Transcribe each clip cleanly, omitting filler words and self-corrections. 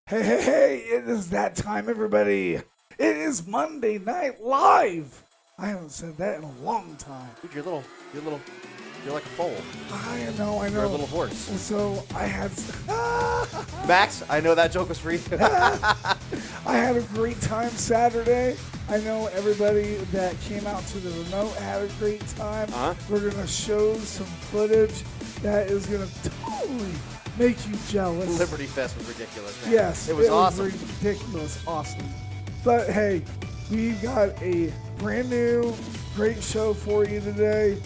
Hey, it is that time, everybody. It is Monday Night Live. I haven't said that in a long time. Dude, you're like a foal. I know. You're a little horse. So I had, Max, I know that joke was for you. I had a great time Saturday. I know everybody that came out to the remote had a great time. We're going to show some footage that is going to totally make you jealous. Liberty Fest was ridiculous, man. Yes. It was awesome. Ridiculous. Awesome. But hey, we've got a brand new great show for you today.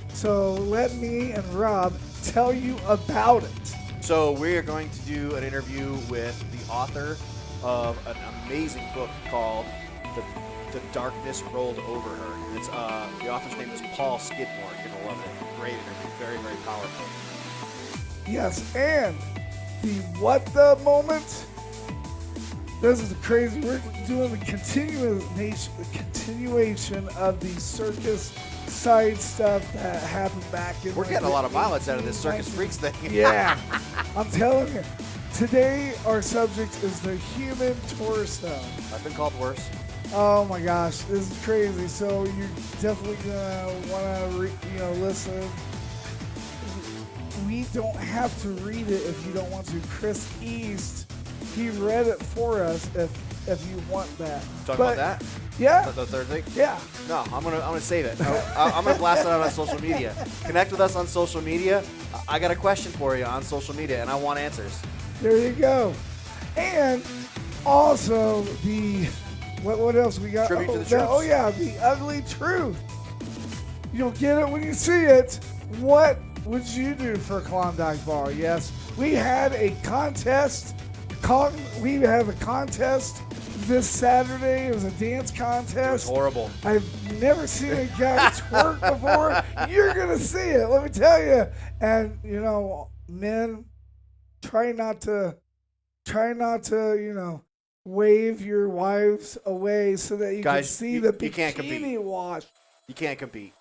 So let me and Rob tell you about it. So we are going to do an interview with the author of an amazing book called The Darkness Rolled Over Her. And it's the author's name is Paul Skidmore. You're going to love it. Great interview. Very, very powerful. Yes, and the what the moment. This is crazy. We're doing the continuation of the circus side stuff that happened back in. We're getting a lot of mileage out of this Circus Freaks thing. Yeah, I'm telling you. Today our subject is the human torso. I've been called worse. Oh my gosh, this is crazy. So you're definitely gonna want to, listen. We don't have to read it if you don't want to. Chris East, he read it for us if you want that. Talk about that? Yeah. The third thing? Yeah. No, I'm gonna save it. I'm gonna blast it out on social media. Connect with us on social media. I got a question for you on social media, and I want answers. There you go. And also the what else we got? Tribute to the troops. Oh yeah, the ugly truth. You'll get it when you see it. What would you do for a Klondike bar? Yes, we had a contest. We have a contest this Saturday. It was a dance contest. It was horrible. I've never seen a guy twerk before. You're gonna see it. Let me tell you. And men, try not to, wave your wives away so that you can see the bikini wash. You can't compete.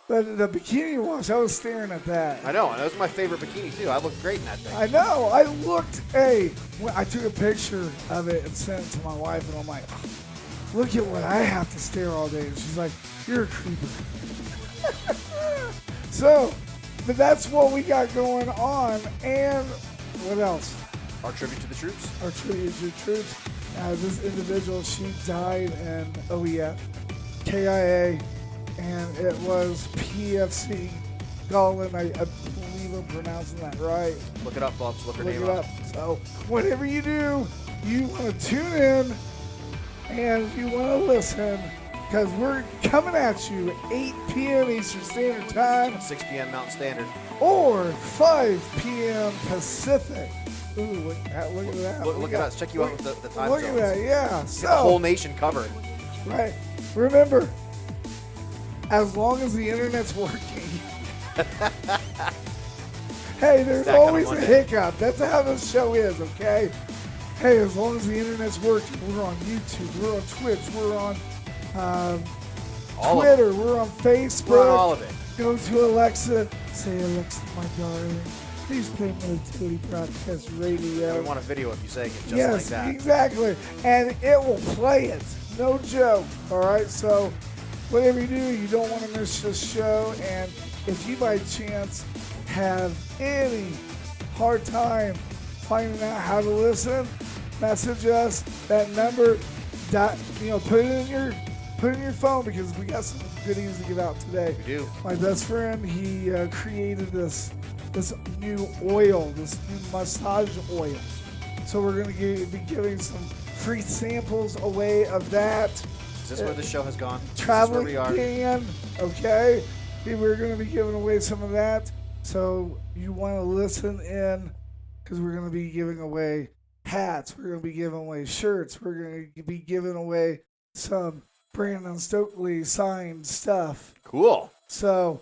But the bikini wash, I was staring at that. I know, and that was my favorite bikini too. I looked great in that thing. I know. I took a picture of it and sent it to my wife, and I'm like, look at what I have to stare all day. And she's like, you're a creeper. But that's what we got going on. And what else? Our tribute to the troops. Our tribute to the troops. This individual, she died in OEF, KIA. And it was PFC Golan. I believe I'm pronouncing that right. Look it up, folks. Look her Look name it up. So whatever you do, you want to tune in and you want to listen because we're coming at you at 8 p.m. Eastern Standard Time. 6 p.m. Mountain Standard. Or 5 p.m. Pacific. Ooh, look at that. Look at us. Check you out with the time zones. zones. Look at that, yeah. Get the whole nation covered. Right. Remember, as long as the internet's working. Hey, there's always a hiccup. That's how this show is, okay? Hey, as long as the internet's working, we're on YouTube, we're on Twitch, we're on Twitter, we're on Facebook. We're on all of it. Go to Alexa, say, Alexa, my darling, please play Militarily Broadcast Radio. We want a video of you saying it just like that. Yes, exactly. And it will play it. No joke, all right? So whatever you do, you don't want to miss this show. And if you by chance have any hard time finding out how to listen, message us. That number, put it in your phone because we got some goodies to give out today. We do. My best friend, he created this new oil, this new massage oil. So we're going to be giving some free samples away of that. Is this where the show has gone? Traveling band, okay? We're going to be giving away some of that. So you want to listen in because we're going to be giving away hats. We're going to be giving away shirts. We're going to be giving away some Brandon Stokely signed stuff. Cool. So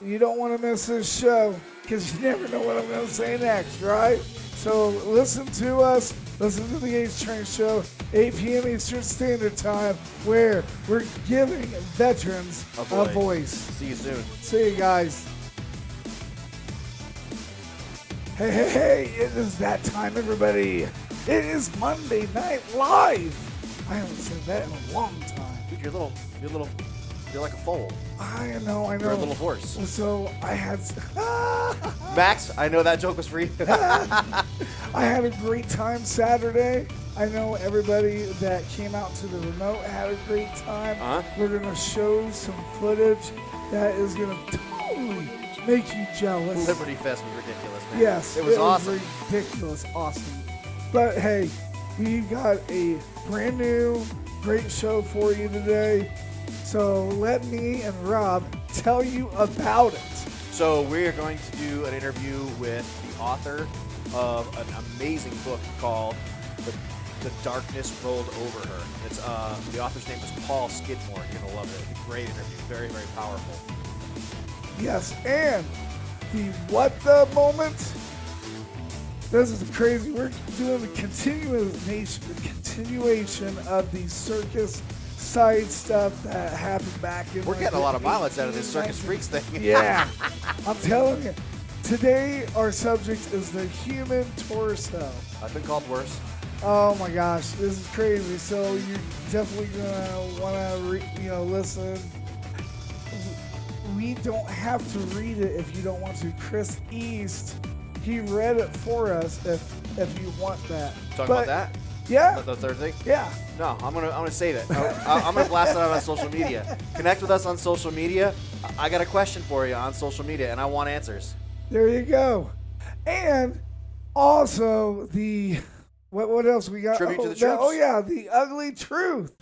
you don't want to miss this show because you never know what I'm going to say next, right? So listen to us. Listen to the HTrain show, 8 p.m. Eastern Standard Time, where we're giving veterans a voice. See you soon. See you guys. Hey, it is that time, everybody. It is Monday Night Live. I haven't said that in a long time. Dude, you're like a foal. I know. You're a little horse. So I had... Max, I know that joke was for you. I had a great time Saturday. I know everybody that came out to the remote had a great time. We're going to show some footage that is going to totally make you jealous. Liberty Fest was ridiculous, man. Yes, it was awesome. Ridiculous, awesome. But hey, we got a brand new, great show for you today. So let me and Rob tell you about it. So we're going to do an interview with the author of an amazing book called The Darkness Rolled Over Her. It's the author's name is Paul Skidmore. You're gonna love it. It's a great interview. Very, very powerful. Yes, and the what the moment. This is crazy. We're doing the continuation of the circus side stuff that happened back in. We're getting a lot of mileage out of this Circus Freaks thing. Yeah, I'm telling you. Today our subject is the human torso. I've been called worse. Oh my gosh, this is crazy. So you're definitely gonna want to, listen. We don't have to read it if you don't want to. Chris East, he read it for us if you want that. Talk about that? Yeah. The third thing? Yeah. No, I'm gonna save it. I'm gonna blast it out on social media. Connect with us on social media. I got a question for you on social media, and I want answers. There you go. And also the what else we got? Tribute to the troops. Oh yeah, the ugly truth.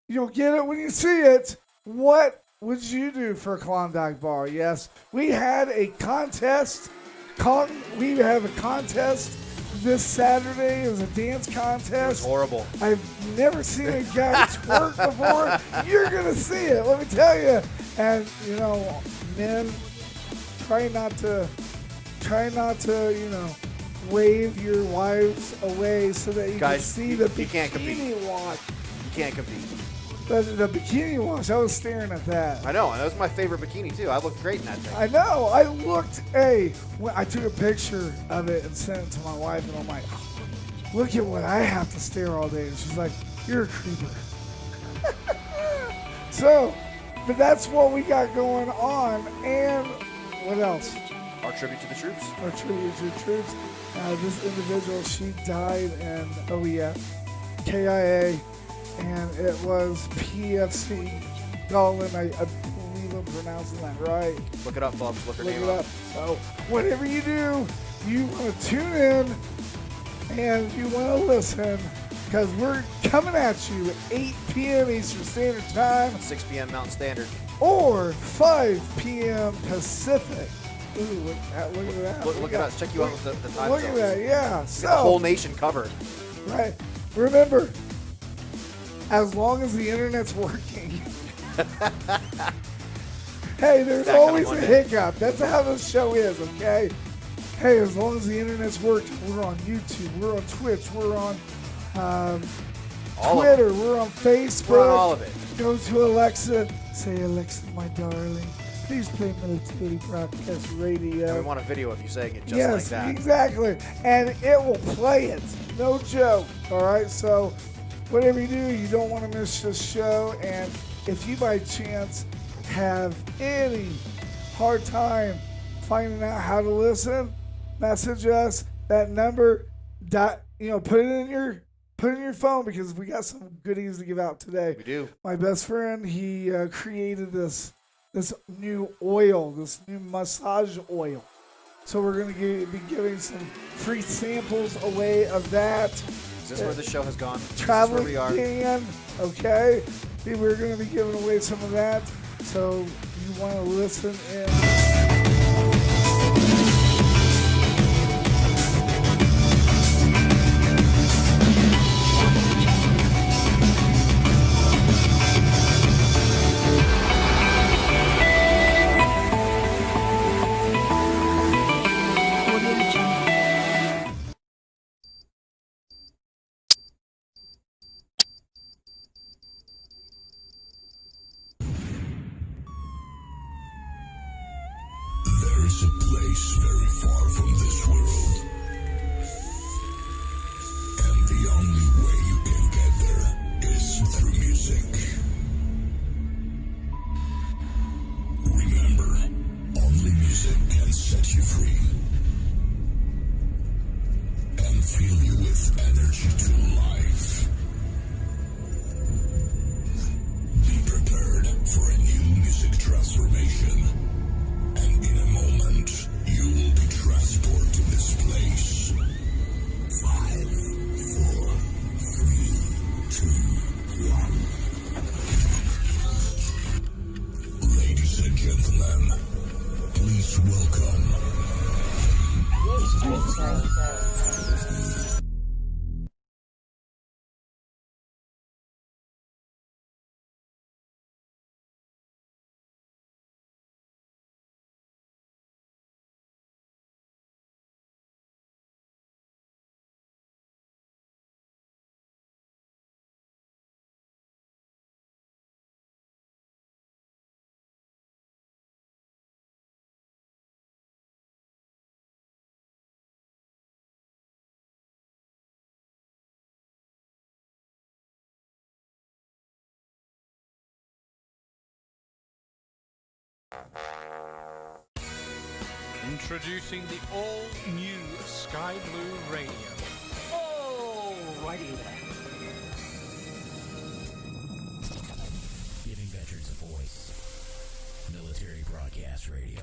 You'll get it when you see it. What would you do for a Klondike bar? Yes, we had a contest. We have a contest this Saturday. It was a dance contest. It was horrible. I've never seen a guy twerk before. You're gonna see it. Let me tell you. And men, try not to, wave your wives away so that you can see the bikini wash. You can't compete. The bikini wash, I was staring at that. I know, and that was my favorite bikini too. I looked great in that thing. I know. I took a picture of it and sent it to my wife, and I'm like, oh, look at what I have to stare all day. And she's like, you're a creeper. But that's what we got going on. And what else? Our tribute to the troops. Our tribute to the troops. This individual, she died in OEF, KIA, and it was PFC Golan. I believe I'm pronouncing that right. Look it up, Bubs. Look it up. So whatever you do, you want to tune in and you want to listen, because we're coming at you at 8 p.m. Eastern Standard Time. 6 p.m. Mountain Standard. Or 5 p.m. Pacific. Ooh, look at that. Look at us. Check you out with the time Look zones. at that, yeah. Get the whole nation covered. Right. Remember, as long as the internet's working. Hey, there's always a hiccup. That's how this show is, okay? Hey, as long as the internet's working, we're on YouTube, we're on Twitch, we're on Twitter, we're on Facebook. We're on all of it. Go to Alexa, say, Alexa, my darling, please play Military Broadcast Radio. And we want a video of you saying it just like that. Yes, exactly. And it will play it. No joke. All right? So whatever you do, you don't want to miss this show. And if you by chance have any hard time finding out how to listen, message us. That number, put it in your phone, because we got some goodies to give out today. We do. My best friend, he created this new oil, this new massage oil. So we're going to be giving some free samples away of that. Is this where the show has gone? Traveling we are. Dan, okay? We're going to be giving away some of that. So you want to listen in. Introducing the all-new Sky Blue Radio. Alrighty then. Giving veterans a voice. Military Broadcast Radio.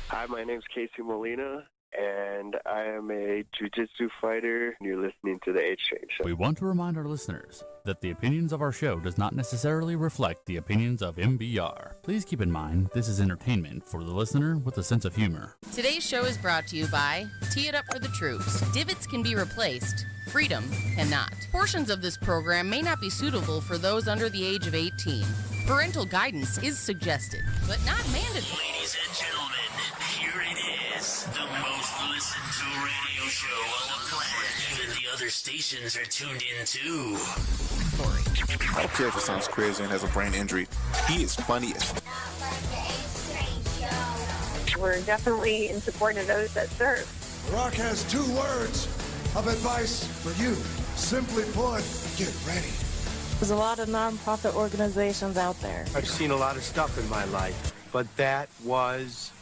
Hi, my name's Casey Molina, and I am a jiu-jitsu fighter, and you're listening to the HTrain show. We want to remind our listeners that the opinions of our show does not necessarily reflect the opinions of MBR. Please keep in mind this is entertainment for the listener with a sense of humor. Today's show is brought to you by Tee It Up for the Troops. Divots can be replaced. Freedom cannot. Portions of this program may not be suitable for those under the age of 18. Parental guidance is suggested, but not mandatory. Ladies and gentlemen, here it is. The most listened to radio show on the planet. Even the other stations are tuned in too. I don't care if it sounds crazy and has a brain injury. He is funny as We're definitely in support of those that serve. Rock has 2 words of advice for you. Simply put, get ready. There's a lot of non-profit organizations out there. I've seen a lot of stuff in my life, but that was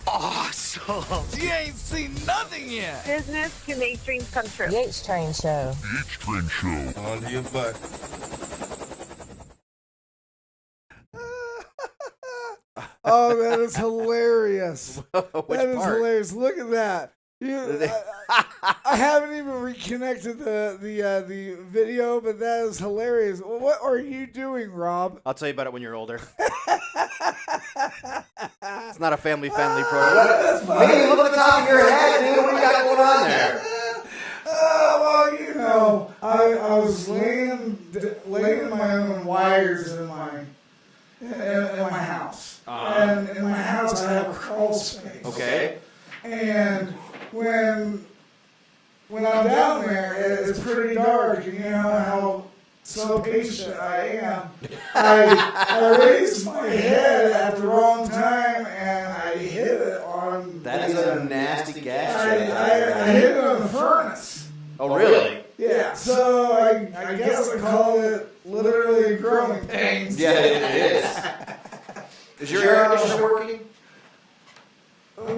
awesome. You ain't seen nothing yet. Business can make dreams come true. The HTrain Show. The HTrain Show. On to your butt. Oh, that is hilarious. Which That is part? hilarious. Look at that. I haven't even reconnected the video, but that is hilarious. What are you doing, Rob? I'll tell you about it when you're older. It's not a family-friendly program. Hey, look at the top of your head, dude. What do you got going on there? Well, you know, I was laying my own wires in my house. And in my house, I have a crawl space. Okay. And when I'm down there, it's pretty dark, and you know how so patient I am. I raised my head at the wrong time, and I hit it on. That is a nasty gas I hit it on the furnace. Oh, really? Yeah. So I guess I call it literally growing pains. Yeah, it is. Is your air conditioner working?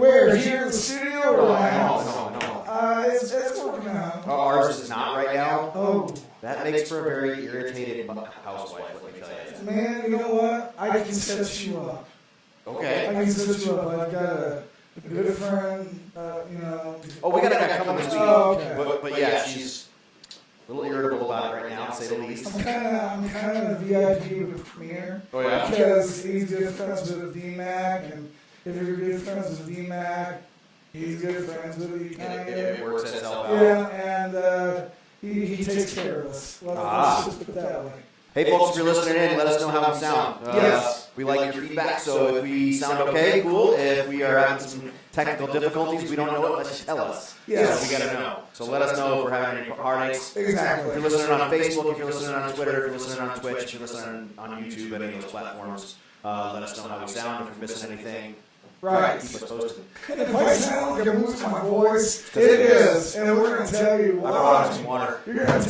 Where? Here in the studio or my house? No. It's working out. Ours is not right now. Oh. That makes for a very irritated housewife, let me tell you. Man, you know what? I can set you up. Okay. I can set you up. I've got a good friend, you know. Oh, we got a guy coming this week. Oh, okay. But yeah, she's a little irritable about it right now, to say the least. I'm kind of a VIP with Premier. Oh, yeah? Because he's good friends with D-Mac, and if you're good friends with D-Mac, he's good friends with you. It works itself out. Yeah, and he takes care of us. Let's just put it that way. Hey, folks, if you're listening in, let us know how we sound. Yes. We like your feedback, so if we sound okay, cool. If we are having some technical difficulties, we don't know it, let's tell us. Yes. So we got to know. So let us know if we're having any heartaches. Exactly. If you're listening on Facebook, if you're listening on Twitter, if you're listening on Twitch, if you're listening on YouTube, any of those platforms, let us know how we sound. If we're missing anything, Right. keep us posted. And if I sound like I'm losing my voice, it is. And we're going to tell you I brought some why. water. We're going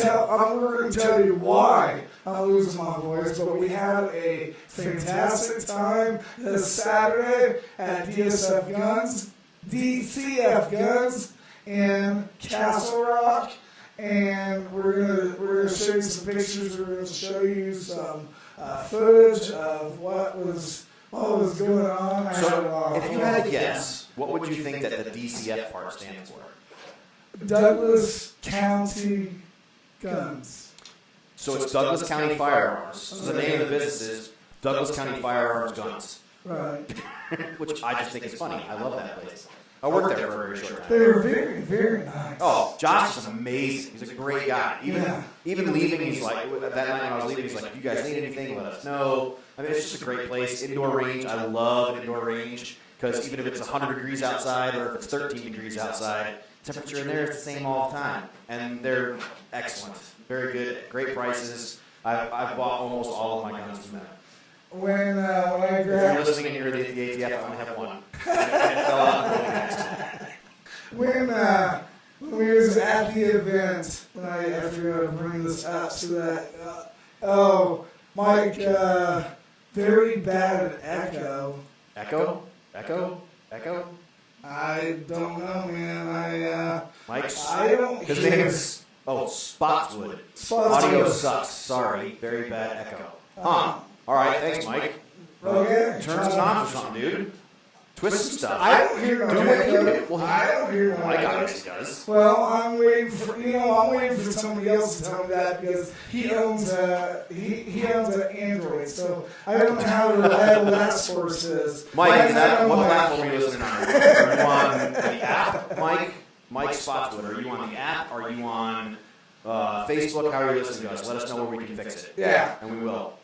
to tell you why I'm losing my voice. But we had a fantastic time this Saturday at DCF Guns in Castle Rock. And we're gonna show you some pictures. We're going to show you some footage of what was going on. So, if you had a guess, what would you think that the DCF part stands for? Douglas County Guns. So it's Douglas County Firearms. So the name of the business is Douglas County Firearms Guns. Right. Which I just think is funny. I love that place. I worked there for a very short time. They were very, very nice. Oh, Josh is amazing. He's a great guy. Even leaving, he's like, that night when I was leaving, he's like, if you guys need anything, let us know. I mean, it's just a great place. Indoor range. I love an indoor range because even if it's 100 degrees outside or if it's 13 degrees outside, temperature in there is the same all the time. And they're excellent. Very good. Great prices. I've bought almost all of my guns from them. When I If you're grabbed listening and you're the ATF, I only have one. And it fell out in the building next. when we was at the event, I forgot to bring this up so that Mike very bad echo. Echo? Echo? Echo? I don't know, man. Mike's? I don't His hear. name is... Oh, Spotswood. Spotswood. Audio sucks. Sorry. Very bad echo. Huh. All right. Thanks, Mike. Okay. Turn some knobs or something, dude. Twist some stuff. I don't hear no Do what you echo. do. Well, I don't hear no Mike echo. obviously does. Well, I'm waiting for somebody else to tell me that because he owns he owns an Android, so I don't know how reliable that source is. Mike, is that what platform are you listening on? Are you on the app, Mike Spotswood? Are you on the app? Are you on Facebook? How are you listening to us? Let us know where we can fix it. Yeah. And we will.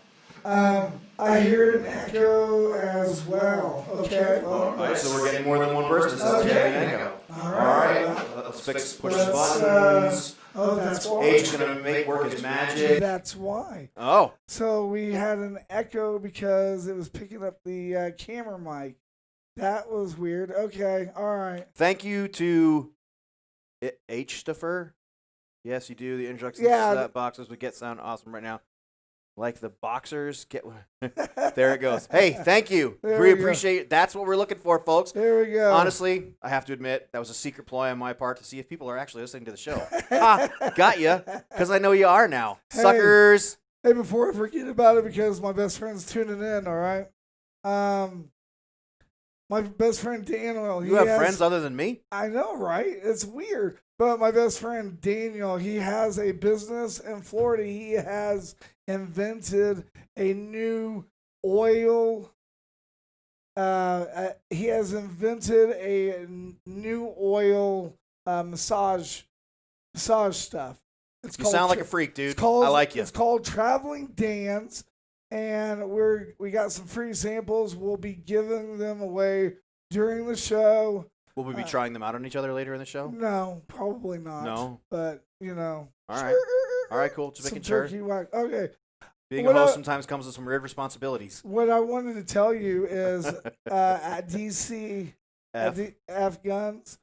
I hear an echo as well. Okay. All right, so we're getting more than one person. This is getting an echo. All right. Let's push the buttons. That's why. H is going to make work his magic. That's why. Oh. So we had an echo because it was picking up the camera mic. That was weird. Okay. All right. Thank you to H-Stuffer. Yes, you do. The introductions Yeah. to that boxes would get sound awesome right now. Like the boxers get. There it goes. Hey, thank you. There We we go. appreciate it. That's what we're looking for, folks. There we go. Honestly, I have to admit that was a secret ploy on my part to see if people are actually listening to the show. Got you, because I know you are now, Hey. suckers. Hey, before I forget about it, because my best friend's tuning in. All right. My best friend Daniel. You have friends other than me? I know, right? It's weird. But my best friend Daniel, he has a business in Florida. He has invented a new oil. He has invented a new oil massage stuff. It's You called sound like a freak, dude. It's called, I like you. It's called Traveling Dan's, and we got some free samples. We'll be giving them away during the show. Will we be trying them out on each other later in the show? No, probably not. No? But, you know. All right. All right, cool. Just Some making sure. turkey whack. Okay. Being What a host I- sometimes comes with some weird responsibilities. What I wanted to tell you is at DC, F. F Guns,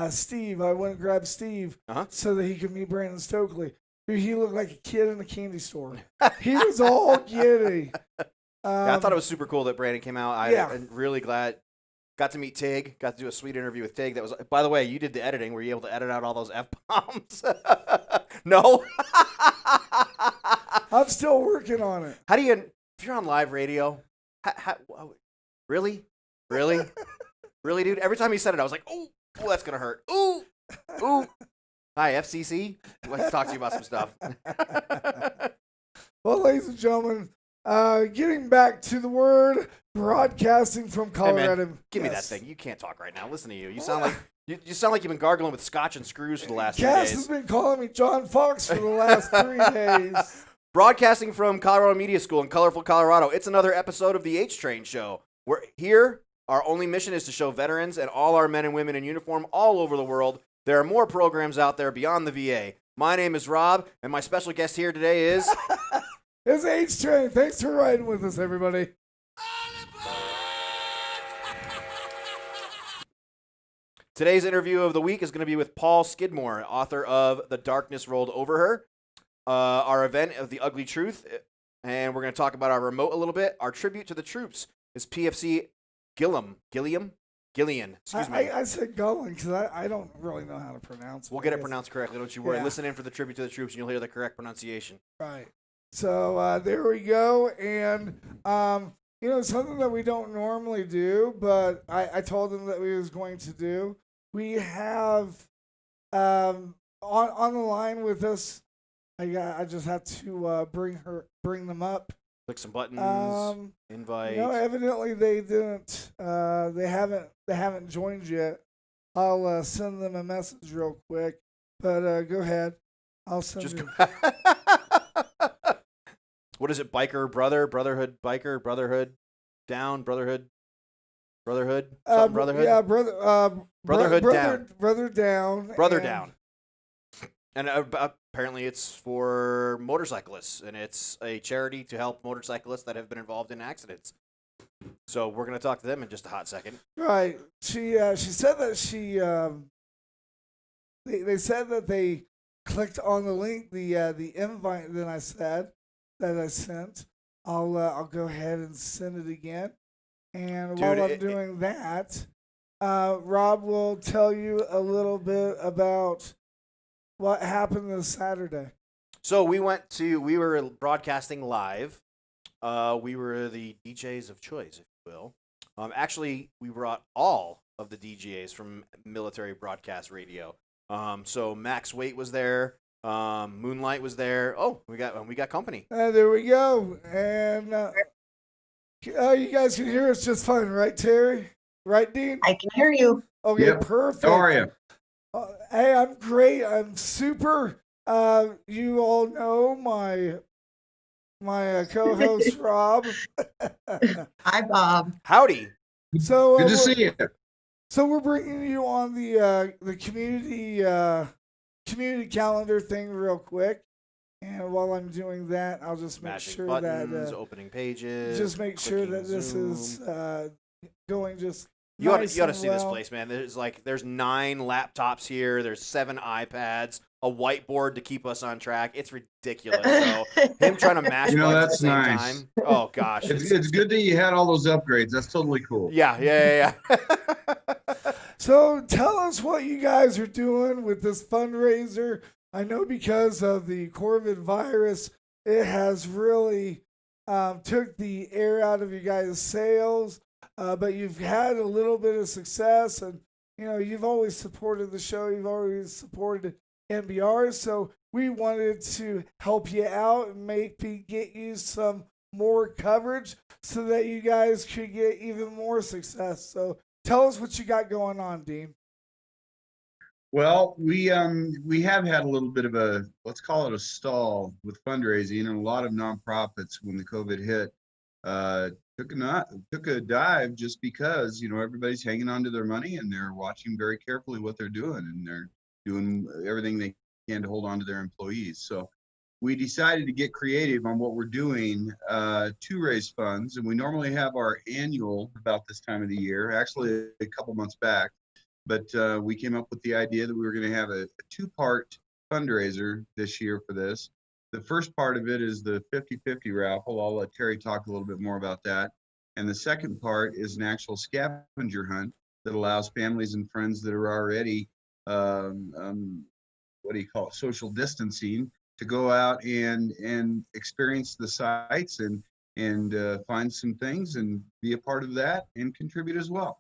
Steve, I went and grabbed Steve so that he could meet Brandon Stokely. Dude, he looked like a kid in a candy store. He was all giddy. Yeah, I thought it was super cool that Brandon came out. I'm really glad. Got to meet Tig. Got to do a sweet interview with Tig. That was, by the way, you did the editing. Were you able to edit out all those F-bombs? No? I'm still working on it. How do you, if you're on live radio, really? Really? Really, dude? Every time he said it, I was like, oh, that's going to hurt. Ooh, ooh. Hi, FCC. Let's talk to you about some stuff. Well, ladies and gentlemen, getting back to the word, broadcasting from Hey, Colorado. man, give me that thing. You can't talk right now. Listen to you. You sound like you sound like you've been gargling with scotch and screws for the last 3 Cass days. has been calling me John Fox for the last 3 days. Broadcasting from Colorado Media School in colorful Colorado, it's another episode of the HTrain Show. We're here. Our only mission is to show veterans and all our men and women in uniform all over the world there are more programs out there beyond the VA. My name is Rob, and my special guest here today is... It's HTrain. Thanks for riding with us, everybody. Today's interview of the week is going to be with Paul Skidmore, author of The Darkness Rolled Over Her, our event of The Ugly Truth, and we're going to talk about our remote a little bit. Our tribute to the troops is PFC Gillian. Excuse me. I said Gullen because I don't really know how to pronounce it. We'll get it pronounced correctly, don't you worry. Yeah. Listen in for the tribute to the troops, and you'll hear the correct pronunciation. Right. So there we go. And, something that we don't normally do, but I told them that we was going to do. We have on the line with us, I just have to bring them up. Click some buttons, invite. Evidently they didn't. They haven't joined yet. I'll send them a message real quick. But go ahead. I'll send you. What is it? Biker brother, brotherhood, biker, brotherhood, down, brotherhood, brotherhood, something brotherhood. Yeah, brotherhood down, brother down, brother down. And apparently it's for motorcyclists, and it's a charity to help motorcyclists that have been involved in accidents. So we're going to talk to them in just a hot second. Right. She said that they said that they clicked on the link, the invite that I sent, I'll go ahead and send it again. And Dude, while I'm doing that, Rob will tell you a little bit about what happened this Saturday. So we were broadcasting live. We were the DJs of choice, if you will. Actually, we brought all of the DJs from Military Broadcast Radio. So Max Waite was there. Moonlight was there. Oh, we got company. There we go. And you guys can hear us just fine, right, Terry? Right, Dean? I can hear you. Okay, Yep. perfect. How are you? Hey, I'm great. I'm super. You all know my co-host Rob. Hi, Bob. Howdy. So Good to see you. So we're bringing you on the community calendar thing real quick. And while I'm doing that, I'll just make Mashing sure buttons, that opening pages. just make sure clicking that this Zoom. is going just. You ought to nice see and this well. place, man. There's 9 laptops here. There's 7 iPads, a whiteboard to keep us on track. It's ridiculous. So him trying to mash buttons at the that's same nice. time. Oh gosh, It's good that you had all those upgrades. That's totally cool. yeah. So tell us what you guys are doing with this fundraiser. I know because of the COVID virus, it has really took the air out of you guys' sails. But you've had a little bit of success, and you've always supported the show. You've always supported NBR, so we wanted to help you out and maybe get you some more coverage so that you guys could get even more success. So tell us what you got going on, Dean. Well, we have had a little bit of a, let's call it a stall with fundraising, and a lot of nonprofits when the COVID hit took a dive just because everybody's hanging on to their money and they're watching very carefully what they're doing, and they're doing everything they can to hold on to their employees. So we decided to get creative on what we're doing to raise funds, and we normally have our annual about this time of the year, actually a couple months back, but we came up with the idea that we were going to have a 2-part fundraiser this year for this. The first part of it is the 50-50 raffle. I'll let Terry talk a little bit more about that. And the second part is an actual scavenger hunt that allows families and friends that are already, social distancing, to go out and experience the sites and find some things and be a part of that and contribute as well.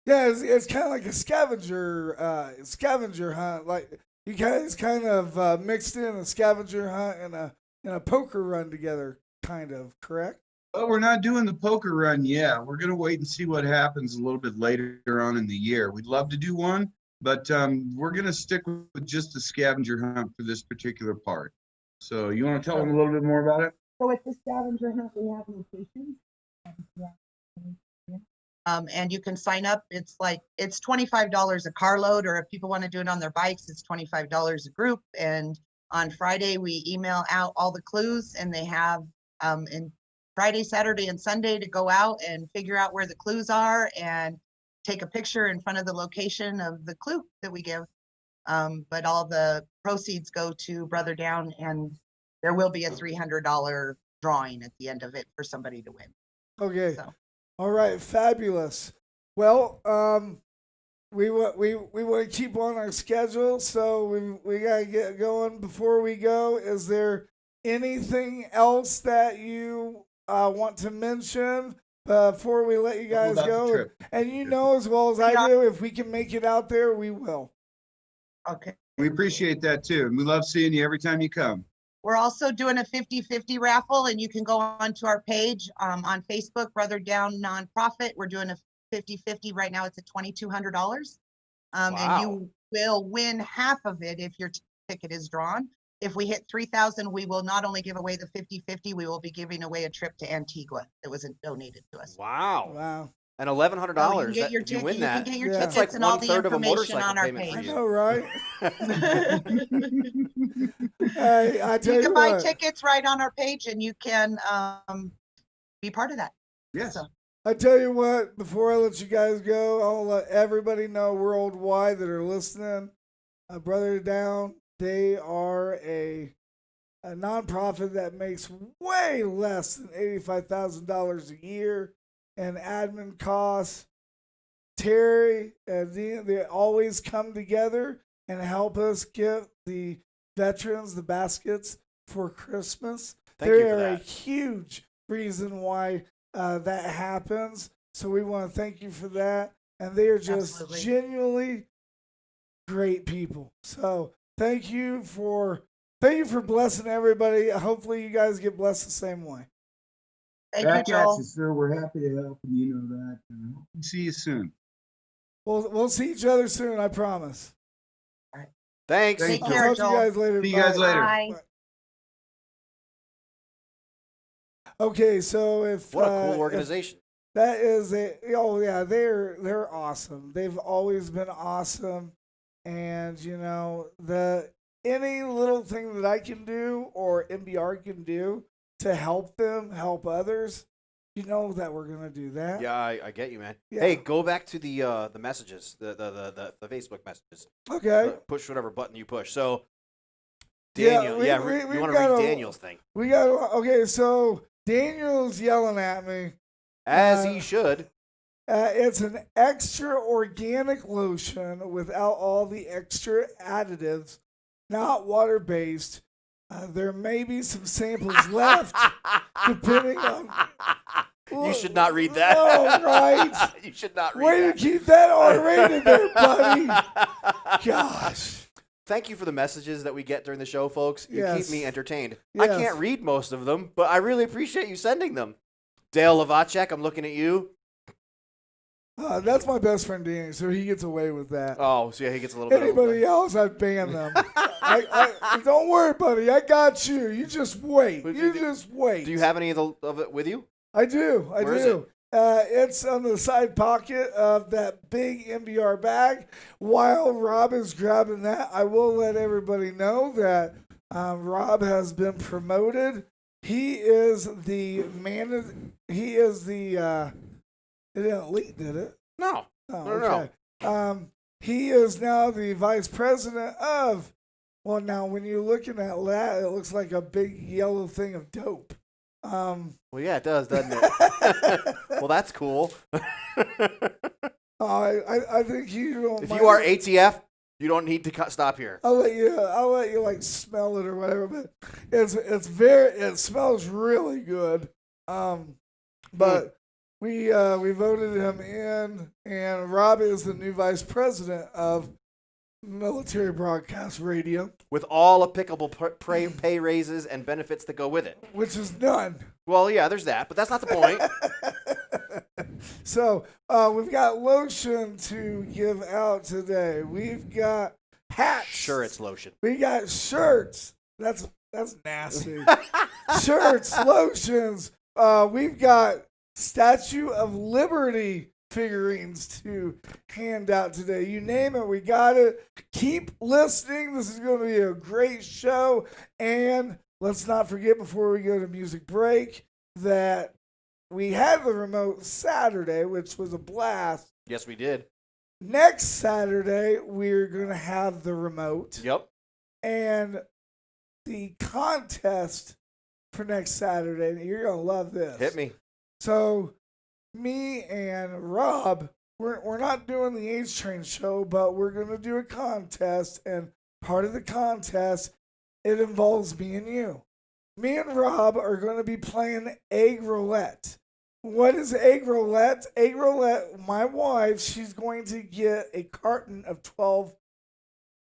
Yeah, it's kind of like a scavenger hunt. Like you guys kind of mixed in a scavenger hunt and a poker run together, kind of, correct? Well, we're not doing the poker run yet. We're going to wait and see what happens a little bit later on in the year. We'd love to do one, but we're going to stick with just the scavenger hunt for this particular part. So you want to tell them a little bit more about it? So with the scavenger hunt, we have locations. And you can sign up. It's $25 a carload, or if people want to do it on their bikes, it's $25 a group. And on Friday, we email out all the clues, and they have in Friday, Saturday, and Sunday to go out and figure out where the clues are and take a picture in front of the location of the clue that we give. But all the proceeds go to Brother Down, and there will be a $300 drawing at the end of it for somebody to win. Okay. So. All right, fabulous. Well, we want to keep on our schedule, so we gotta get going. Before we go, is there anything else that you want to mention before we let you guys go? And you know as well as I do, if we can make it out there, we will. Okay. We appreciate that too, and we love seeing you every time you come. We're also doing a 50-50 raffle, and you can go onto our page on Facebook, Brother Down Nonprofit. We're doing a 50-50 right now. It's at $2,200. Wow. And you will win half of it if your ticket is drawn. If we hit 3,000, we will not only give away the 50-50, we will be giving away a trip to Antigua that was donated to us. Wow. Wow. And $1,100. You you win that. You can get your That's tickets like and all the 1/3 of a information motorcycle on our payment for page. you. I know, right? Hey, I tell You you can buy what. tickets right on our page, and you can be part of that. Yes. So. I tell you what, before I let you guys go, I'll let everybody know worldwide that are listening, Brother Down, they are a a nonprofit that makes way less than $85,000 a year in admin costs. Terry and Dean, they always come together and help us get the veterans the baskets for Christmas. Thank you for They're a that. huge reason why that happens. So we want to thank you for that. And they are just Absolutely. genuinely great people. So thank you for blessing everybody. Hopefully you guys get blessed the same way. Thank Back you, at Joel. you, sir. We're happy to help, and you know that. And hope to see you soon. We'll see each other soon, I promise. Thanks. Take I'll care, talk to you Joel. guys later. See you guys Bye. later. Bye. Okay, so if What a cool if organization. that is they're awesome. They've always been awesome, and any little thing that I can do or MBR can do to help them help others, that we're gonna do that. Yeah, I get you, man. Yeah. Hey, go back to the messages, the Facebook messages. Okay. Push whatever button you push. So, Yeah, Daniel, we you want to got read a- Daniel's thing. Okay, so Daniel's yelling at me. As he should. It's an extra organic lotion without all the extra additives, not water-based. There may be some samples left, depending on... You should not read that. Oh, right. You should not read Way that. to keep that R-rated there, buddy. Gosh. Thank you for the messages that we get during the show, folks. You Yes. keep me entertained. I Yes. can't read most of them, but I really appreciate you sending them. Dale Lavacek, I'm looking at you. That's my best friend, Danny, so he gets away with that. Oh, so yeah, he gets a little bit Anybody else, I'd ban them. Don't worry, buddy. I got you. You just wait. Just wait. Do you have any of it with you? I do. Where is it? It's on the side pocket of that big MBR bag. While Rob is grabbing that, I will let everybody know that Rob has been promoted. He is the man. He is the. It didn't leak, did it? No. Oh, No. okay. He is now the vice president of. Well, now when you're looking at that, it looks like a big yellow thing of dope. Well, yeah, it does, doesn't it? Well, that's cool. I think you don't. If you are ATF, you don't need to stop here. I'll let you like smell it or whatever, but it smells really good. But we voted him in, and Rob is the new vice president of Military Broadcast Radio, With all applicable pay raises and benefits that go with it. which is none. Well, yeah, there's that, but that's not the point. So we've got lotion to give out today. We've got hats. Sure, it's lotion. We got shirts. That's nasty. Shirts, lotions. We've got Statue of Liberty figurines to hand out today. You name it, we got it. Keep listening. This is going to be a great show. And let's not forget before we go to music break that we had the remote Saturday, which was a blast. Yes, we did. Next Saturday, we're going to have the remote. Yep. And the contest for next Saturday, you're going to love this. Hit me. So, me and Rob, we're not doing the HTrain show, but we're going to do a contest. And part of the contest, it involves me and you. Me and Rob are going to be playing egg roulette. What is egg roulette? Egg roulette, my wife, she's going to get a carton of 12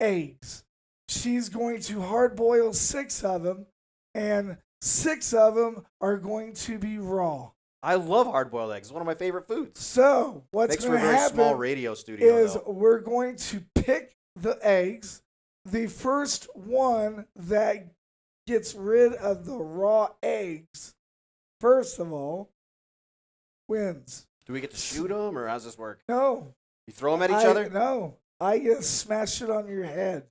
eggs. She's going to hard boil 6 of them, and 6 of them are going to be raw. I love hard-boiled eggs. It's one of my favorite foods. So what's Makes going for to a very happen small radio studio, is though. we're going to pick the eggs. The first one that gets rid of the raw eggs, first of all, wins. Do we get to shoot them, or how's this work? No. You throw them at each other? No. I get to smash it on your head.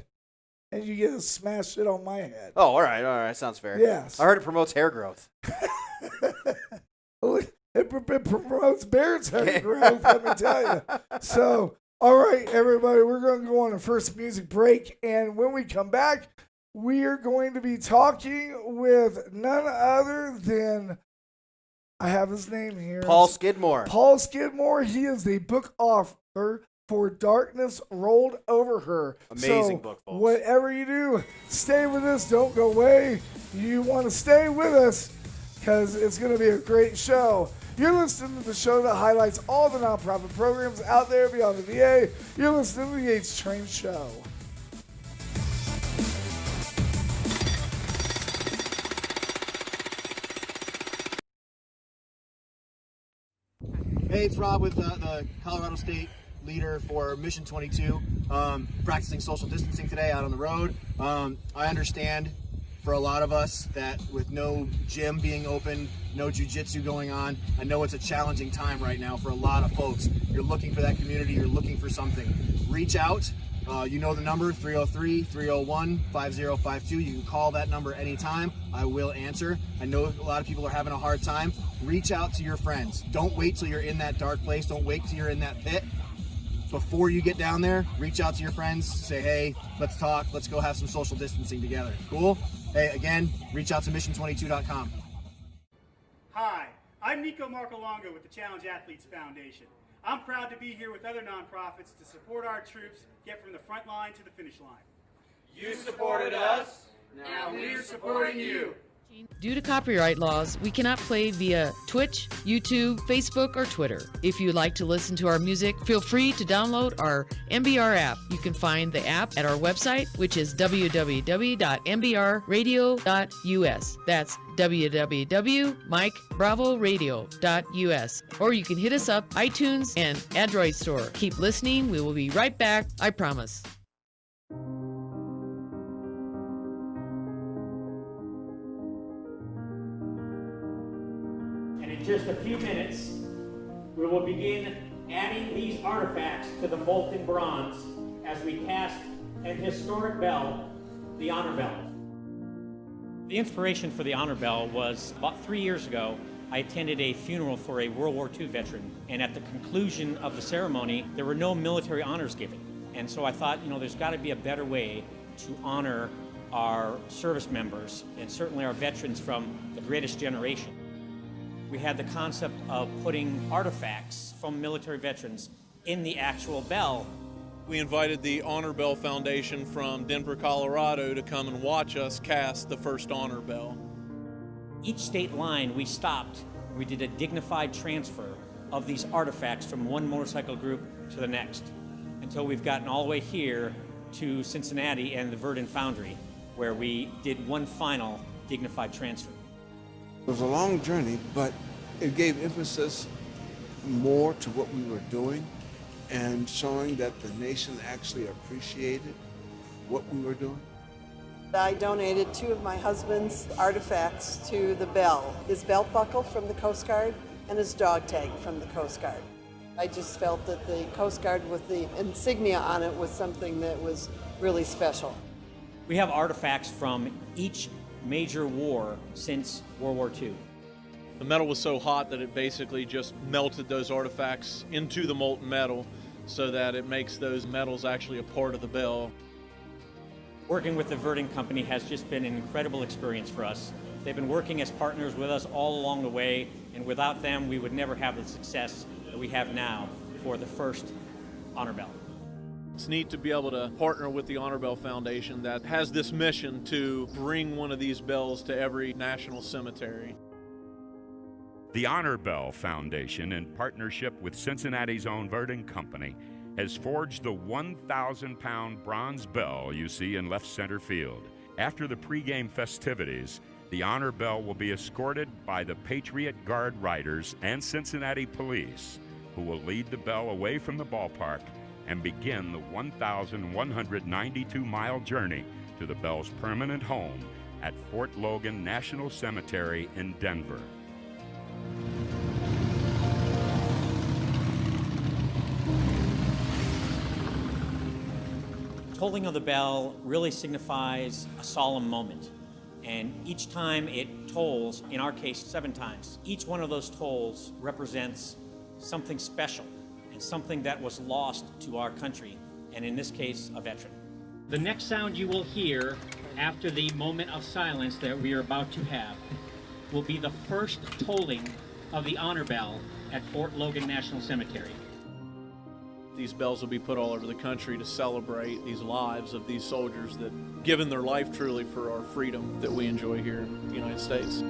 And you get to smash it on my head. Oh, all right. Sounds fair. Yes. I heard it promotes hair growth. It promotes Barrett's hair growth, let me tell you. So, all right, everybody, we're going to go on a first music break. And when we come back, we are going to be talking with none other than, I have his name here. Paul Skidmore. Paul Skidmore. He is the book author for Darkness Rolled Over Her. Amazing so book, folks. Whatever you do, stay with us. Don't go away. You want to stay with us because it's going to be a great show. You're listening to the show that highlights all the nonprofit programs out there beyond the VA. You're listening to the HTrain Show. Hey, it's Rob with the Colorado State leader for Mission 22, practicing social distancing today out on the road. I understand for a lot of us that with no gym being open, no jiu-jitsu going on, I know it's a challenging time right now for a lot of folks. You're looking for that community, you're looking for something. Reach out. You know the number, 303-301-5052. You can call that number anytime. I will answer. I know a lot of people are having a hard time. Reach out to your friends. Don't wait till you're in that dark place. Don't wait till you're in that pit. Before you get down there, reach out to your friends. Say, hey, let's talk. Let's go have some social distancing together. Cool? Hey, again, reach out to mission22.com. Hi, I'm Nico Marcolongo with the Challenge Athletes Foundation. I'm proud to be here with other nonprofits to support our troops get from the front line to the finish line. You supported us, now we're supporting you. Due to copyright laws, we cannot play via Twitch, YouTube, Facebook, or Twitter. If you'd like to listen to our music, feel free to download our MBR app. You can find the app at our website, which is www.mbrradio.us. That's www.mikebravoradio.us. Or you can hit us up, iTunes, and Android store. Keep listening. We will be right back. I promise. In just a few minutes, we will begin adding these artifacts to the molten bronze as we cast an historic bell, the Honor Bell. The inspiration for the Honor Bell was about 3 years ago. I attended a funeral for a World War II veteran, and at the conclusion of the ceremony, there were no military honors given. And so I thought, there's got to be a better way to honor our service members, and certainly our veterans from the greatest generation. We had the concept of putting artifacts from military veterans in the actual bell. We invited the Honor Bell Foundation from Denver, Colorado to come and watch us cast the first Honor Bell. Each state line we stopped, we did a dignified transfer of these artifacts from one motorcycle group to the next, until we've gotten all the way here to Cincinnati and the Verdun Foundry, where we did one final dignified transfer. It was a long journey, but it gave emphasis more to what we were doing and showing that the nation actually appreciated what we were doing. I donated 2 of my husband's artifacts to the bell, his belt buckle from the Coast Guard and his dog tag from the Coast Guard. I just felt that the Coast Guard with the insignia on it was something that was really special. We have artifacts from each major war since World War II. The metal was so hot that it basically just melted those artifacts into the molten metal so that it makes those metals actually a part of the bell. Working with the Verdun Company has just been an incredible experience for us. They've been working as partners with us all along the way, and without them we would never have the success that we have now for the first Honor Bell. It's neat to be able to partner with the Honor Bell Foundation that has this mission to bring one of these bells to every national cemetery. The Honor Bell Foundation, in partnership with Cincinnati's own Verdun Company, has forged the 1,000-pound bronze bell you see in left center field. After the pregame festivities, the Honor Bell will be escorted by the Patriot Guard Riders and Cincinnati Police, who will lead the bell away from the ballpark and begin the 1,192-mile journey to the bell's permanent home at Fort Logan National Cemetery in Denver. Tolling of the bell really signifies a solemn moment. And each time it tolls, in our case 7 times, each one of those tolls represents something special and something that was lost to our country, and in this case, a veteran. The next sound you will hear after the moment of silence that we are about to have, will be the first tolling of the honor bell at Fort Logan National Cemetery. These bells will be put all over the country to celebrate these lives of these soldiers that given their life truly for our freedom that we enjoy here in the United States.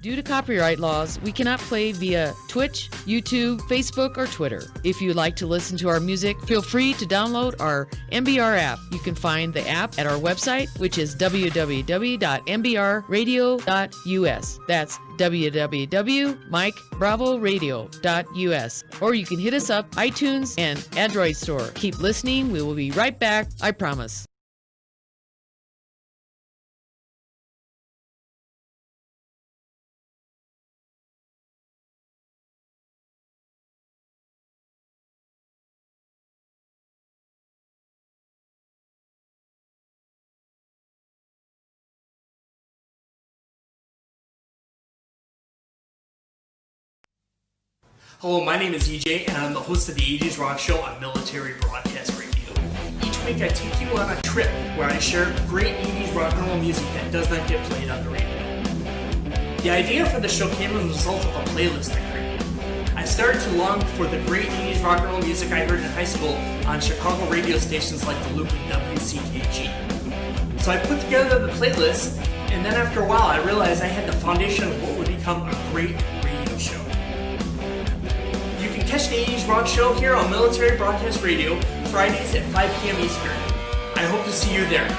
Due to copyright laws, we cannot play via Twitch, YouTube, Facebook, or Twitter. If you'd like to listen to our music, feel free to download our MBR app. You can find the app at our website, which is www.mbrradio.us. That's www.mikebravoradio.us. Or you can hit us up, iTunes, and Android store. Keep listening. We will be right back. I promise. Hello, my name is EJ, and I'm the host of the 80s Rock Show on Military Broadcast Radio. Each week I take you on a trip where I share great 80s rock and roll music that does not get played on the radio. The idea for the show came as a result of a playlist I created. I started to long for the great 80s rock and roll music I heard in high school on Chicago radio stations like the looping WCKG. So I put together the playlist, and then after a while I realized I had the foundation of what would become a great radio show. You can catch the 80s Rock Show here on Military Broadcast Radio, Fridays at 5 p.m. Eastern. I hope to see you there.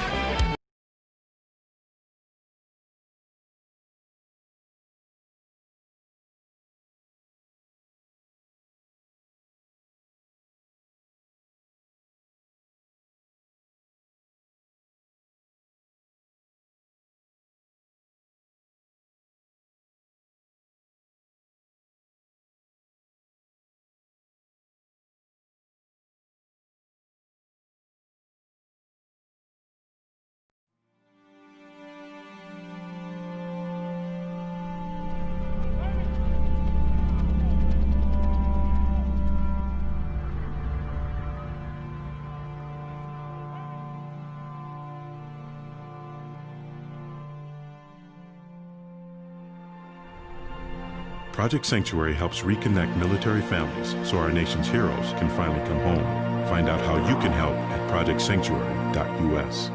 Project Sanctuary helps reconnect military families so our nation's heroes can finally come home. Find out how you can help at projectsanctuary.us.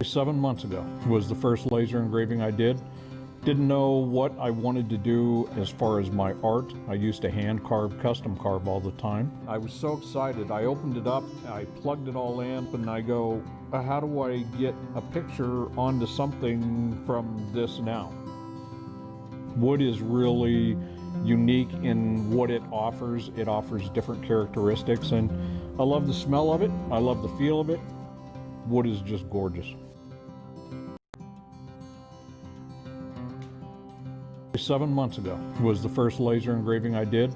7 months ago was the first laser engraving I did. Didn't know what I wanted to do as far as my art. I used to hand carve, custom carve all the time. I was so excited. I opened it up, I plugged it all in, and I go, how do I get a picture onto something from this now? Wood is really unique in what it offers. It offers different characteristics, and I love the smell of it. I love the feel of it. Wood is just gorgeous. 7 months ago was the first laser engraving I did.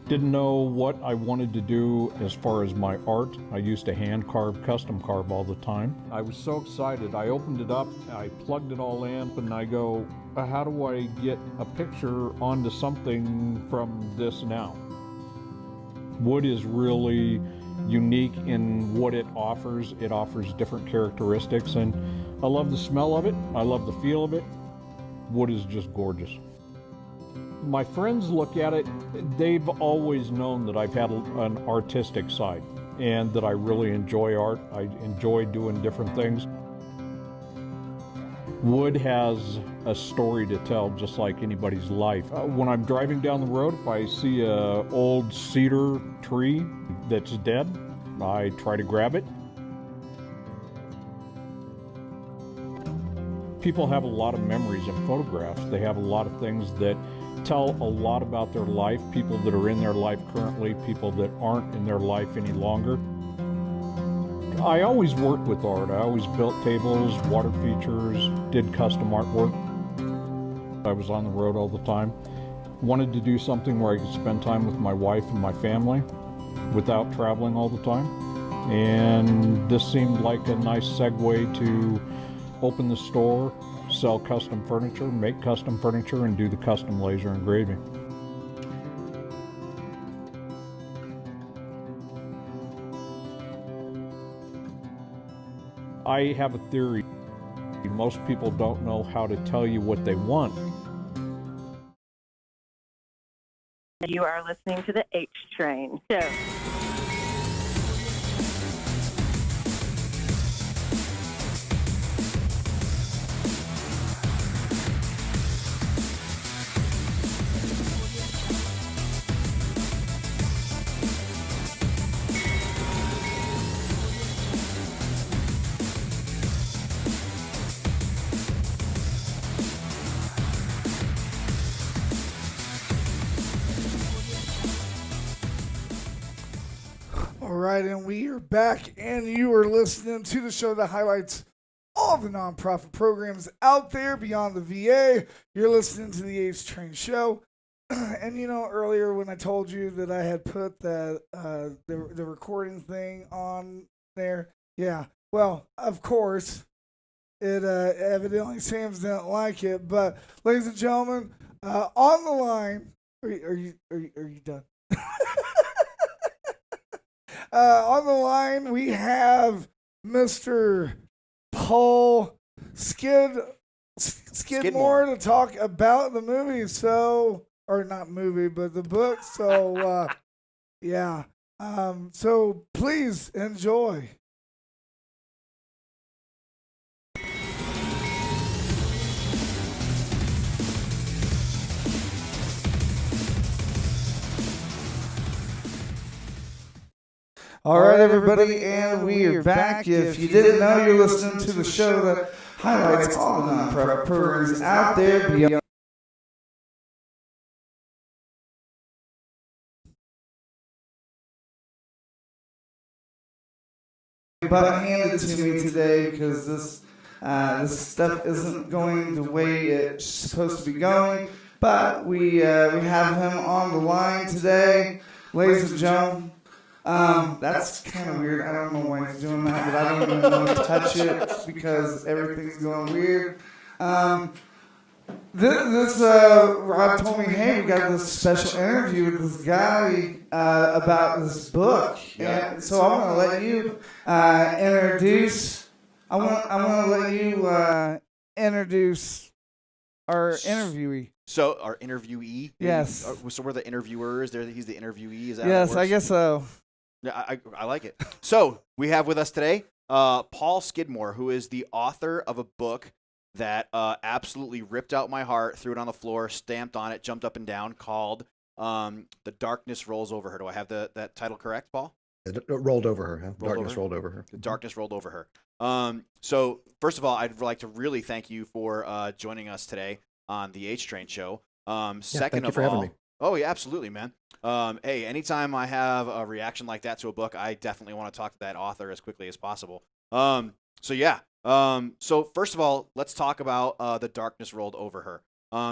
Didn't know what I wanted to do as far as my art. I used to hand carve, custom carve all the time. I was so excited. I opened it up, I plugged it all in, and I go, how do I get a picture onto something from this now? Wood is really unique in what it offers. It offers different characteristics, and I love the smell of it. I love the feel of it. Wood is just gorgeous. My friends look at it, they've always known that I've had an artistic side and that I really enjoy art. I enjoy doing different things. Wood has a story to tell, just like anybody's life. When I'm driving down the road, if I see an old cedar tree that's dead, I try to grab it. People have a lot of memories and photographs. They have a lot of things that tell a lot about their life, people that are in their life currently, people that aren't in their life any longer. I always worked with art. I always built tables, water features, did custom artwork. I was on the road all the time. Wanted to do something where I could spend time with my wife and my family without traveling all the time. And this seemed like a nice segue to open the store, sell custom furniture, make custom furniture, and do the custom laser engraving. I have a theory. Most people don't know how to tell you what they want. You are listening to the HTrain show. All right, and we are back, and you are listening to the show that highlights all the nonprofit programs out there beyond the VA. You're listening to the HTrain show. And you know, earlier when I told you that I had put that the recording thing on there, yeah. Well, of course, it evidently Sam's didn't like it. But, ladies and gentlemen, on the line, are you done? On the line, we have Mr. Paul Skidmore to talk about the movie. So, or not movie, but the book. So, yeah. So please enjoy. All right, everybody, and we are back. If you didn't know, you're listening to the show that highlights all the nonprofit programs out there beyond. But handed to me today because this stuff isn't going the way it's supposed to be going. But we have him on the line today, ladies and gentlemen. That's kind of weird. I don't know why he's doing that, but I don't even want to touch it because everything's going weird. Rob told me, hey, we got this special interview with this guy about this book. And so I'm going to let you introduce. I want to let you introduce our interviewee. So our interviewee. Yes. So we're the interviewers. He's the interviewee. Is that yes, how it works? I guess so. Yeah, I like it. So we have with us today Paul Skidmore, who is the author of a book that absolutely ripped out my heart, threw it on the floor, stamped on it, jumped up and down, called The Darkness Rolls Over Her. Do I have that title correct, Paul? It rolled over her. Huh? Darkness rolled over her. The darkness rolled over her. So first of all, I'd like to really thank you for joining us today on the H-Train show. Thank you for having me. Oh, yeah, absolutely, man. Hey, anytime I have a reaction like that to a book, I definitely want to talk to that author as quickly as possible. So first of all, let's talk about The Darkness Rolled Over Her.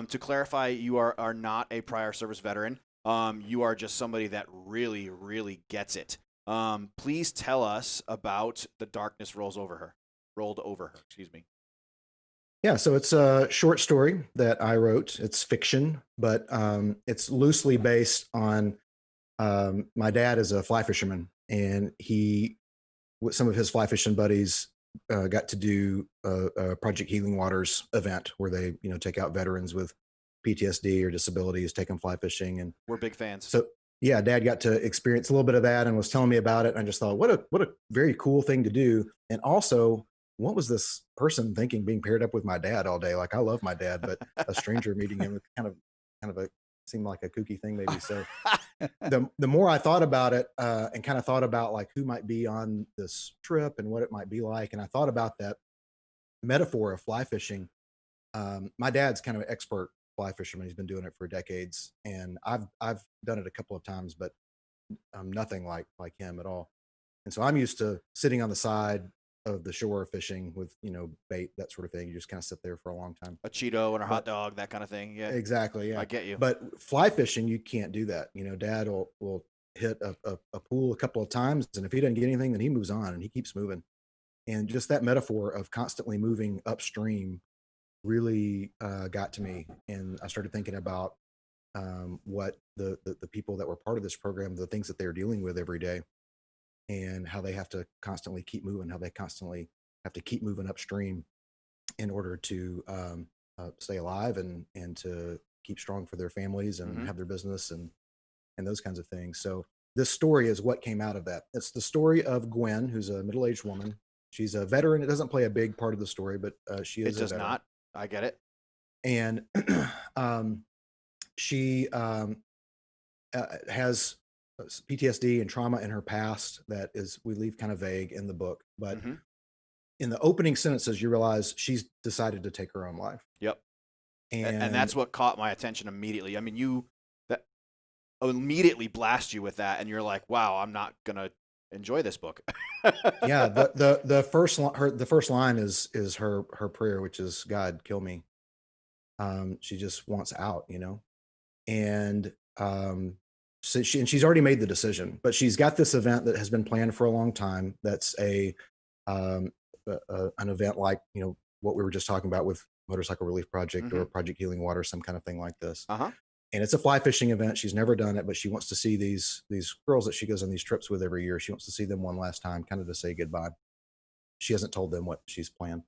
To clarify, you are not a prior service veteran. You are just somebody that really, really gets it. Please tell us about The Darkness Rolled Over Her, excuse me. Yeah, so it's a short story that I wrote. It's fiction, but it's loosely based on my dad is a fly fisherman, and he, with some of his fly fishing buddies, got to do a Project Healing Waters event where they, take out veterans with PTSD or disabilities, take them fly fishing, and we're big fans. So yeah, Dad got to experience a little bit of that and was telling me about it. And I just thought, what a very cool thing to do, and also, what was this person thinking being paired up with my dad all day? Like, I love my dad, but a stranger meeting him kind of seemed like a kooky thing maybe. So the more I thought about it and kind of thought about like who might be on this trip and what it might be like. And I thought about that metaphor of fly fishing. My dad's kind of an expert fly fisherman. He's been doing it for decades, and I've done it a couple of times, but nothing like him at all. And so I'm used to sitting on the side of the shore fishing with, bait, that sort of thing. You just kind of sit there for a long time. A Cheeto and a hot dog, that kind of thing. Yeah, exactly. Yeah, I get you. But fly fishing, you can't do that. Dad will hit a pool a couple of times, and if he doesn't get anything, then he moves on and he keeps moving. And just that metaphor of constantly moving upstream really got to me, and I started thinking about what the people that were part of this program, the things that they're dealing with every day, and how they have to constantly keep moving, how they constantly have to keep moving upstream in order to stay alive and to keep strong for their families and have their business and those kinds of things. So this story is what came out of that. It's the story of Gwen, who's a middle-aged woman. She's a veteran. It doesn't play a big part of the story, but she is. It does not. I get it. And she has PTSD and trauma in her past that we leave kind of vague in the book. But in the opening sentences, you realize she's decided to take her own life. Yep. And that's what caught my attention immediately. I mean, that immediately blast you with that, and you're like, wow, I'm not going to enjoy this book. Yeah. The first line is her prayer, which is, God, kill me. She just wants out, and so she's already made the decision, but she's got this event that has been planned for a long time. That's an event like, what we were just talking about with Motorcycle Relief Project or Project Healing Water, some kind of thing like this. And it's a fly fishing event. She's never done it, but she wants to see these girls that she goes on these trips with every year. She wants to see them one last time, kind of to say goodbye. She hasn't told them what she's planned.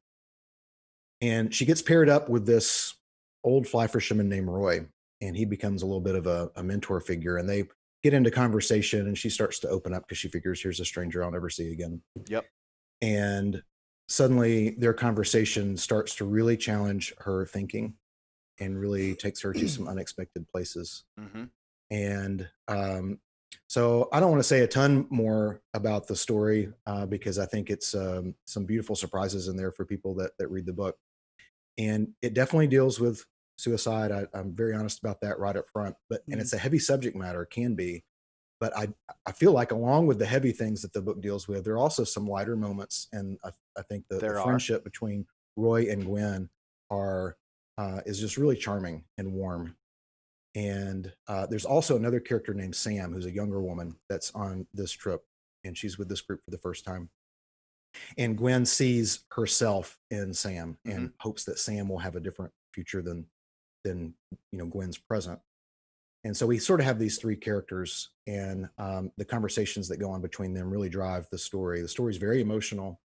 And she gets paired up with this old fly fisherman named Roy, and he becomes a little bit of a mentor figure, and they get into conversation, and she starts to open up because she figures, here's a stranger I'll never see again. Yep. And suddenly their conversation starts to really challenge her thinking and really takes her to some unexpected places. And so I don't want to say a ton more about the story because I think it's some beautiful surprises in there for people that read the book. And it definitely deals with suicide. I'm very honest about that right up front, and it's a heavy subject matter, can be, but I feel like along with the heavy things that the book deals with, there are also some lighter moments. And I think the friendship between Roy and Gwen is just really charming and warm. And there's also another character named Sam, who's a younger woman that's on this trip, and she's with this group for the first time. And Gwen sees herself in Sam and hopes that Sam will have a different future than Gwen's present. And so we sort of have these three characters, and the conversations that go on between them really drive the story. The story is very emotional.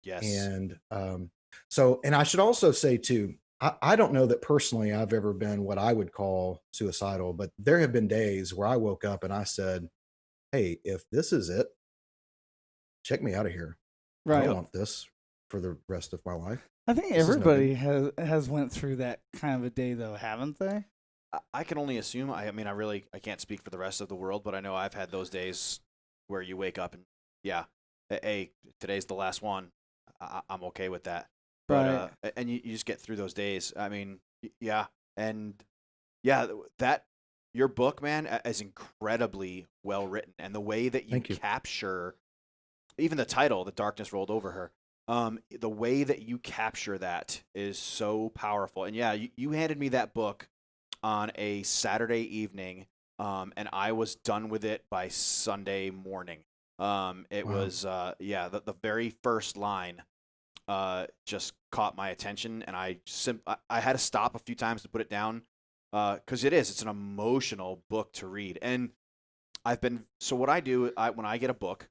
Yes. And and I should also say too, I don't know that personally I've ever been what I would call suicidal, but there have been days where I woke up and I said, hey, if this is it, check me out of here. Right. I don't want this for the rest of my life. I think everybody has went through that kind of a day, though, haven't they? I can only assume. I mean, I can't speak for the rest of the world, but I know I've had those days where you wake up and, yeah, hey, today's the last one. I'm okay with that. But, right. And you just get through those days. I mean, yeah. And, yeah, that your book, man, is incredibly well written. And the way that you capture, even the title, The Darkness Rolled Over Her, the way that you capture that is so powerful. And, yeah, you handed me that book on a Saturday evening, and I was done with it by Sunday morning. It was, the very first line just caught my attention, and I had to stop a few times to put it down because it's an emotional book to read. And so what I do, when I get a book,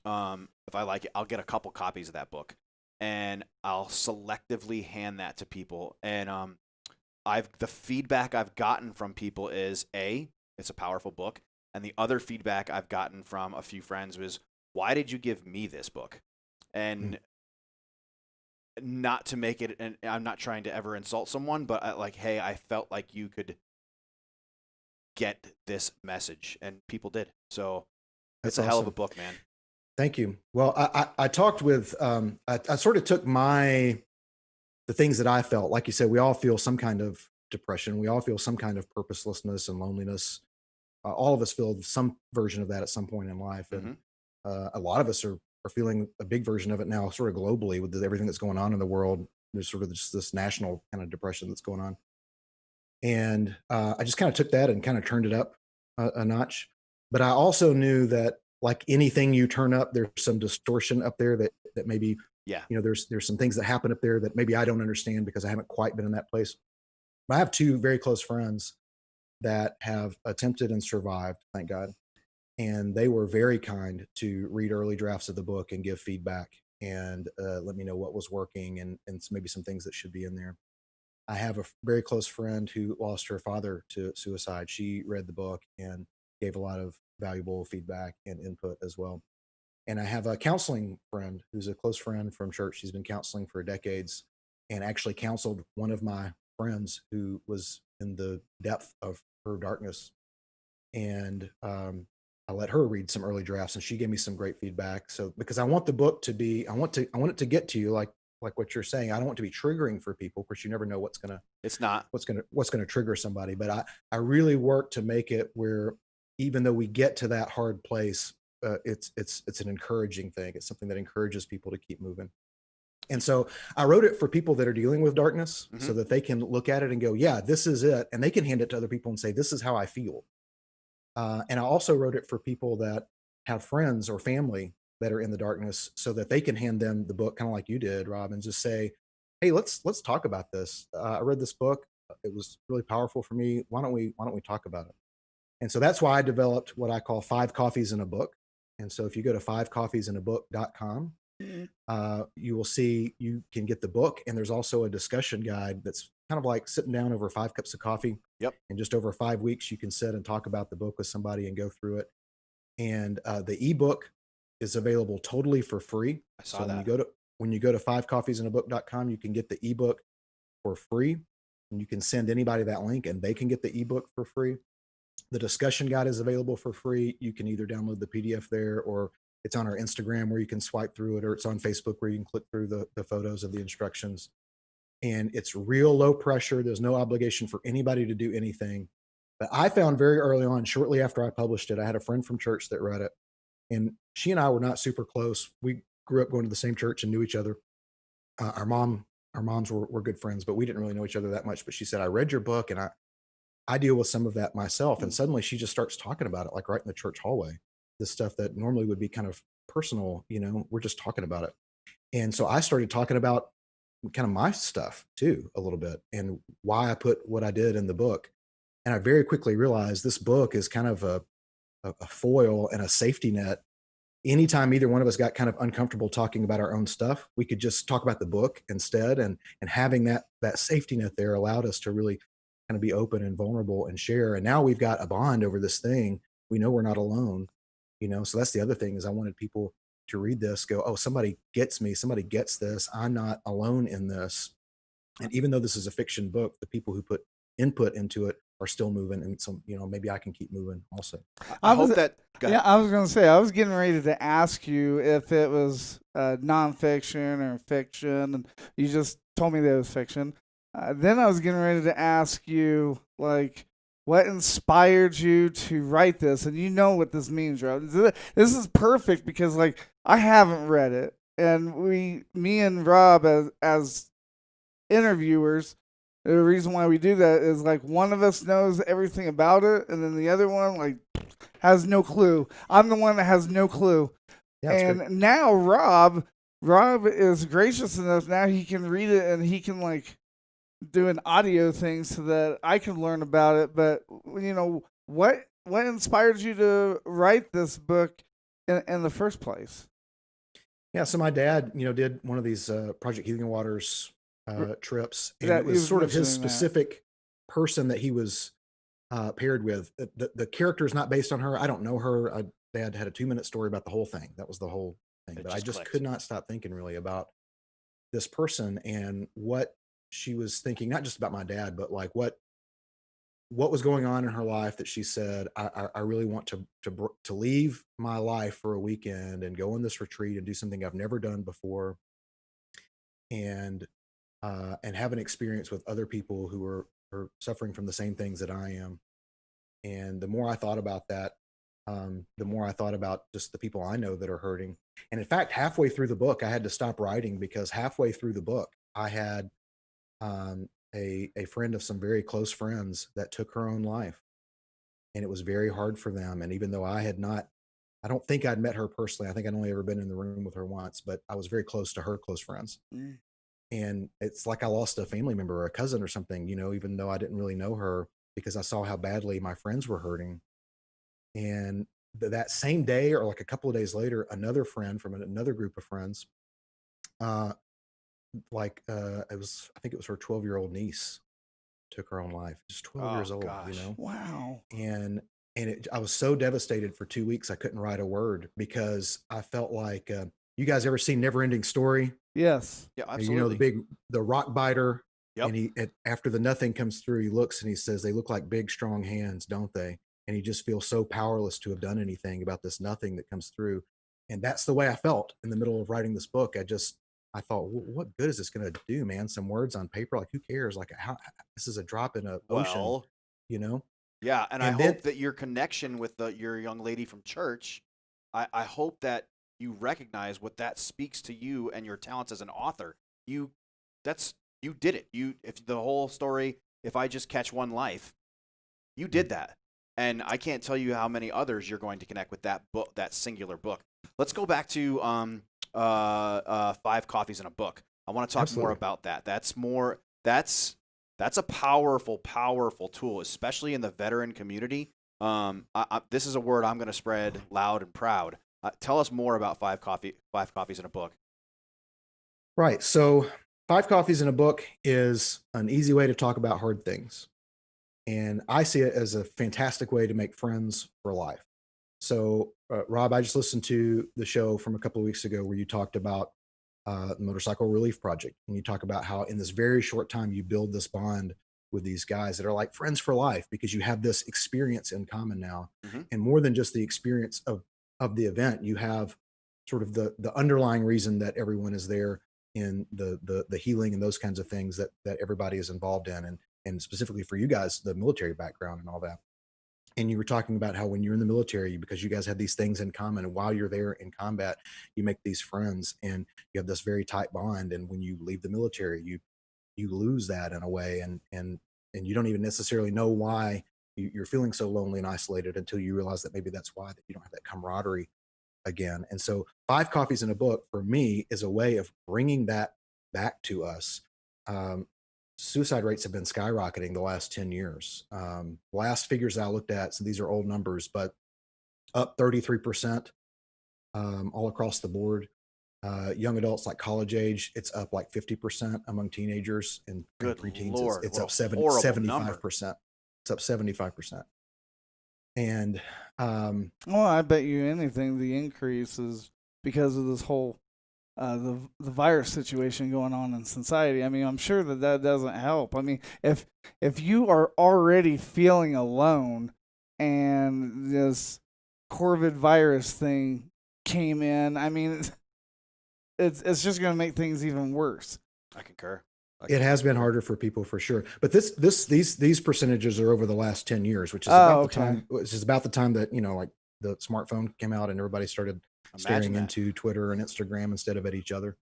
if I like it, I'll get a couple copies of that book, and I'll selectively hand that to people. And the feedback I've gotten from people is it's a powerful book, and the other feedback I've gotten from a few friends was, why did you give me this book? And not to make it, and I'm not trying to ever insult someone, but hey, I felt like you could get this message, and people did. So it's a hell of a book, man. Thank you. Well, I talked with, I sort of took the things that I felt, like you said, we all feel some kind of depression. We all feel some kind of purposelessness and loneliness. All of us feel some version of that at some point in life, and a lot of us are feeling a big version of it now, sort of globally with everything that's going on in the world. There's sort of just this national kind of depression that's going on, and I just kind of took that and kind of turned it up a notch. But I also knew that, like anything you turn up, there's some distortion up there that maybe, Yeah. there's some things that happen up there that maybe I don't understand because I haven't quite been in that place. But I have two very close friends that have attempted and survived, thank God. And they were very kind to read early drafts of the book and give feedback and let me know what was working and maybe some things that should be in there. I have a very close friend who lost her father to suicide. She read the book and gave a lot of valuable feedback and input as well. And I have a counseling friend who's a close friend from church. She's been counseling for decades and actually counseled one of my friends who was in the depth of her darkness. And I let her read some early drafts and she gave me some great feedback. So because I want the book to be, I want it to get to you like what you're saying. I don't want to be triggering for people because you never know what's gonna trigger somebody. But I really work to make it where even though we get to that hard place, it's an encouraging thing. It's something that encourages people to keep moving. And so I wrote it for people that are dealing with darkness so that they can look at it and go, yeah, this is it. And they can hand it to other people and say, this is how I feel. And I also wrote it for people that have friends or family that are in the darkness so that they can hand them the book, kind of like you did, Rob, and just say, hey, let's talk about this. I read this book. It was really powerful for me. Why don't we talk about it? And so that's why I developed what I call 5 coffees in a book. And so if you go to 5coffeesinabook.com, you will see you can get the book. And there's also a discussion guide that's kind of like sitting down over 5 cups of coffee. Yep. And just over 5 weeks, you can sit and talk about the book with somebody and go through it. And the ebook is available totally for free. I saw that. When you go to 5coffeesinabook.com, you can get the ebook for free. And you can send anybody that link and they can get the ebook for free. The discussion guide is available for free. You can either download the PDF there or it's on our Instagram where you can swipe through it, or it's on Facebook where you can click through the photos of the instructions. And it's real low pressure. There's no obligation for anybody to do anything. But I found very early on, shortly after I published it, I had a friend from church that read it. And she and I were not super close. We grew up going to the same church and knew each other. Our moms were good friends, but we didn't really know each other that much. But she said, I read your book and I deal with some of that myself. And suddenly she just starts talking about it, like right in the church hallway, this stuff that normally would be kind of personal, we're just talking about it. And so I started talking about kind of my stuff too, a little bit, and why I put what I did in the book. And I very quickly realized this book is kind of a foil and a safety net. Anytime either one of us got kind of uncomfortable talking about our own stuff, we could just talk about the book instead. And having that safety net there allowed us to really kind of be open and vulnerable and share. And now we've got a bond over this thing. We know we're not alone, so that's the other thing is I wanted people to read this, go, oh, somebody gets me, somebody gets this. I'm not alone in this. And even though this is a fiction book, the people who put input into it are still moving. And so, maybe I can keep moving also. I hope that. Yeah, I was going to say, I was getting ready to ask you if it was nonfiction or fiction, and you just told me that it was fiction. Then I was getting ready to ask you, like, what inspired you to write this? And you know what this means, Rob. This is perfect because, like, I haven't read it. And me and Rob, as interviewers, the reason why we do that is, like, one of us knows everything about it, and then the other one, like, has no clue. I'm the one that has no clue. Yeah, and now Rob is gracious enough. Now he can read it and he can, like, do an audio thing so that I can learn about it. But what inspired you to write this book in the first place? Yeah, so my dad, did one of these Project Healing Waters trips, and it was sort of his specific person that he was paired with. The character is not based on her. I don't know her. Dad had a 2-minute story about the whole thing. That was the whole thing. But I just could not stop thinking really about this person and what she was thinking, not just about my dad, but like what was going on in her life that she said, I really want to leave my life for a weekend and go on this retreat and do something I've never done before, and have an experience with other people who are are suffering from the same things that I am. And the more I thought about that, the more I thought about just the people I know that are hurting. And in fact, halfway through the book, I had to stop writing because halfway through the book, I had a friend of some very close friends that took her own life. And it was very hard for them. And even though I don't think I'd met her personally. I think I'd only ever been in the room with her once, but I was very close to her close friends. Mm. And it's like I lost a family member or a cousin or something, even though I didn't really know her, because I saw how badly my friends were hurting. And that same day, or like a couple of days later, another friend from another group of friends, I think it was her 12-year-old niece took her own life, just 12 years old, gosh. Wow. And I was so devastated for 2 weeks. I couldn't write a word because I felt like, you guys ever seen Neverending Story? Yes. Yeah, You know, absolutely. the rock biter. Yep. And after the nothing comes through, he looks and he says, "They look like big, strong hands, don't they?" And he just feels so powerless to have done anything about this nothing that comes through. And that's the way I felt in the middle of writing this book. I thought, what good is this going to do, man? Some words on paper, like who cares? Like this is a drop in an ocean, Well, you know? yeah, and I And then, hope that your connection with your young lady from church, I hope that you recognize what that speaks to you and your talents as an author. You did it. If the whole story, if I just catch one life, you did that. And I can't tell you how many others you're going to connect with that book, that singular book. Let's go back to 5 Coffees in a Book. I want to talk more about that. That's a powerful, powerful tool, especially in the veteran community. This is a word I'm going to spread loud and proud. Tell us more about 5 Coffees in a Book. right. So 5 Coffees in a Book is an easy way to talk about hard things. And I see it as a fantastic way to make friends for life. So, Rob, I just listened to the show from a couple of weeks ago where you talked about the Motorcycle Relief Project. And you talk about how in this very short time, you build this bond with these guys that are like friends for life because you have this experience in common now. Mm-hmm. And more than just the experience of the event, you have sort of the underlying reason that everyone is there in the healing and those kinds of things that everybody is involved in. And specifically for you guys, the military background and all that. And you were talking about how when you're in the military, because you guys have these things in common, and while you're there in combat, you make these friends and you have this very tight bond. And when you leave the military, you lose that in a way, and you don't even necessarily know why you're feeling so lonely and isolated until you realize that maybe that's why, that you don't have that camaraderie again. And so 5 Coffees in a Book for me is a way of bringing that back to us. Suicide rates have been skyrocketing the last 10 years. Last figures I looked at, so these are old numbers, but up 33% all across the board. Young adults like college age, it's up like 50% among teenagers and preteens. Lord, it's what up a horrible 75%. It's up 75%. And well, I bet you anything the increase is because of this whole the virus situation going on in society. I mean, I'm sure that doesn't help. I mean, if you are already feeling alone and this COVID virus thing came in, I mean, it's just going to make things even worse. I concur. It has been harder for people for sure, but these percentages are over the last 10 years, which is about the time that like the smartphone came out and everybody started staring into Twitter and Instagram instead of at each other.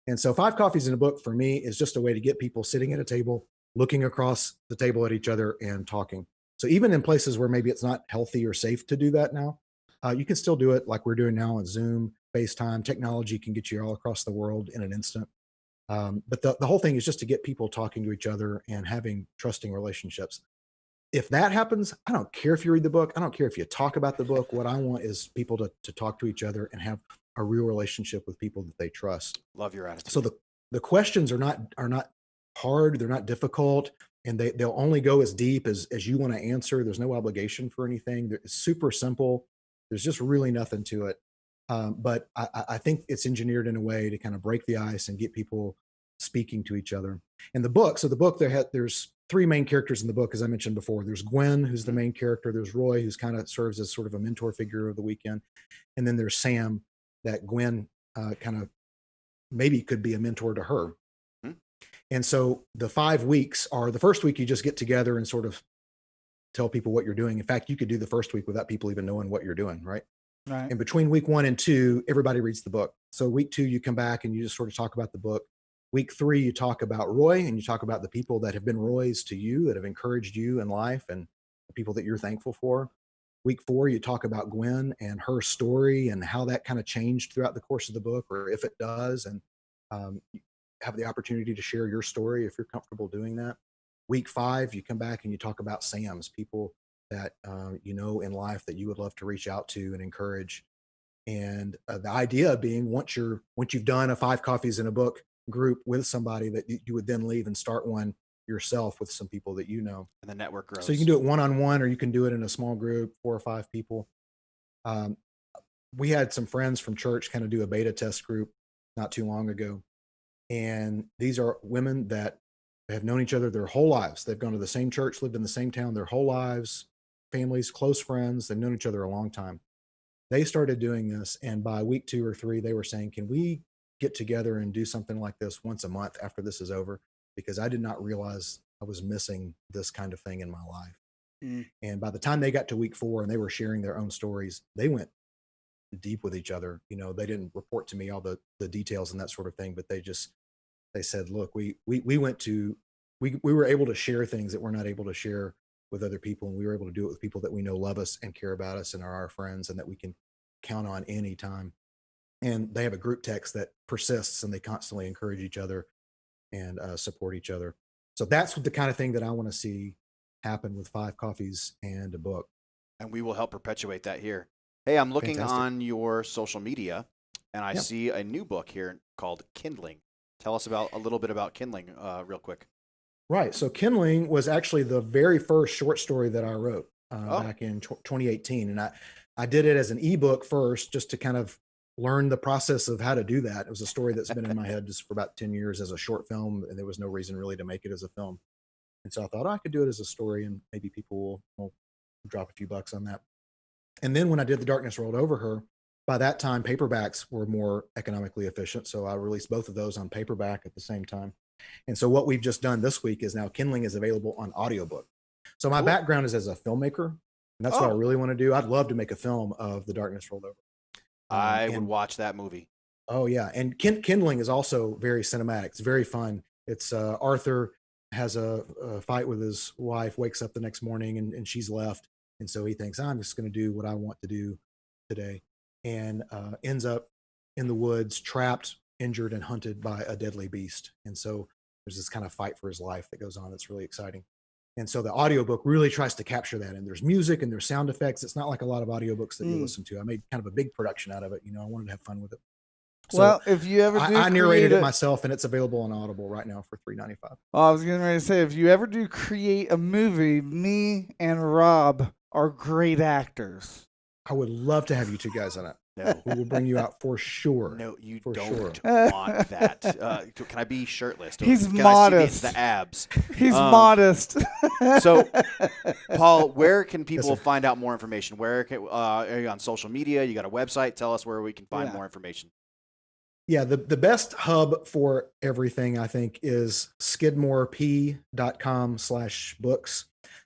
And so 5 Coffees in a Book for me is just a way to get people sitting at a table, looking across the table at each other and talking. So even in places where maybe it's not healthy or safe to do that now, you can still do it like we're doing now on Zoom, FaceTime. Technology can get you all across the world in an instant. But the whole thing is just to get people talking to each other and having trusting relationships. If that happens, I don't care if you read the book. I don't care if you talk about the book. What I want is people to talk to each other and have a real relationship with people that they trust. Love your attitude. So the questions are not hard. They're not difficult. And they'll only go as deep as you want to answer. There's no obligation for anything. It's super simple. There's just really nothing to it. But I think it's engineered in a way to kind of break the ice and get people speaking to each other. And the book, there's 3 main characters in the book, as I mentioned before. There's Gwen, who's the main character. There's Roy, who's kind of serves as sort of a mentor figure of the weekend. And then there's Sam, that Gwen kind of maybe could be a mentor to her. And so the 5 weeks are the first week you just get together and sort of tell people what you're doing. In fact, you could do the first week without people even knowing what you're doing, right? Right. And between week 1 and 2, everybody reads the book. So week 2, you come back and you just sort of talk about the book. Week 3, you talk about Roy and you talk about the people that have been Roys to you, that have encouraged you in life, and the people that you're thankful for. Week 4, you talk about Gwen and her story and how that kind of changed throughout the course of the book, or if it does, and you have the opportunity to share your story if you're comfortable doing that. Week 5, you come back and you talk about Sam's, people that you know in life that you would love to reach out to and encourage. And the idea being, once you've done a 5 coffees in a book group with somebody, that you would then leave and start one yourself with some people that you know. And the network grows. So you can do it one-on-one, or you can do it in a small group, 4 or 5 people. We had some friends from church kind of do a beta test group not too long ago. And these are women that have known each other their whole lives. They've gone to the same church, lived in the same town their whole lives, families, close friends. They've known each other a long time. They started doing this, and by week 2 or 3, they were saying, can we get together and do something like this once a month after this is over? Because I did not realize I was missing this kind of thing in my life. And by the time they got to week 4 and they were sharing their own stories, they went deep with each other. You know, they didn't report to me all the details and that sort of thing, but they said, look, we were able to share things that we're not able to share with other people. And we were able to do it with people that we know love us and care about us and are our friends and that we can count on anytime. And they have a group text that persists, and they constantly encourage each other and support each other. So that's the kind of thing that I want to see happen with 5 coffees and a book. And we will help perpetuate that here. Hey, I'm looking Fantastic. on your social media, and I see a new book here called Kindling. Tell us a little bit about Kindling real quick. Right. So Kindling was actually the very first short story that I wrote back in 2018. And I did it as an ebook first, just to kind of learn the process of how to do that. It was a story that's been in my head just for about 10 years as a short film, and there was no reason really to make it as a film. And so I thought, I could do it as a story, and maybe people will drop a few bucks on that. And then when I did The Darkness Rolled Over Her, by that time, paperbacks were more economically efficient. So I released both of those on paperback at the same time. And so what we've just done this week is now Kindling is available on audiobook. So my background is as a filmmaker, and that's what I really want to do. I'd love to make a film of The Darkness Rolled Over. I would watch that movie. Oh yeah. And Kindling is also very cinematic. It's very fun. It's Arthur has a fight with his wife, wakes up the next morning and she's left. And so he thinks, I'm just going to do what I want to do today, and ends up in the woods, trapped, injured, and hunted by a deadly beast. And so there's this kind of fight for his life that goes on. That's really exciting. And so the audiobook really tries to capture that. And there's music and there's sound effects. It's not like a lot of audiobooks that you listen to. I made kind of a big production out of it. You know, I wanted to have fun with it. So well, if you ever do I narrated it myself, and it's available on Audible right now for $3.95. Oh, I was getting ready to say, if you ever do create a movie, me and Rob are great actors. I would love to have you two guys on it. No. We will bring you out for sure. No, you for don't sure. want that. Can I be shirtless? He's Can modest. I see the abs? He's modest. So, Paul, where can people find out more information? Where are you on social media? You got a website? Tell us where we can find more information. Yeah, the best hub for everything, I think, is skidmorep.com/books.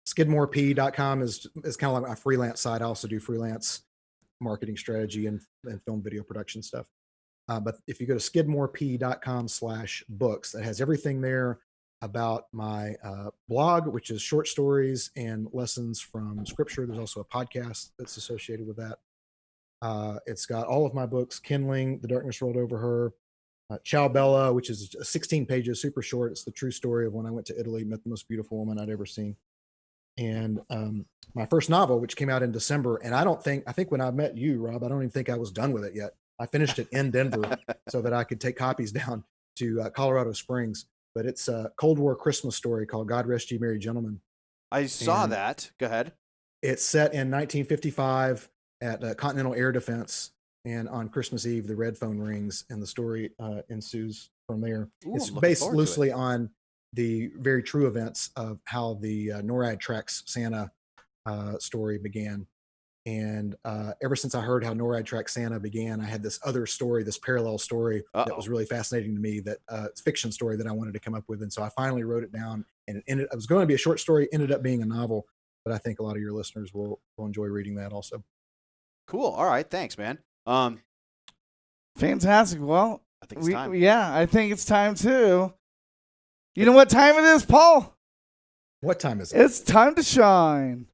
Skidmorep.com is kind of like my freelance site. I also do freelance marketing strategy and film video production stuff. But if you go to skidmorep.com/books, that has everything there about my blog, which is short stories and lessons from scripture. There's also a podcast that's associated with that. It's got all of my books: Kindling, The Darkness Rolled Over Her, Ciao Bella, which is 16 pages, super short. It's the true story of when I went to Italy, met the most beautiful woman I'd ever seen. And my first novel, which came out in December. And I think when I met you, Rob, I don't even think I was done with it yet. I finished it in Denver so that I could take copies down to Colorado Springs. But it's a Cold War Christmas story called God Rest Ye Merry Gentlemen. I saw that. Go ahead. It's set in 1955 at Continental Air Defense. And on Christmas Eve, the red phone rings, and the story ensues from there. Ooh, it's I'm looking based forward to loosely it. on the very true events of how the NORAD tracks Santa story began. And ever since I heard how NORAD Track Santa began, I had this other story, this parallel story that was really fascinating to me, that it's a fiction story that I wanted to come up with. And so I finally wrote it down, and it was going to be a short story, ended up being a novel, but I think a lot of your listeners will enjoy reading that also. Cool. All right. Thanks, man. Fantastic. Well, I think it's time. Yeah, I think it's time too. You know what time it is, Paul? What time is it? It's time to shine.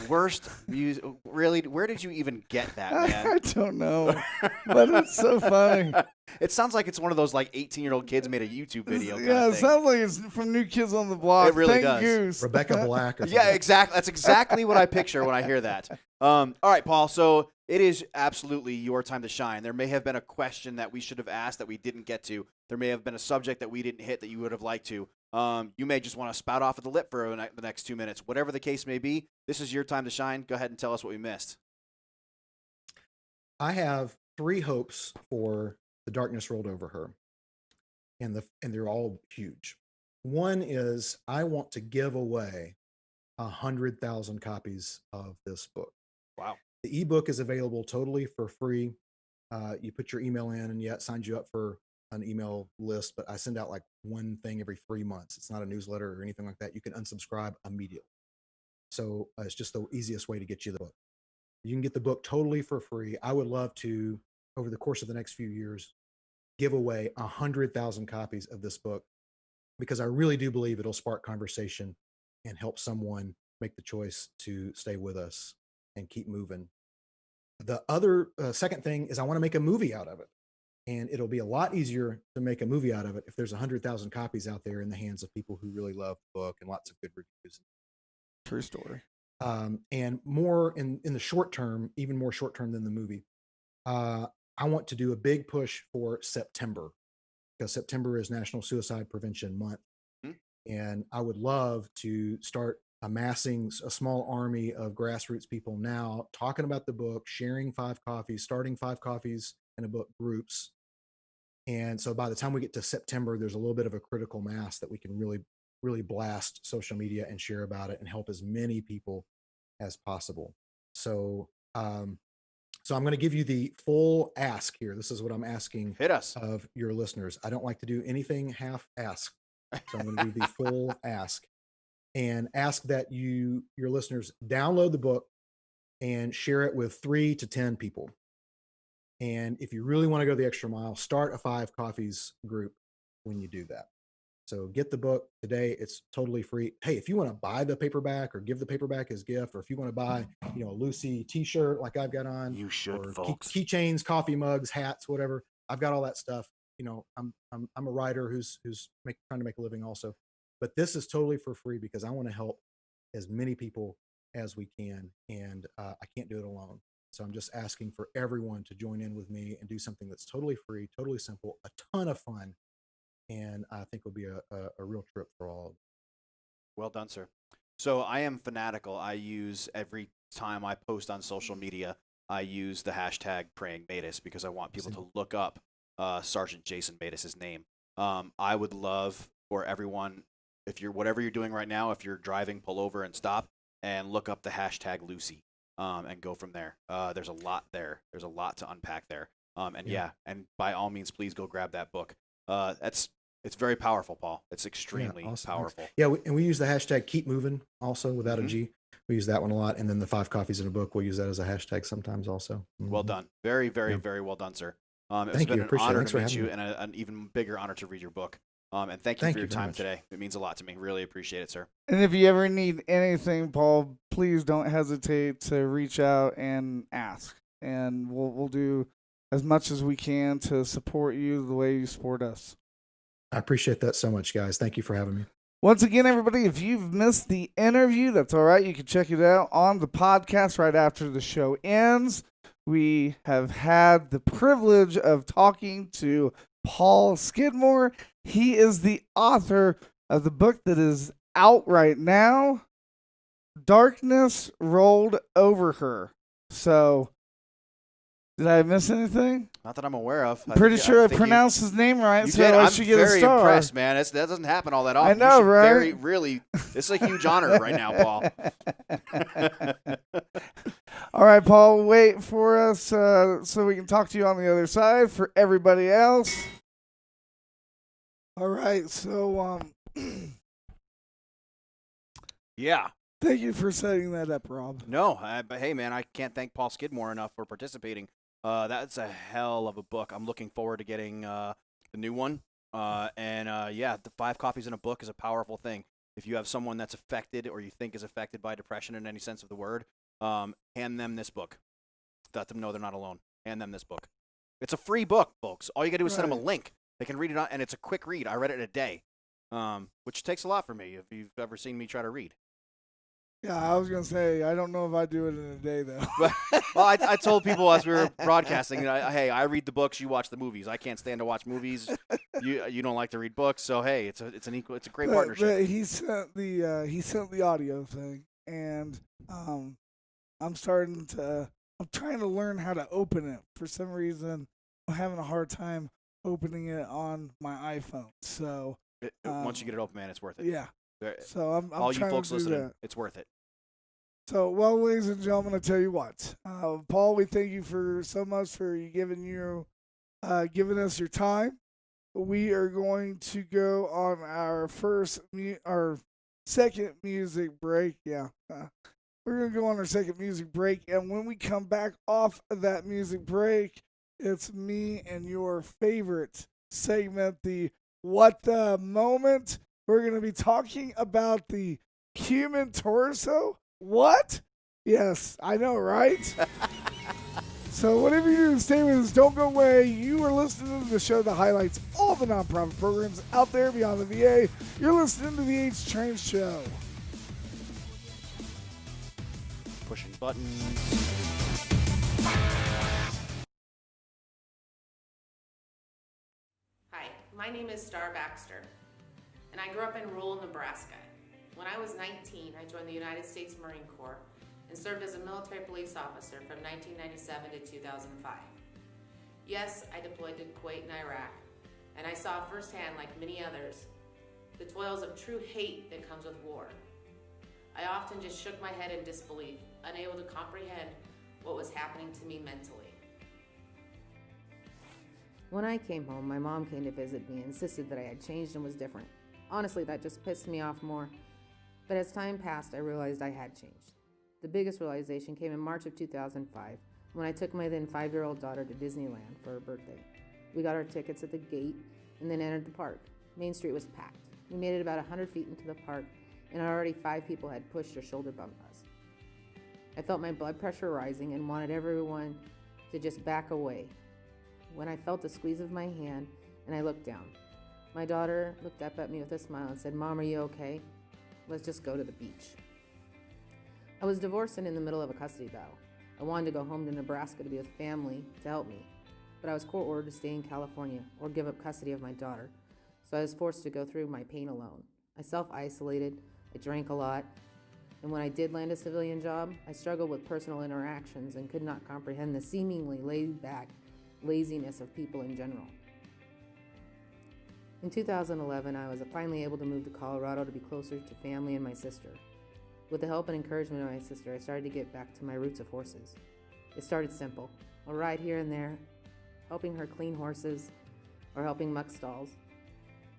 Worst music. Really? Where did you even get that, man? I don't know, but it's so funny. It sounds like it's one of those like 18-year-old kids made a YouTube video. Yeah, it sounds like it's from New Kids on the Block. It really Thank does. Goose. Rebecca Black. Or Yeah, exactly. That's exactly what I picture when I hear that. All right, Paul. So it is absolutely your time to shine. There may have been a question that we should have asked that we didn't get to. There may have been a subject that we didn't hit that you would have liked to. You may just want to spout off at the lip for the next 2 minutes. Whatever the case may be, this is your time to shine. Go ahead and tell us what we missed. I have 3 hopes for The Darkness Rolled Over Her, and they're all huge. One is I want to give away 100,000 copies of this book. Wow. The ebook is available totally for free. You put your email in, and it signs you up for an email list, but I send out like one thing every 3 months. It's not a newsletter or anything like that. You can unsubscribe immediately. So it's just the easiest way to get you the book. You can get the book totally for free. I would love to, over the course of the next few years, give away 100,000 copies of this book, because I really do believe it'll spark conversation and help someone make the choice to stay with us and keep moving. The other second thing is I want to make a movie out of it. And it'll be a lot easier to make a movie out of it if there's 100,000 copies out there in the hands of people who really love the book and lots of good reviews. True story. And more in the short term, even more short term than the movie. I want to do a big push for September, because September is National Suicide Prevention Month. And I would love to start amassing a small army of grassroots people now, talking about the book, sharing 5 coffees, starting 5 coffees in a book groups. And so by the time we get to September, there's a little bit of a critical mass that we can really blast social media and share about it and help as many people as possible. So, so I'm going to give you the full ask here. This is what I'm asking of your listeners. I don't like to do anything half asked. So I'm going to do the full ask, and ask that your listeners download the book and share it with 3 to 10 people. And if you really want to go the extra mile, start a 5 coffees group when you do that. So get the book today. It's totally free. Hey, if you want to buy the paperback or give the paperback as gift, or if you want to buy, a Lucy t-shirt like I've got on, you should, or folks. Keychains, coffee mugs, hats, whatever. I've got all that stuff. I'm a writer who's trying to make a living also. But this is totally for free because I want to help as many people as we can, and I can't do it alone. So I'm just asking for everyone to join in with me and do something that's totally free, totally simple, a ton of fun, and I think will be a real trip for all of them. Well done, sir. So I am fanatical. I use, every time I post on social media, I use the hashtag Praying Matus, because I want people to look up Sergeant Jason Matus's name. I would love for everyone, whatever you're doing right now, if you're driving, pull over and stop and look up the hashtag Lucy. And go from there. There's a lot there. There's a lot to unpack there. And by all means, please go grab that book. It's very powerful, Paul. It's extremely powerful. Yeah, and we use the hashtag Keep Moving also without a G. We use that one a lot, and then the 5 coffees in a book, we'll use that as a hashtag sometimes also. Well done. Very, very, very well done, sir. It's been an honor to meet you, and an even bigger honor to read your book. And thank you for your time today. It means a lot to me. Really appreciate it, sir. And if you ever need anything, Paul, please don't hesitate to reach out and ask. And we'll do as much as we can to support you the way you support us. I appreciate that so much, guys. Thank you for having me. Once again, everybody, if you've missed the interview, that's all right. You can check it out on the podcast right after the show ends. We have had the privilege of talking to Paul Skidmore. He is the author of the book that is out right now, Darkness Rolled Over Her. So Did I miss anything? Not that I'm aware of. I'm pretty sure I think pronounced his name right, you so did. I I'm should get a very star. impressed, man. That doesn't happen all that often. I know, You should right? Really, this is a huge honor right now, Paul. All right, Paul, wait for us so we can talk to you on the other side for everybody else. All right, so Yeah. thank you for setting that up, Rob. No, but hey, man, I can't thank Paul Skidmore enough for participating. That's a hell of a book. I'm looking forward to getting the new one. Yeah, the 5 coffees in a book is a powerful thing. If you have someone that's affected or you think is affected by depression in any sense of the word, hand them this book. Let them know they're not alone. Hand them this book. It's a free book, folks. All you got to do is send them a link. They can read it, and it's a quick read. I read it in a day, which takes a lot for me if you've ever seen me try to read. Yeah, I was going to say, I don't know if I do it in a day, though. Well, I told people as we were broadcasting, hey, I read the books, you watch the movies. I can't stand to watch movies. You don't like to read books, so hey, it's a great partnership. But he sent the audio thing, and I'm trying to learn how to open it. For some reason, I'm having a hard time opening it on my iPhone. So once you get it open, man, it's worth it. Yeah. So I'm all trying you folks to do listening, that. it's worth it. So, well, ladies and gentlemen, I tell you what, Paul, we thank you so much for giving us your time. We are going to go on our second music break. Yeah, we're going to go on our second music break, and when we come back off of that music break, it's me and your favorite segment, the What the Moment. We're going to be talking about the human torso. What? Yes, I know, right? So whatever you do, stay with us. Don't go away. You are listening to the show that highlights all the nonprofit programs out there beyond the VA. You're listening to the HTrain Show. Pushing buttons. Hi, my name is Star Baxter, and I grew up in rural Nebraska. When I was 19, I joined the United States Marine Corps and served as a military police officer from 1997 to 2005. Yes, I deployed to Kuwait and Iraq, and I saw firsthand, like many others, the toils of true hate that comes with war. I often just shook my head in disbelief, unable to comprehend what was happening to me mentally. When I came home, my mom came to visit me and insisted that I had changed and was different. Honestly, that just pissed me off more. But as time passed, I realized I had changed. The biggest realization came in March of 2005, when I took my then 5-year-old daughter to Disneyland for her birthday. We got our tickets at the gate and then entered the park. Main Street was packed. We made it about 100 feet into the park, and already 5 people had pushed or shoulder bumped us. I felt my blood pressure rising and wanted everyone to just back away. When I felt the squeeze of my hand and I looked down, my daughter looked up at me with a smile and said, "Mom, are you okay? Let's just go to the beach." I was divorced and in the middle of a custody battle. I wanted to go home to Nebraska to be with family to help me, but I was court-ordered to stay in California or give up custody of my daughter, so I was forced to go through my pain alone. I self-isolated, I drank a lot, and when I did land a civilian job, I struggled with personal interactions and could not comprehend the seemingly laid-back laziness of people in general. In 2011, I was finally able to move to Colorado to be closer to family and my sister. With the help and encouragement of my sister, I started to get back to my roots of horses. It started simple, a ride here and there, helping her clean horses or helping muck stalls.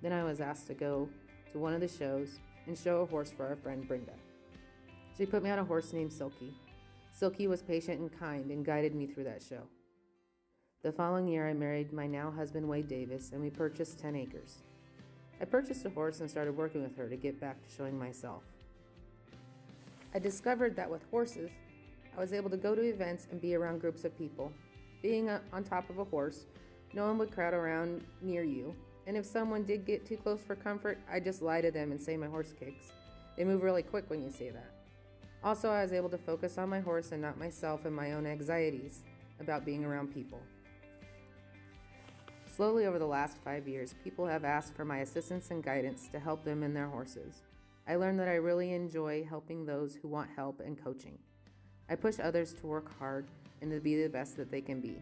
Then I was asked to go to one of the shows and show a horse for our friend Brenda. She put me on a horse named Silky. Silky was patient and kind and guided me through that show. The following year, I married my now husband, Wade Davis, and we purchased 10 acres. I purchased a horse and started working with her to get back to showing myself. I discovered that with horses, I was able to go to events and be around groups of people. Being on top of a horse, no one would crowd around near you, and if someone did get too close for comfort, I'd just lie to them and say my horse kicks. They move really quick when you say that. Also, I was able to focus on my horse and not myself and my own anxieties about being around people. Slowly over the last 5 years, people have asked for my assistance and guidance to help them and their horses. I learned that I really enjoy helping those who want help and coaching. I push others to work hard and to be the best that they can be.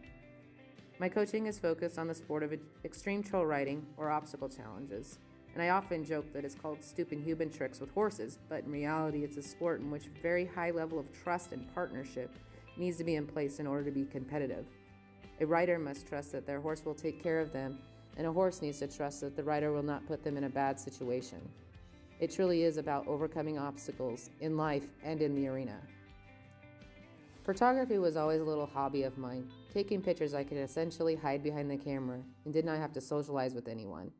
My coaching is focused on the sport of extreme trail riding or obstacle challenges, and I often joke that it's called stupid human tricks with horses, but in reality it's a sport in which very high level of trust and partnership needs to be in place in order to be competitive. A rider must trust that their horse will take care of them, and a horse needs to trust that the rider will not put them in a bad situation. It truly is about overcoming obstacles in life and in the arena. Photography was always a little hobby of mine. Taking pictures I could essentially hide behind the camera and did not have to socialize with anyone.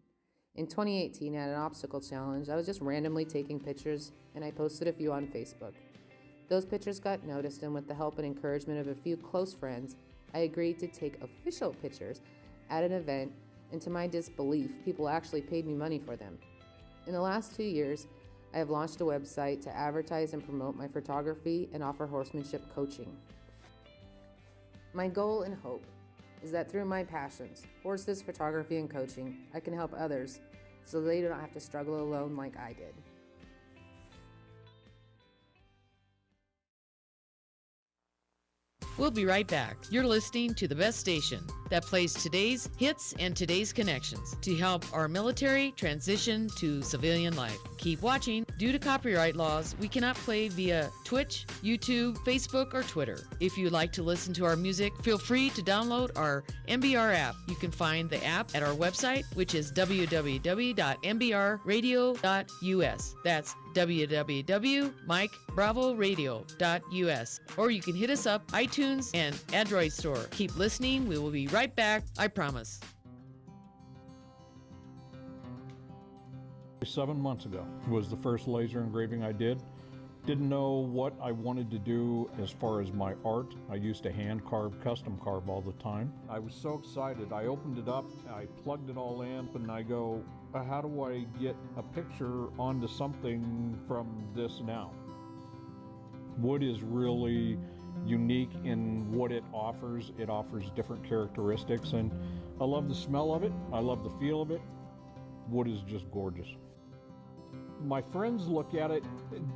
In 2018, at an obstacle challenge, I was just randomly taking pictures and I posted a few on Facebook. Those pictures got noticed, and with the help and encouragement of a few close friends, I agreed to take official pictures at an event, and to my disbelief, people actually paid me money for them. In the last 2 years, I have launched a website to advertise and promote my photography and offer horsemanship coaching. My goal and hope is that through my passions, horses, photography, and coaching, I can help others so they do not have to struggle alone like I did. We'll be right back. You're listening to the best station that plays today's hits and today's connections to help our military transition to civilian life. Keep watching. Due to copyright laws, we cannot play via Twitch, YouTube, Facebook, or Twitter. If you'd like to listen to our music, feel free to download our MBR app. You can find the app at our website, which is www.mbrradio.us. That's www.mikebravoradio.us. Or you can hit us up iTunes and Android store. Keep listening. We will be right back. I promise. 7 months ago was the first laser engraving I did. Didn't know what I wanted to do as far as my art. I used to hand carve, custom carve all the time. I was so excited. I opened it up, I plugged it all in, and I go, how do I get a picture onto something from this now? Wood is really unique in what it offers. It offers different characteristics, and I love the smell of it. I love the feel of it. Wood is just gorgeous. My friends look at it,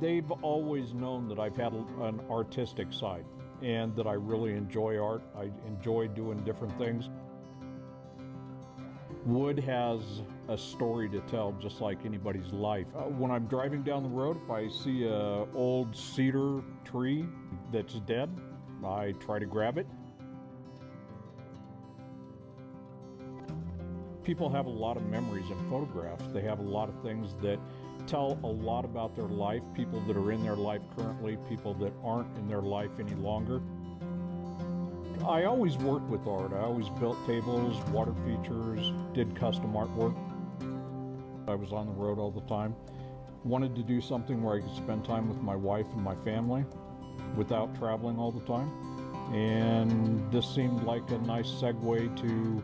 they've always known that I've had an artistic side and that I really enjoy art. I enjoy doing different things. Wood has a story to tell, just like anybody's life. When I'm driving down the road, if I see an old cedar tree that's dead, I try to grab it. People have a lot of memories in photographs. They have a lot of things that tell a lot about their life, people that are in their life currently, people that aren't in their life any longer. I always worked with art. I always built tables, water features, did custom artwork. I was on the road all the time. Wanted to do something where I could spend time with my wife and my family without traveling all the time. And this seemed like a nice segue to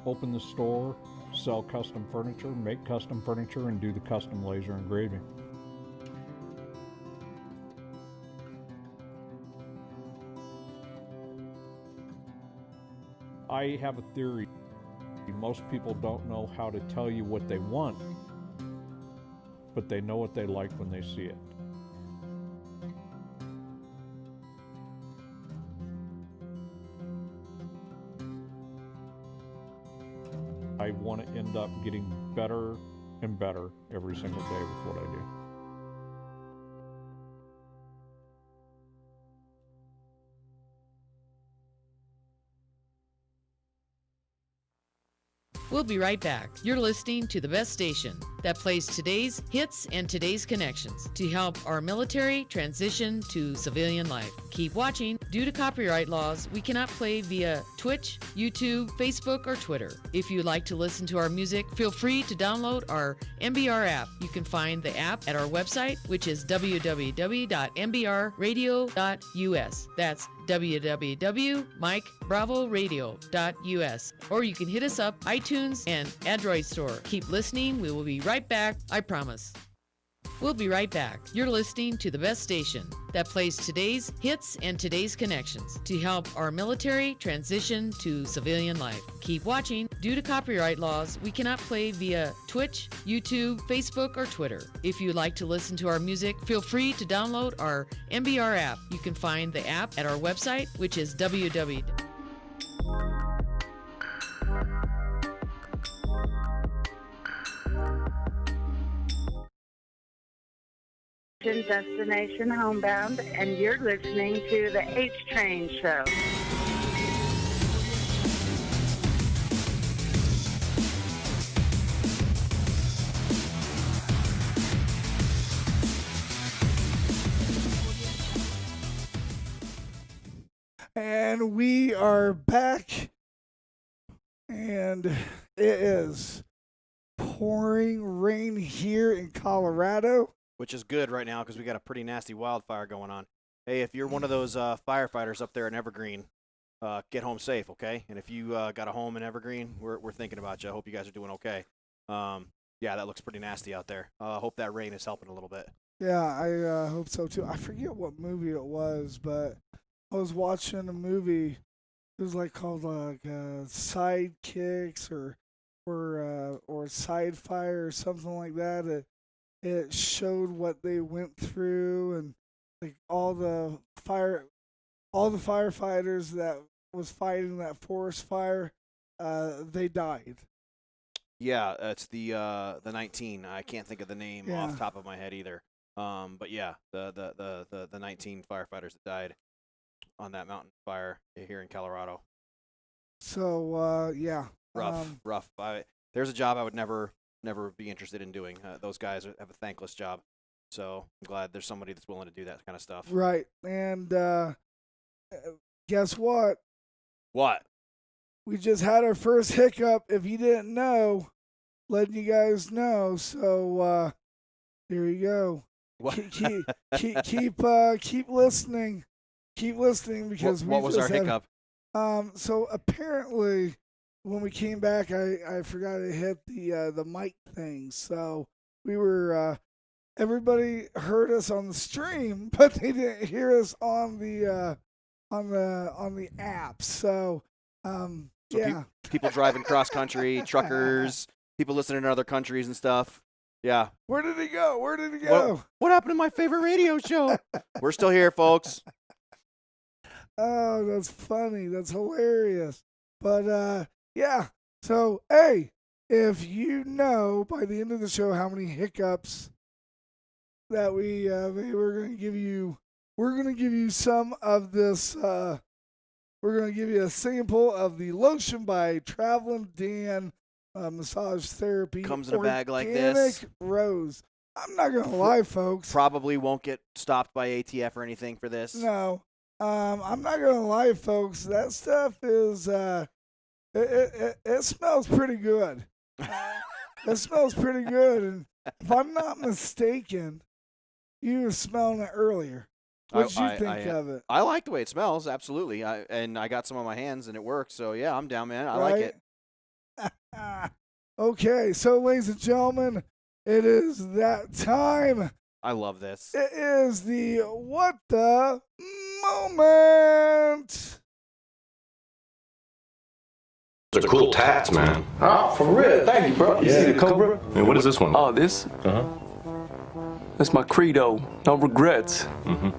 open the store, sell custom furniture, make custom furniture, and do the custom laser engraving. I have a theory. Most people don't know how to tell you what they want, but they know what they like when they see it. I want to end up getting better and better every single day with what I do. We'll be right back. You're listening to the best station that plays today's hits and today's connections to help our military transition to civilian life. Keep watching. Due to copyright laws, we cannot play via Twitch, YouTube, Facebook, or Twitter. If you'd like to listen to our music, feel free to download our MBR app. You can find the app at our website, which is www.mbrradio.us. That's www.mikebravoradio.us. Or you can hit us up iTunes and Android store. Keep listening. We will be right back. I promise. We'll be right back. You're listening to the best station that plays today's hits and today's connections to help our military transition to civilian life. Keep watching. Due to copyright laws, we cannot play via Twitch, YouTube, Facebook, or Twitter. If you'd like to listen to our music, feel free to download our MBR app. You can find the app at our website, which is www. Destination Homebound, and you're listening to the HTrain Show. And we are back, and it is pouring rain here in Colorado. Which is good right now because we got a pretty nasty wildfire going on. Hey, if you're one of those firefighters up there in Evergreen, get home safe, okay? And if you got a home in Evergreen, we're thinking about you. I hope you guys are doing okay. Yeah, that looks pretty nasty out there. Hope that rain is helping a little bit. Yeah, I hope so too. I forget what movie it was, but I was watching a movie. It was like called Sidekicks or Side Fire or something like that. It showed what they went through and like all the firefighters that was fighting that forest fire, they died. Yeah, it's the 19. I can't think of the name off the top of my head either. But yeah, the 19 firefighters that died on that mountain fire here in Colorado. So yeah, rough. There's a job I would never be interested in doing. Those guys have a thankless job. So I'm glad there's somebody that's willing to do that kind of stuff. Right. And guess what? What? We just had our first hiccup. If you didn't know, letting you guys know. So here you go. What? Keep listening. Keep listening because what was our hiccup? So apparently, when we came back, I forgot to hit the mic thing. So we were everybody heard us on the stream, but they didn't hear us on the app. So yeah, people driving cross country, truckers, people listening in other countries and stuff. Yeah. Where did he go? What happened to my favorite radio show? We're still here, folks. Oh, that's funny. That's hilarious. But yeah. So hey, if you know by the end of the show how many hiccups that we're gonna give you some of this. We're gonna give you a sample of the lotion by Traveling Dan Massage Therapy. Comes in a bag like Organic this. Rose. I'm not gonna lie, folks. Probably won't get stopped by ATF or anything for this. No. I'm not gonna lie, folks. That stuff is it smells pretty good. It smells pretty good, and if I'm not mistaken, you were smelling it earlier. What did you think of it? I like the way it smells, absolutely. I got some on my hands and it works. So yeah, I'm down, man. I like it. Okay, so ladies and gentlemen, it is that time. I love this. It is the What the Moment. Those are cool tats, man. Oh, for real. Thank you, bro. You see the Cobra? Hey, what is this one? Oh, this? That's my credo. No regrets. Mm-hmm.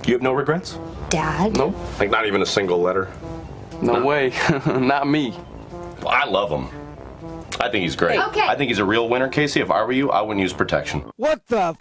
You have no regrets? Dad? No. Like not even a single letter? No way. Not me. Well, I love him. I think he's great. Okay. I think he's a real winner, Casey. If I were you, I wouldn't use protection. What the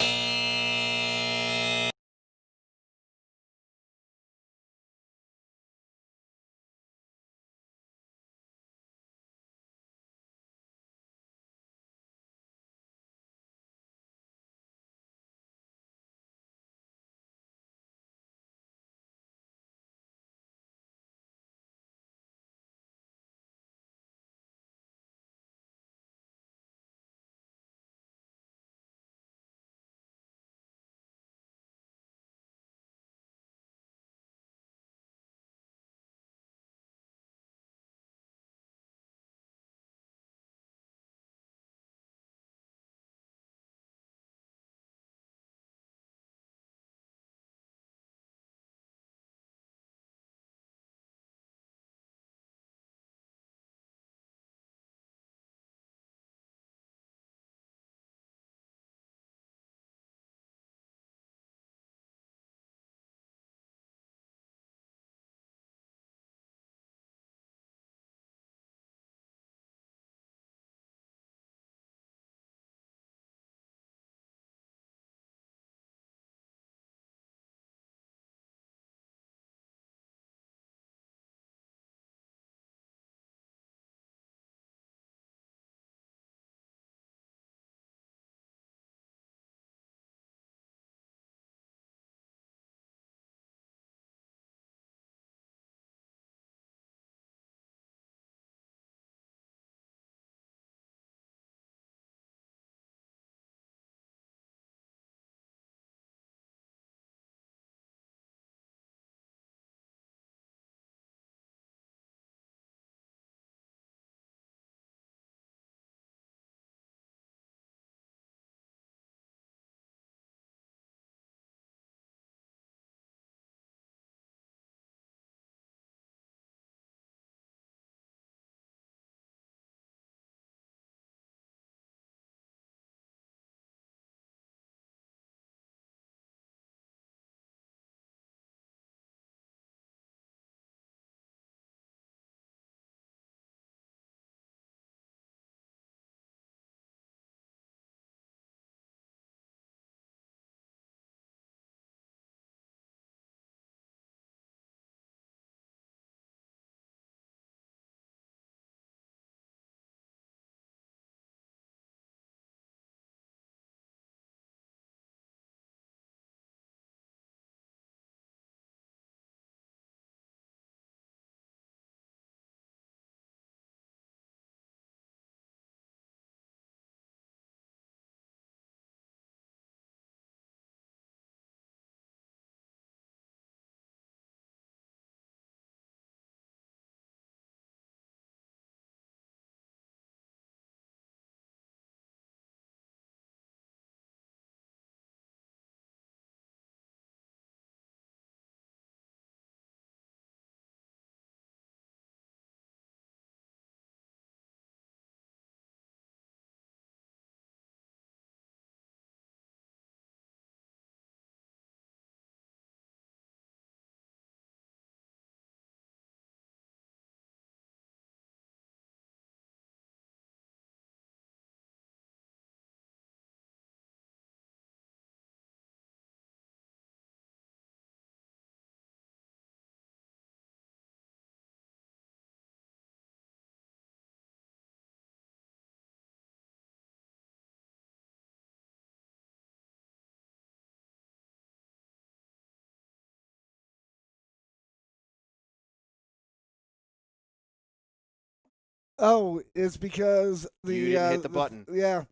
Oh, it's because You didn't hit the button. Yeah.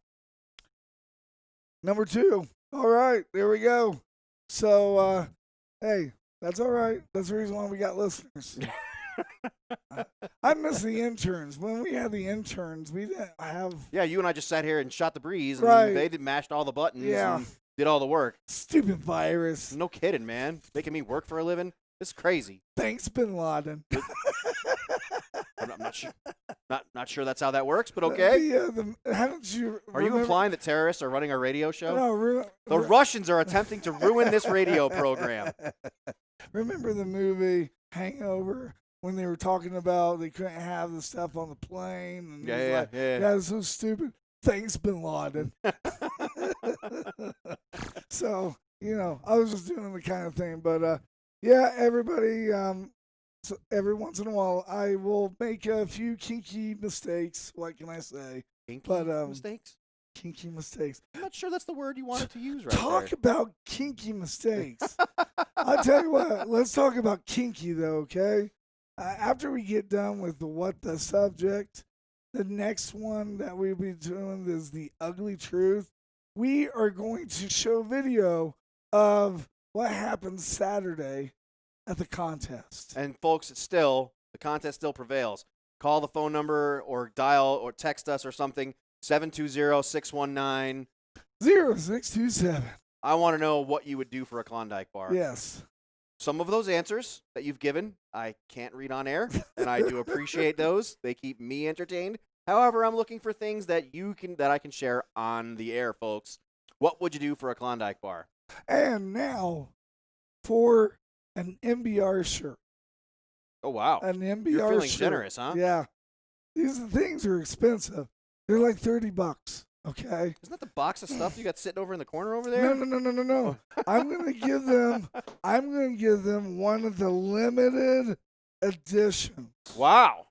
Number 2. All right, there we go. So, hey, that's all right. That's the reason why we got listeners. I miss the interns. When we had the interns, we didn't have. Yeah, you and I just sat here and shot the breeze, and Right. they mashed all the buttons Yeah. and did all the work. Stupid virus. No kidding, man. Making me work for a living. This is crazy. Thanks, Bin Laden. I'm not sure. Not sure that's how that works, but okay. Haven't you? Are you implying that terrorists are running our radio show? No, the Russians are attempting to ruin this radio program. Remember the movie Hangover when they were talking about they couldn't have the stuff on the plane? And Yeah. That's so stupid. Thanks, Bin Laden. So, I was just doing the kind of thing. But, yeah, everybody, so every once in a while, I will make a few kinky mistakes. What can I say? Kinky mistakes? Kinky mistakes. I'm not sure that's the word you wanted to use right Talk there. about kinky mistakes. I'll tell you what. Let's talk about kinky, though, okay? After we get done with the subject, the next one that we'll be doing is the ugly truth. We are going to show video of what happened Saturday at the contest. And folks, the contest still prevails. Call the phone number or dial or text us or something, 720-619. 0627. I want to know what you would do for a Klondike bar. Yes. Some of those answers that you've given, I can't read on air, and I do appreciate those. They keep me entertained. However, I'm looking for things that I can share on the air, folks. What would you do for a Klondike bar? And now for an MBR shirt. Oh, wow. An MBR You're feeling shirt. generous, huh? Yeah. These things are expensive. They're like $30, okay? Isn't that the box of stuff you got sitting over in the corner over there? No. I'm gonna give them one of the limited editions. Wow.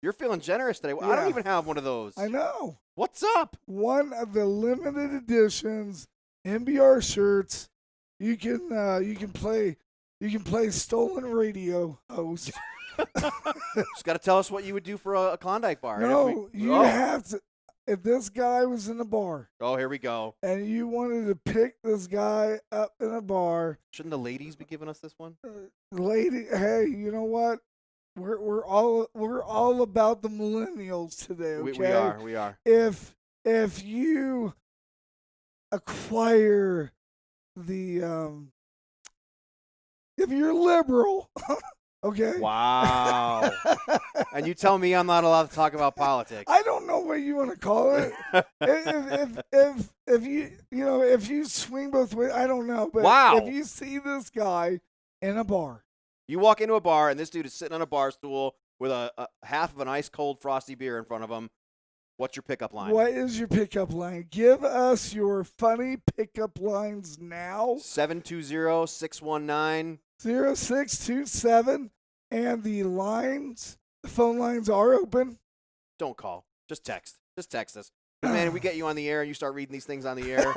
You're feeling generous today. I Yeah. don't even have one of those. I know. What's up? One of the limited editions MBR shirts. You can play stolen radio host. Just got to tell us what you would do for a Klondike bar. No, you have to. If this guy was in a bar Oh, here we go. and you wanted to pick this guy up in a bar, Shouldn't the ladies be giving us this one? lady, hey, you know what? We're all about the millennials today. Okay, We are. If you acquire the if you're liberal, okay. Wow. And you tell me I'm not allowed to talk about politics. I don't know what you want to call it. if you swing both ways, I don't know. But Wow. if you see this guy in a bar, You walk into a bar, and this dude is sitting on a bar stool with a half of an ice-cold frosty beer in front of him. What's your pickup line? what is your pickup line? Give us your funny pickup lines now. 720-619. 0627, and the phone lines are open. Don't call. Just text. Just text us. Man, we get you on the air and you start reading these things on the air,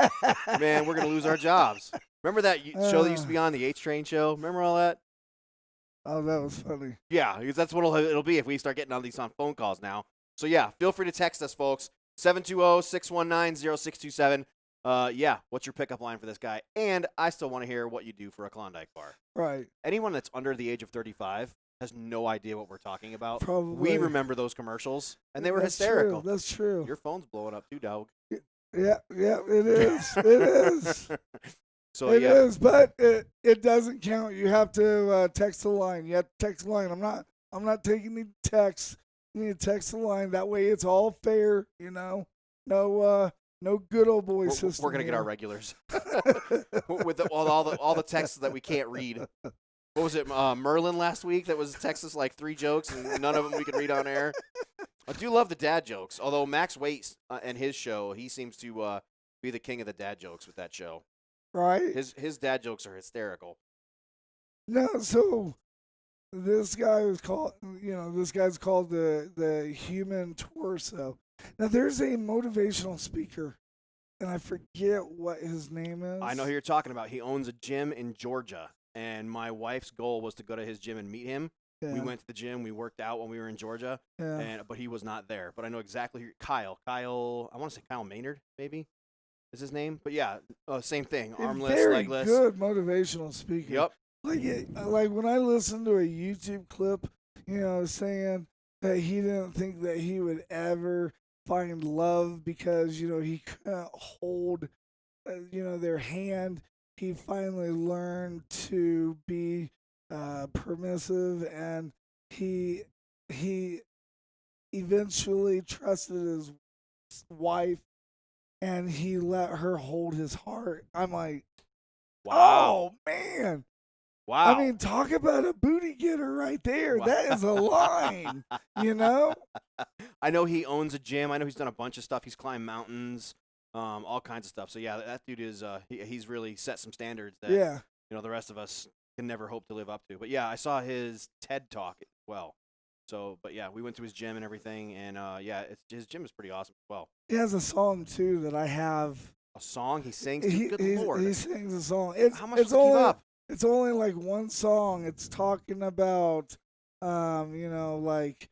man, we're going to lose our jobs. Remember that show that used to be on, the HTrain show? Remember all that? Oh, that was funny. Yeah, because that's what it'll be if we start getting on these phone calls now. So, yeah, feel free to text us, folks. 720-619-0627. Yeah, what's your pickup line for this guy? And I still want to hear what you do for a Klondike bar. Right. Anyone that's under the age of 35 has no idea what we're talking about. Probably. We remember those commercials, and they were That's hysterical. True. That's true. Your phone's blowing up too, dog. Yeah, it is. It is. So It yeah, is, but it doesn't count. You have to text the line. You have to text the line. I'm not taking the text. You need to text the line. That way it's all fair, No good old boy system. we're gonna get our regulars with all the texts that we can't read. What was it, Merlin last week? That was Texas like 3 jokes and none of them we could read on air. I do love the dad jokes, although Max Waite and his show, he seems to be the king of the dad jokes with that show. Right. His dad jokes are hysterical. No, so this guy was called. This guy's called the human torso. Now there's a motivational speaker, and I forget what his name is. I know who you're talking about. He owns a gym in Georgia, and my wife's goal was to go to his gym and meet him. We Yeah. went to the gym. We worked out when we were in Georgia, Yeah. but he was not there. But I know exactly who Kyle. I want to say Kyle Maynard, maybe is his name. But yeah, same thing. Armless, Very legless. good motivational speaker. Yep. Like when I listened to a YouTube clip, saying that he didn't think that he would ever find love because he couldn't hold their hand. He finally learned to be permissive, and he eventually trusted his wife, and he let her hold his heart. I'm like, Wow. oh man. Wow. I mean, talk about a booty getter right there. That is a line, I know he owns a gym. I know he's done a bunch of stuff. He's climbed mountains, all kinds of stuff. So yeah, that dude is he's really set some standards that Yeah. The rest of us can never hope to live up to. But yeah, I saw his TED talk as well. So, but yeah, we went to his gym and everything, and his gym is pretty awesome as well. He has a song too that I have. A song he sings. He Good Lord. sings a song. How much it's does it keep only up? it's only like one song. It's talking about like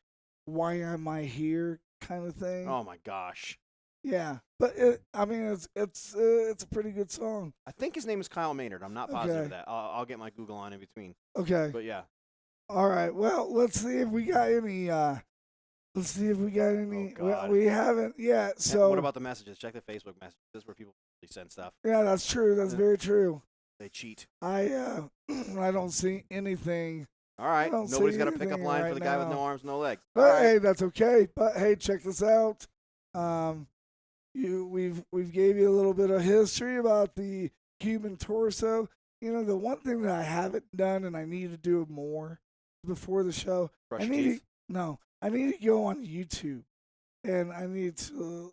why am I here kind of thing. Oh my gosh. Yeah, but it's a pretty good song. I think his name is Kyle Maynard. I'm not positive of Okay. that. I'll get my Google on in between. Okay. But yeah. All right. Well, let's see if we got any. Let's see if we got any. Oh, Well, God. we haven't yet. And So what about the messages? Check the Facebook messages. This is where people really send stuff. yeah, that's true. That's very true. They cheat. I I don't see anything. All right. I don't Nobody's see got a pickup anything line right for the guy with now. no arms, no legs. But All right. hey, that's okay. But hey, check this out. We've gave you a little bit of history about the human torso. The one thing that I haven't done and I need to do more before the show. Brush I your need teeth. I need to go on YouTube, and I need to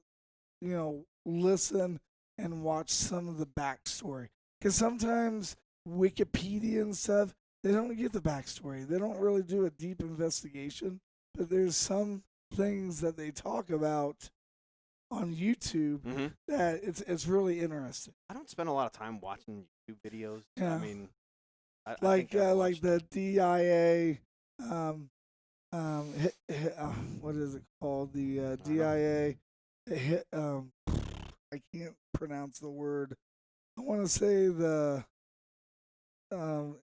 listen and watch some of the backstory, because sometimes Wikipedia and stuff, they don't get the backstory. They don't really do a deep investigation, but there's some things that they talk about on YouTube Mhm. that it's really interesting. I don't spend a lot of time watching YouTube videos. Yeah. I mean, I Like think I've like the DIA, what is it called? The DIA. I can't pronounce the word. I want to say the. I'll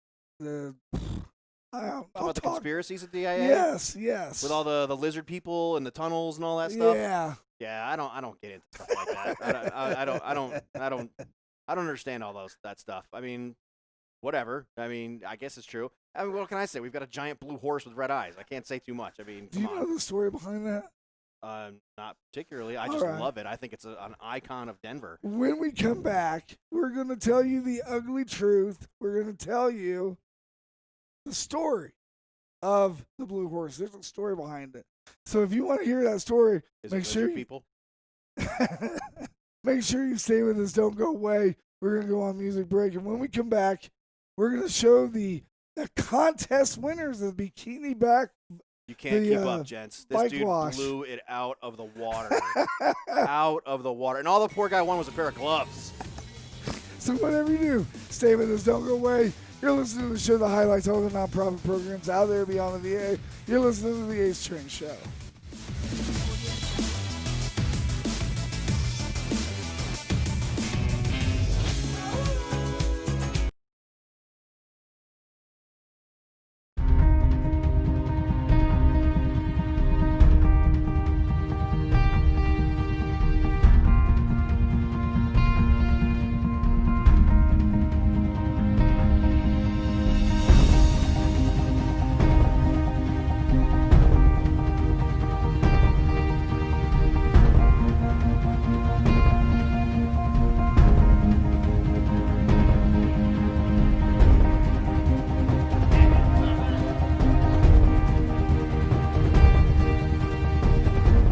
about the talk- conspiracies at DIA? Yes, yes. With all the lizard people and the tunnels and all that stuff. Yeah. Yeah, I don't get into stuff like that. I don't understand all that stuff. I mean, whatever. I mean, I guess it's true. I mean, what can I say? We've got a giant blue horse with red eyes. I can't say too much. I mean, Do you come know on. the story behind that? Not particularly. I All just right. love it. I think it's an icon of Denver. When we come back, we're going to tell you the ugly truth. We're going to tell you the story of the Blue Horse. There's a story behind it. So if you want to hear that story, Is make it sure lizard you, people? make sure you stay with us. Don't go away. We're going to go on music break. And when we come back, we're going to show the contest winners of Bikini Back. You can't the, keep up, gents. This bike dude wash. blew it out of the water. Out of the water. And all the poor guy won was a pair of gloves. So whatever you do, stay with us. Don't go away. You're listening to the show that highlights all the nonprofit programs out there beyond the VA. You're listening to the HTrain Show.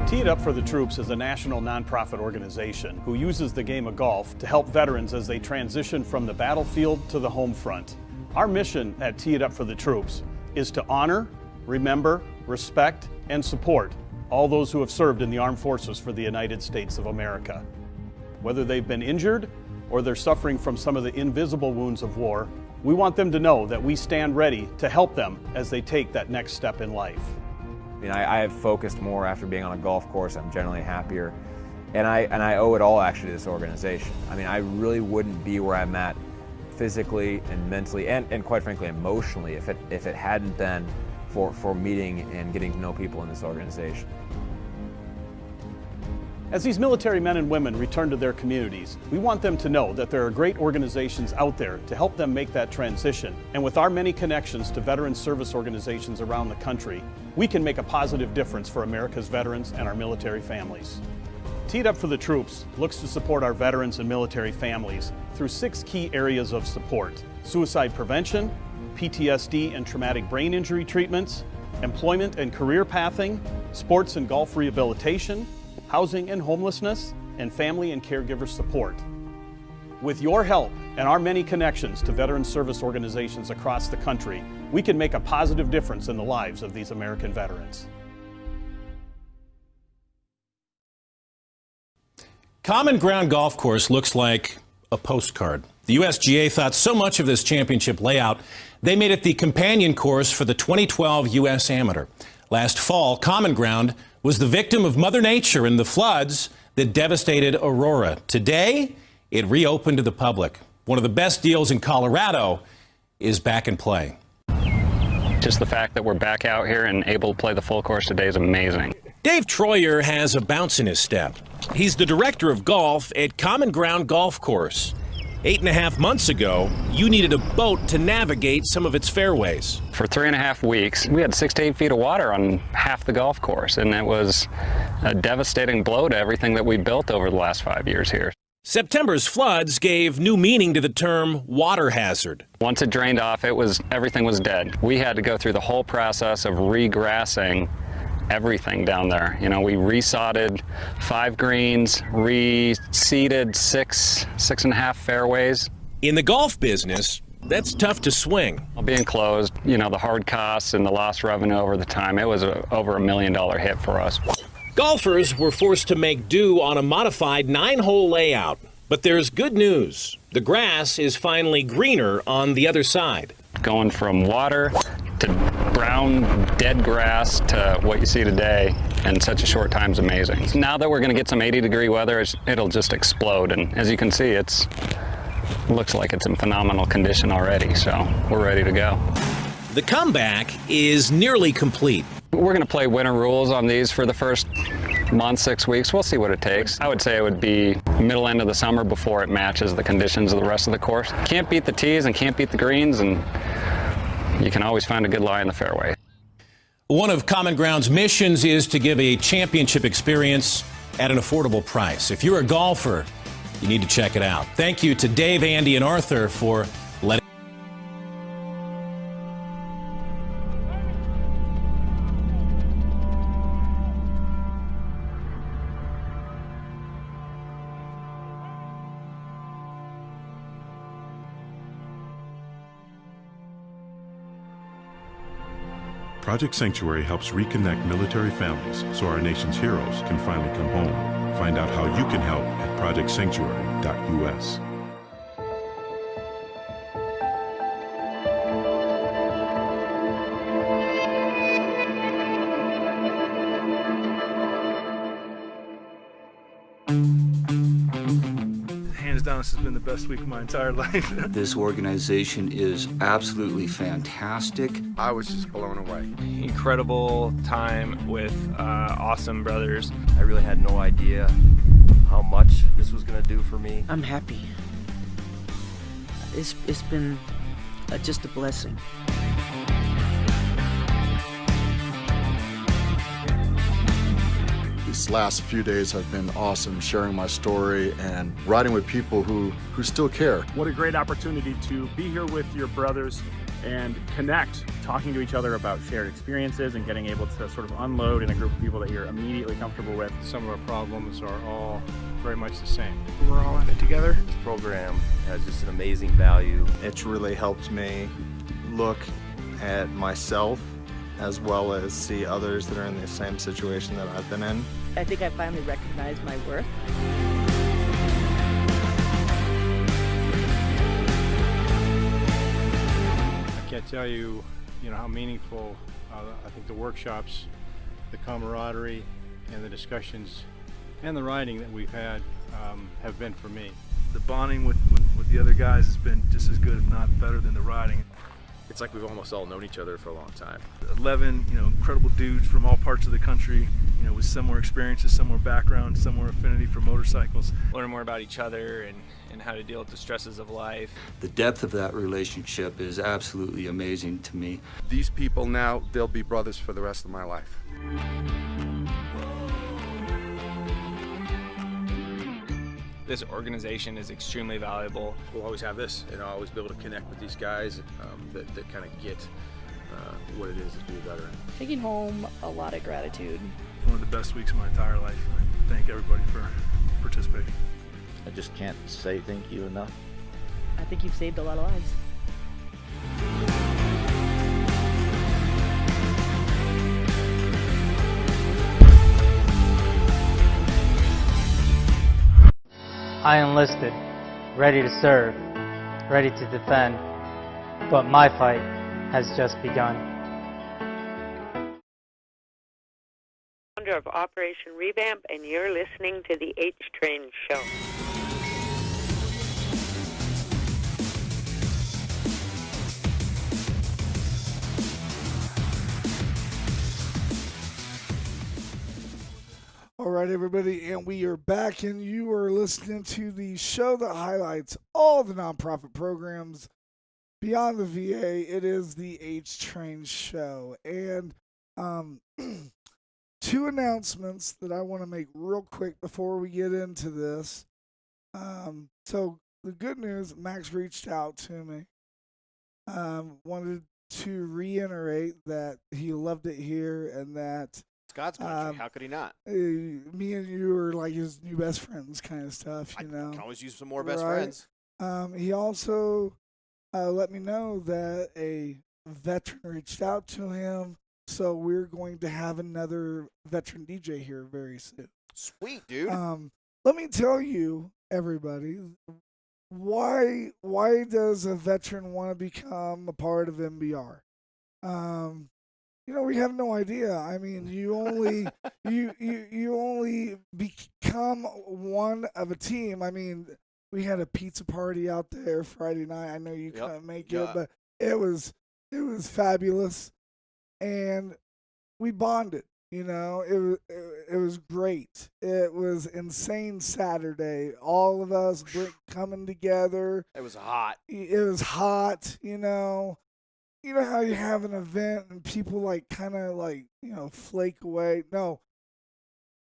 Tee It Up for the Troops is a national nonprofit organization who uses the game of golf to help veterans as they transition from the battlefield to the home front. Our mission at Tee It Up for the Troops is to honor, remember, respect, and support all those who have served in the armed forces for the United States of America. Whether they've been injured or they're suffering from some of the invisible wounds of war, We want them to know that we stand ready to help them as they take that next step in life. I mean, I have focused more after being on a golf course. I'm generally happier. And I owe it all actually to this organization. I mean, I really wouldn't be where I'm at physically and mentally and quite frankly emotionally if it hadn't been for meeting and getting to know people in this organization. As these military men and women return to their communities, we want them to know that there are great organizations out there to help them make that transition. And with our many connections to veteran service organizations around the country, we can make a positive difference for America's veterans and our military families. Teed Up for the Troops looks to support our veterans and military families through 6 key areas of support: suicide prevention, PTSD and traumatic brain injury treatments, employment and career pathing, sports and golf rehabilitation, housing and homelessness, and family and caregiver support. With your help and our many connections to veteran service organizations across the country, we can make a positive difference in the lives of these American veterans. Common Ground Golf Course looks like a postcard. The USGA thought so much of this championship layout, they made it the companion course for the 2012 U.S. Amateur. Last fall, Common Ground was the victim of Mother Nature and the floods that devastated Aurora. Today, it reopened to the public. One of the best deals in Colorado is back in play. Just the fact that we're back out here and able to play the full course today is amazing. Dave Troyer has a bounce in his step. He's the director of golf at Common Ground Golf Course. 8.5 months ago, you needed a boat to navigate some of its fairways. For 3.5 weeks, we had 6 to 8 feet of water on half the golf course, and it was a devastating blow to everything that we built over the last 5 years here. September's floods gave new meaning to the term water hazard. Once it drained off, everything was dead. We had to go through the whole process of regrassing everything down there. You know, we resodded 5 greens, reseeded 6.5 fairways. In the golf business, that's tough to swing. Being closed, you know, the hard costs and the lost revenue over the time, it was over $1 million hit for us. Golfers were forced to make do on a modified 9-hole layout. But there's good news. The grass is finally greener on the other side. Going from water to brown, dead grass to what you see today in such a short time is amazing. Now that we're going to get some 80-degree weather, it'll just explode. And as you can see, it looks like it's in phenomenal condition already, so we're ready to go. The comeback is nearly complete. We're going to play winter rules on these for the first month, 6 weeks. We'll see what it takes. I would say it would be middle end of the summer before it matches the conditions of the rest of the course. Can't beat the tees and can't beat the greens, and you can always find a good lie in the fairway. One of Common Ground's missions is to give a championship experience at an affordable price. If you're a golfer, you need to check it out. Thank you to Dave, Andy, and Arthur for letting Project Sanctuary helps reconnect military families so our nation's heroes can finally come home. Find out how you can help at projectsanctuary.us. Hands down, this has been the best week of my entire life. This organization is absolutely fantastic. I was just blown away. Incredible time with awesome brothers. I really had no idea how much this was going to do for me. I'm happy. It's been just a blessing. These last few days have been awesome, sharing my story and riding with people who still care. What a great opportunity to be here with your brothers and connect, talking to each other about shared experiences and getting able to sort of unload in a group of people that you're immediately comfortable with. Some of our problems are all very much the same. We're all in it together. This program has just an amazing value. It's really helped me look at myself as well as see others that are in the same situation that I've been in. I think I finally recognized my worth. tell you, how meaningful I think the workshops, the camaraderie, and the discussions, and the writing that we've had have been for me. The bonding with the other guys has been just as good, if not better, than the riding. It's like we've almost all known each other for a long time. 11, incredible dudes from all parts of the country, with similar experiences, similar backgrounds, similar affinity for motorcycles. Learn more about each other and how to deal with the stresses of life. The depth of that relationship is absolutely amazing to me. These people now, they'll be brothers for the rest of my life. This organization is extremely valuable. We'll always have this, and I'll always be able to connect with these guys that kind of get what it is to be a veteran. Taking home a lot of gratitude. One of the best weeks of my entire life. I thank everybody for participating. I just can't say thank you enough. I think you've saved a lot of lives. I enlisted, ready to serve, ready to defend, but my fight has just begun. Founder of Operation Revamp, and you're listening to the HTrain Show. All right, everybody, and we are back, and you are listening to the show that highlights all the nonprofit programs beyond the VA. It is the HTrain Show, and two announcements that I want to make real quick before we get into this. So the good news, Max reached out to me, wanted to reiterate that he loved it here and that It's God's country. How could he not? me and you are like his new best friends kind of stuff, I can always use some more best Right? friends. He also let me know that a veteran reached out to him, so we're going to have another veteran DJ here very soon. Sweet, dude. Let me tell you, everybody, why does a veteran want to become a part of MBR? We have no idea. I mean, you only you only become one of a team. I mean, we had a pizza party out there Friday night. I know you couldn't make it, but it was fabulous, and we bonded. It was great. It was insane Saturday. All of us coming together. It was hot. It was hot. You know how you have an event and people flake away? No.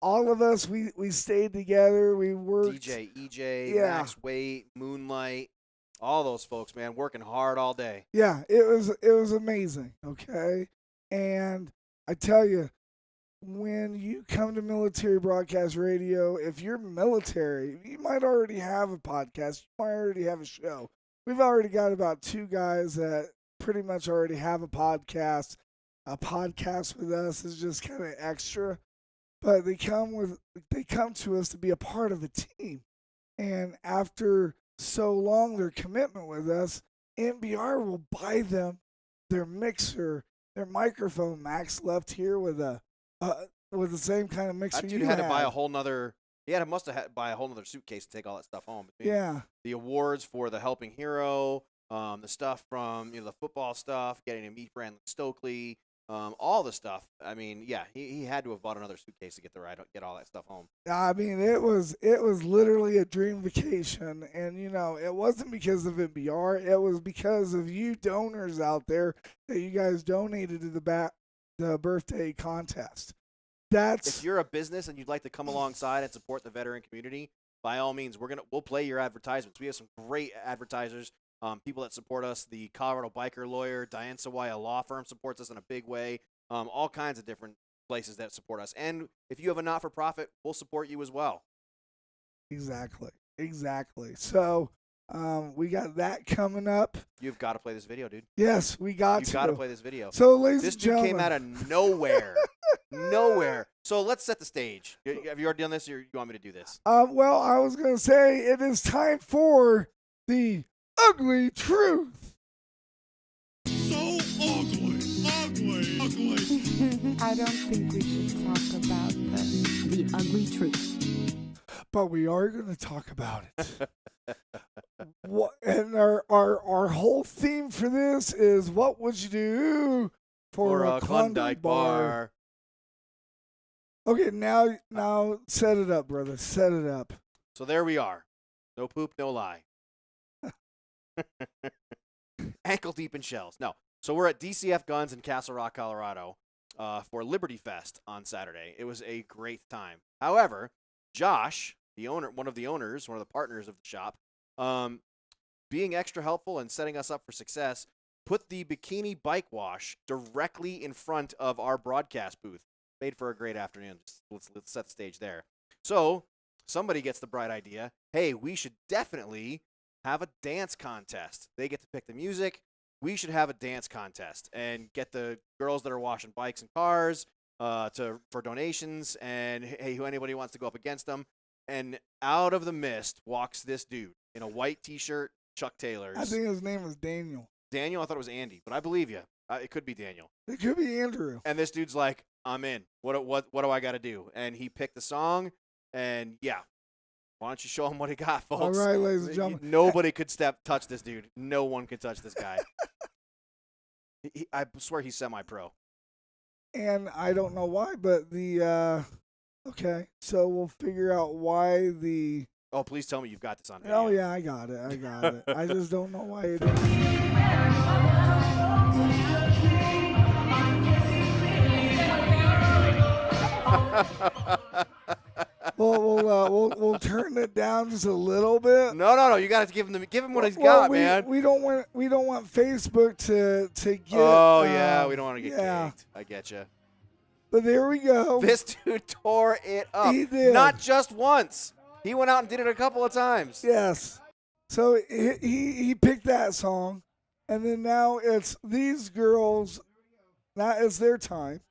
All of us, we stayed together. We worked. DJ, EJ, Max Waite, Moonlight, all those folks, man, working hard all day. Yeah, it was amazing, okay? And I tell you, when you come to Military Broadcast Radio, if you're military, you might already have a podcast. You might already have a show. We've already got about 2 guys that pretty much already have a podcast. A podcast with us is just kind of extra, but they come to us to be a part of the team. And after so long, their commitment with us, MBR will buy them their mixer, their microphone. Max left here with the same kind of mixer. That dude had to buy a whole nother. Must have had to buy a whole nother suitcase to take all that stuff home. The awards for the Helping Hero. The stuff from the football stuff, getting to meet Brandon Stokely, all the stuff. I mean, he had to have bought another suitcase to get all that stuff home. I mean, it was literally a dream vacation, and it wasn't because of MBR. It was because of you donors out there that you guys donated to the birthday contest. If you're a business and you'd like to come alongside and support the veteran community, by all means, we'll play your advertisements. We have some great advertisers. People that support us, the Colorado Biker Lawyer, Diane Sawaya Law Firm supports us in a big way. All kinds of different places that support us. And if you have a not-for-profit, we'll support you as well. Exactly. So we got that coming up. You've got to play this video, dude. Yes, we got to. You've got to play this video. So, ladies this and dude gentlemen. came out of nowhere. Nowhere. So let's set the stage. Have you already done this, or you want me to do this? Well, I was going to say it is time for the ugly truth. So I don't think we should talk about the ugly truth. But we are going to talk about it. And our whole theme for this is what would you do for a Klondike bar? Okay, now set it up, brother. Set it up. So there we are. No poop, no lie. Ankle deep in shells. No. So we're at DCF Guns in Castle Rock, Colorado for Liberty Fest on Saturday. It was a great time. However, Josh, one of the partners of the shop, being extra helpful and setting us up for success, put the bikini bike wash directly in front of our broadcast booth. Made for a great afternoon. Let's set the stage there. So somebody gets the bright idea, hey, we should definitely have a dance contest. They get to pick the music. We should have a dance contest and get the girls that are washing bikes and cars for donations. And hey, anybody wants to go up against them. And out of the mist walks this dude in a white T-shirt, Chuck Taylor's. I think his name was Daniel. Daniel? I thought it was Andy, but I believe you. It could be Daniel. It could be Andrew. And this dude's like, I'm in. What do I got to do? And he picked the song, and yeah. Why don't you show him what he got, folks? All right, ladies and gentlemen. Nobody could touch this dude. No one could touch this guy. I swear he's semi-pro. And I don't know why, but okay, so we'll figure out why the... Oh, please tell me you've got this on video. Oh, yeah, I got it. I just don't know why it is. We'll turn it down just a little bit. No. You got to give him what he's got, man. We don't want Facebook to get. Oh yeah, we don't want to get kicked. I get you. But there we go. This dude tore it up. He did. Not just once. He went out and did it a couple of times. Yes. So he picked that song, and then now it's these girls. Now it's their time.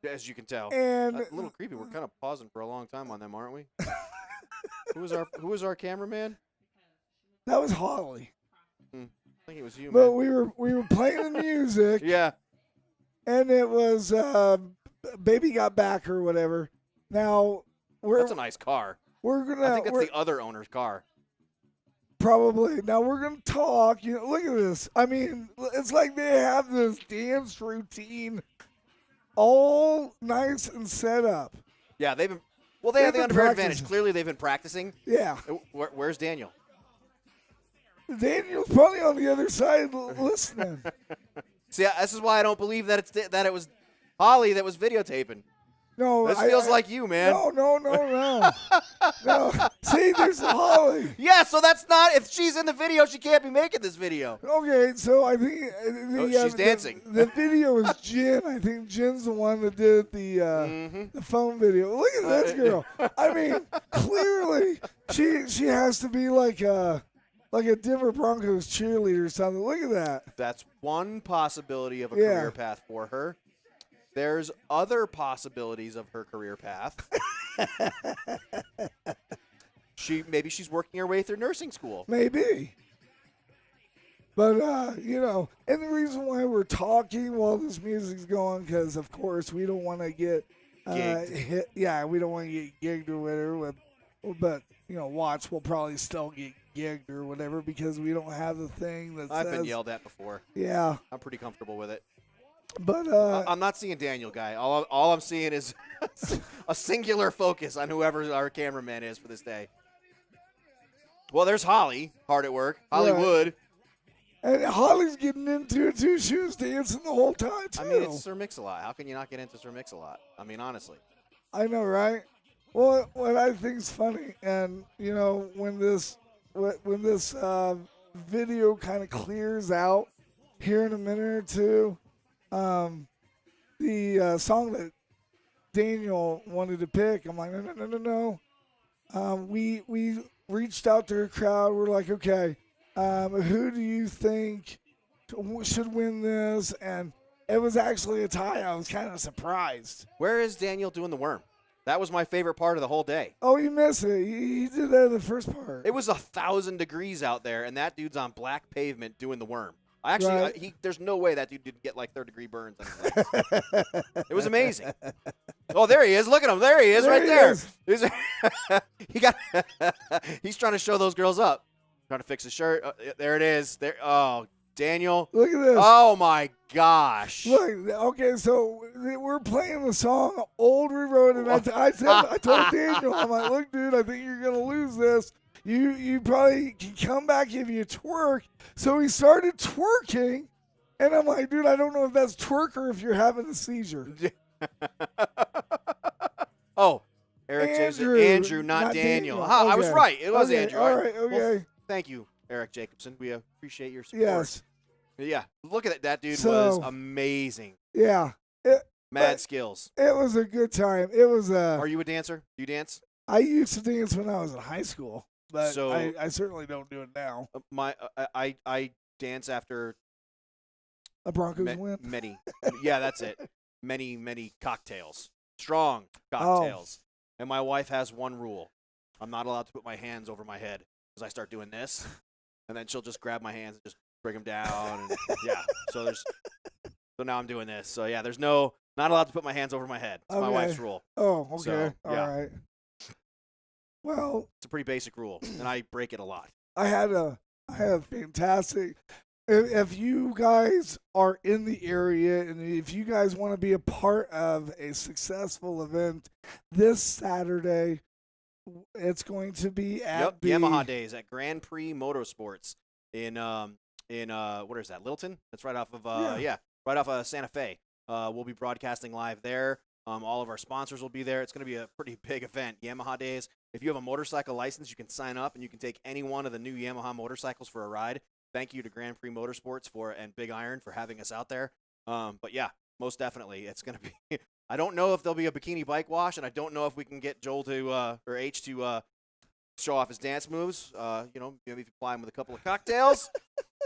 As you can tell. And a little creepy. We're kind of pausing for a long time on them, aren't we? Who was our cameraman? That was Holly. I think it was you, But man. we were playing the music. Yeah. And it was Baby Got Back or whatever. Now that's a nice car. I think that's the other owner's car. Probably. Now we're gonna talk. Look at this. I mean, it's like they have this dance routine all nice and set up. Yeah, they have the unfair advantage. Clearly, they've been practicing. Yeah. Where's Daniel? Daniel's probably on the other side listening. See, this is why I don't believe that it was Holly that was videotaping. No, this feels like you, man. No. No. See, there's Holly. Yeah, so that's not. If she's in the video, she can't be making this video. Okay, so I think she's dancing. The video is Jen. I think Jen's the one that did the phone video. Look at this girl. I mean, clearly she has to be like a Denver Broncos cheerleader or something. Look at that. That's one possibility of a career path for her. There's other possibilities of her career path. Maybe she's working her way through nursing school. Maybe. But, and the reason why we're talking while this music's going, because, of course, we don't want to get hit. Yeah, we don't want to get gigged or whatever. But, Watts will probably still get gigged or whatever because we don't have the thing that I've been yelled at before. Yeah. I'm pretty comfortable with it. But I'm not seeing Daniel, guy. All I'm seeing is a singular focus on whoever our cameraman is for this day. Well, there's Holly, hard at work. Hollywood. Right. And Holly's getting into it, too. She was dancing the whole time, too. I mean, it's Sir Mix-a-Lot. How can you not get into Sir Mix-a-Lot? I mean, honestly. I know, right? Well, what I think's funny, and, when this video kind of clears out here in a minute or two, the song that Daniel wanted to pick, I'm like, no. We reached out to the crowd. We're like, okay, who do you think should win this? And it was actually a tie. I was kind of surprised. Where is Daniel doing the worm? That was my favorite part of the whole day. Oh, you missed it. He did that in the first part. It was 1,000 degrees out there, and that dude's on black pavement doing the worm. Actually, there's no way that dude didn't get like third-degree burns on his legs. It was amazing. Oh, there he is. Look at him. There he is, right there. He's trying to show those girls up. Trying to fix his shirt. There it is. There. Oh, Daniel. Look at this. Oh, my gosh. Look, okay, so we're playing the song Old Road, and I told Daniel, I'm like, look, dude, I think you're going to lose this. You probably can come back if you twerk. So he started twerking, and I'm like, dude, I don't know if that's twerk or if you're having a seizure. Oh, Andrew, not Daniel. Okay. I was right. It was Andrew. All right, okay. Well, thank you, Eric Jacobson. We appreciate your support. Yes. Yeah, look at that. That dude was amazing. Yeah. Mad skills. It was a good time. It was Are you a dancer? Do you dance? I used to dance when I was in high school, but I certainly don't do it now. I dance after a Broncos win. Yeah, that's it. Many cocktails. Strong cocktails. And my wife has one rule. I'm not allowed to put my hands over my head because I start doing this, and then she'll just grab my hands and just bring them down. And yeah. So now I'm doing this. So yeah, there's not allowed to put my hands over my head. It's my wife's rule. Oh, okay. So, yeah. All right. Well, it's a pretty basic rule, and I break it a lot. I had a fantastic. If you guys are in the area and if you guys want to be a part of a successful event this Saturday, it's going to be at Yamaha Days at Grand Prix Motorsports in what is that, Littleton? That's right off of right off of Santa Fe. We'll be broadcasting live there. All of our sponsors will be there. It's going to be a pretty big event, Yamaha Days. If you have a motorcycle license, you can sign up and you can take any one of the new Yamaha motorcycles for a ride. Thank you to Grand Prix Motorsports and Big Iron for having us out there. But yeah, most definitely, it's going to be. I don't know if there'll be a bikini bike wash, and I don't know if we can get Joel or H to show off his dance moves. Maybe if you apply him with a couple of cocktails,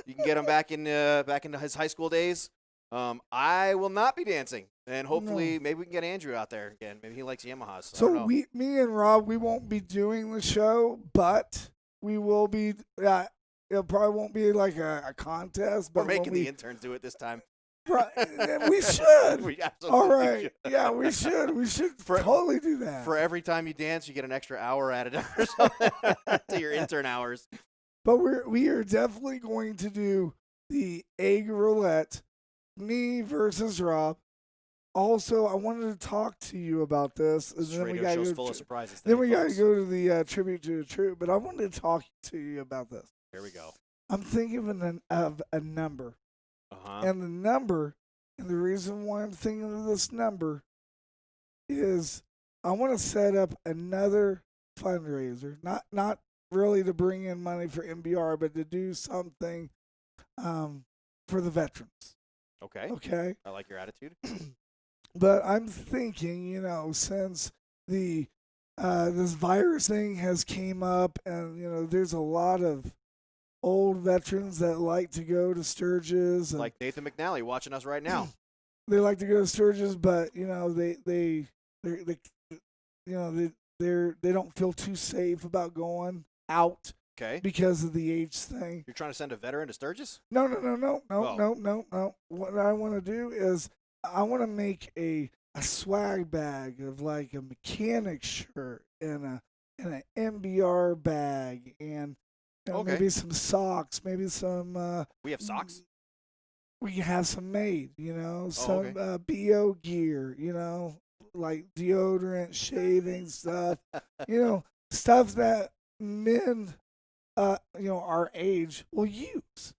you can get him back into his high school days. I will not be dancing, and hopefully, maybe we can get Andrew out there again. Maybe he likes Yamahas. So me and Rob, we won't be doing the show, but we will be. It probably won't be like a contest, but we're making the interns do it this time. Right, we should. We absolutely all right, should. Yeah, we should. We should totally do that. For every time you dance, you get an extra hour added or something to your intern hours. But we are definitely going to do the egg roulette, me versus Rob. Also, I wanted to talk to you about this. And then we got to go full of surprises. Then we got to go to the tribute to the troop. But I wanted to talk to you about this. Here we go. I'm thinking of a number. And the number, and the reason why I'm thinking of this number is I want to set up another fundraiser. Not really to bring in money for MBR, but to do something for the veterans. Okay. I like your attitude. But I'm thinking, since the this virus thing has came up, and there's a lot of old veterans that like to go to Sturgis, like Nathan McNally watching us right now. They like to go to Sturgis, but they don't feel too safe about going out. Okay. Because of the age thing. You're trying to send a veteran to Sturgis? No. What I want to do is I want to make a swag bag of like a mechanic shirt and an MBR bag and maybe some socks, maybe some. We have socks. We can have some made, some BO gear, like deodorant, shaving stuff, stuff that men, our age will use,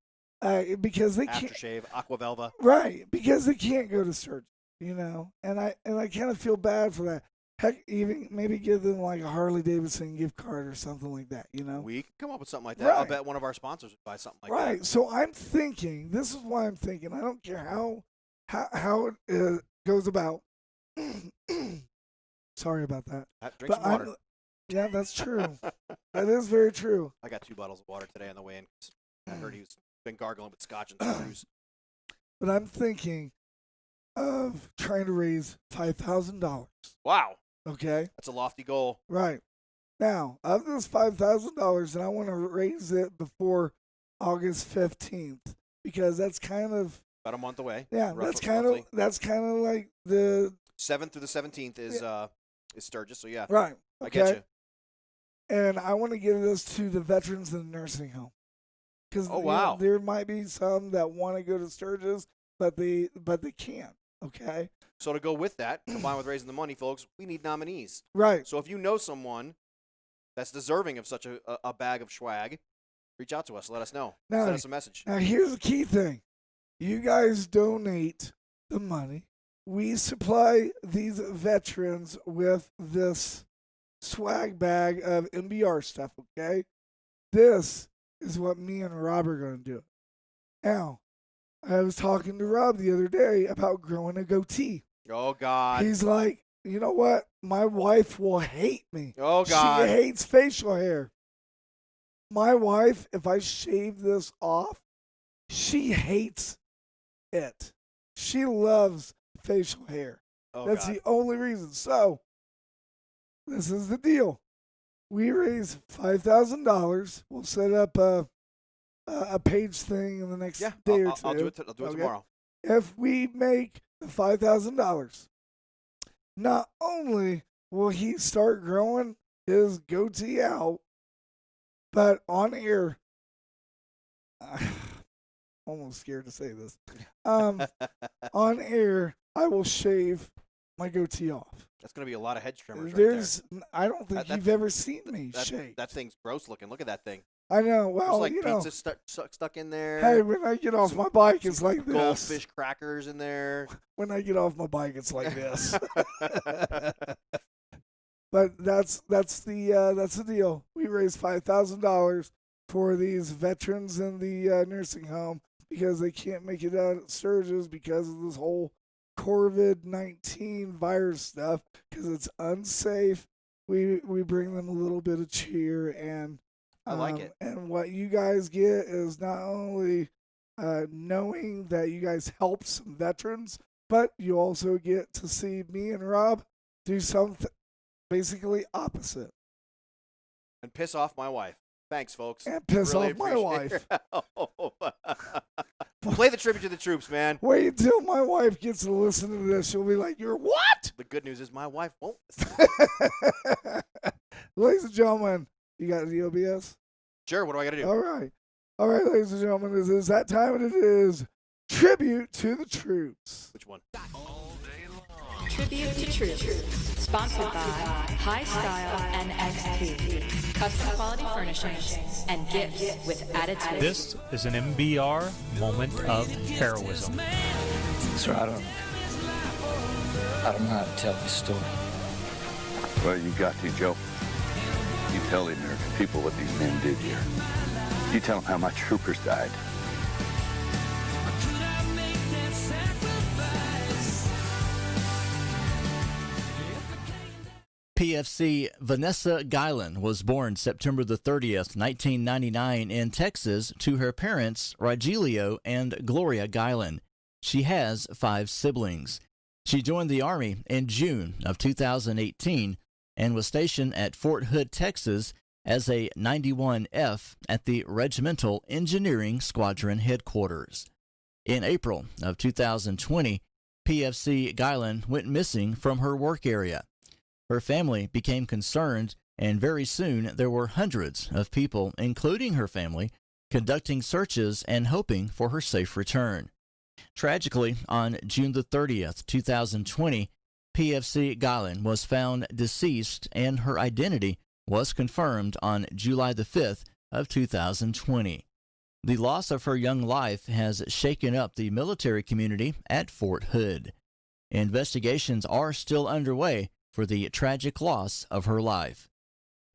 because they can't aftershave, Aquavelva, right? Because they can't go to surgery, and I kind of feel bad for that. Heck, even maybe give them like a Harley Davidson gift card or something like that, We can come up with something like that. Right. I'll bet one of our sponsors would buy something like that. Right. So I'm thinking, this is why I'm thinking, I don't care how it goes about. Sorry about that. Drink some water. Yeah, that's true. That is very true. I got 2 bottles of water today on the way in. I heard he's been gargling with scotch and screws. But I'm thinking of trying to raise $5,000. Wow. Okay. That's a lofty goal. Right. Now, of this $5,000, and I want to raise it before August 15th. because that's kind of About a month away. yeah. Roughly. That's kind of like the 7th through the 17th is Sturgis. So yeah, right. I Okay. get you. And I want to give this to the veterans in the nursing home because wow, there might be some that want to go to Sturgis, but they can't. Okay. So to go with that, combined with raising the money, folks, we need nominees. Right. So if you know someone that's deserving of such a bag of swag, reach out to us. Let us know. Send us a message. Now here's the key thing: you guys donate the money. We supply these veterans with this swag bag of MBR stuff. Okay. This is what me and Rob are going to do. Now, I was talking to Rob the other day about growing a goatee. Oh, God. He's like, you know what? My wife will hate me. Oh, God. She hates facial hair. My wife, if I shave this off, she hates it. She loves facial hair. Oh, That's God. the only reason. So, this is the deal. We raise $5,000. We'll set up a page thing in the next day or two. I'll do it tomorrow. If we make the $5,000, not only will he start growing his goatee out, but on air, I'm almost scared to say this. On air, I will shave my goatee off. That's going to be a lot of head trimmers. I don't think you've ever seen me shave. That thing's gross looking. Look at that thing. I know. Well, There's like pizza stuck in there. Hey, when I get off my bike, it's like this. Goldfish crackers in there. When I get off my bike, it's like this. But that's the deal. We raised $5,000 for these veterans in the nursing home because they can't make it out at Sturgis because of this whole COVID-19 virus stuff. Because it's unsafe. We bring them a little bit of cheer, and I like it. And what you guys get is not only knowing that you guys helped some veterans, but you also get to see me and Rob do something basically opposite. And piss off my wife. Thanks, folks. And piss really off my wife. Play the tribute to the troops, man. Wait until my wife gets to listen to this. She'll be like, "You're what?" The good news is my wife won't. Ladies and gentlemen, you got the OBS? Sure, what do I got to do? All right, ladies and gentlemen, this is that time, and it is Tribute to the Troops. Which one? Tribute to Troops, sponsored by High Style and XP, custom quality furnishings and gifts with attitude. This is an MBR moment of heroism. Sir, I don't know how to tell this story. Well, you got to, Joe. You tell the American people what these men did here. You tell them how my troopers died. PFC Vanessa Guylan was born September the 30th, 1999 in Texas to her parents, Rogelio and Gloria Guylan. She has 5 siblings. She joined the Army in June of 2018 and was stationed at Fort Hood, Texas as a 91F at the Regimental Engineering Squadron Headquarters. In April of 2020, PFC Guylan went missing from her work area. Her family became concerned, and very soon there were hundreds of people, including her family, conducting searches and hoping for her safe return. Tragically, on June the 30th, 2020, PFC Guylan was found deceased, and her identity was confirmed on July the 5th of 2020. The loss of her young life has shaken up the military community at Fort Hood. Investigations are still underway for the tragic loss of her life.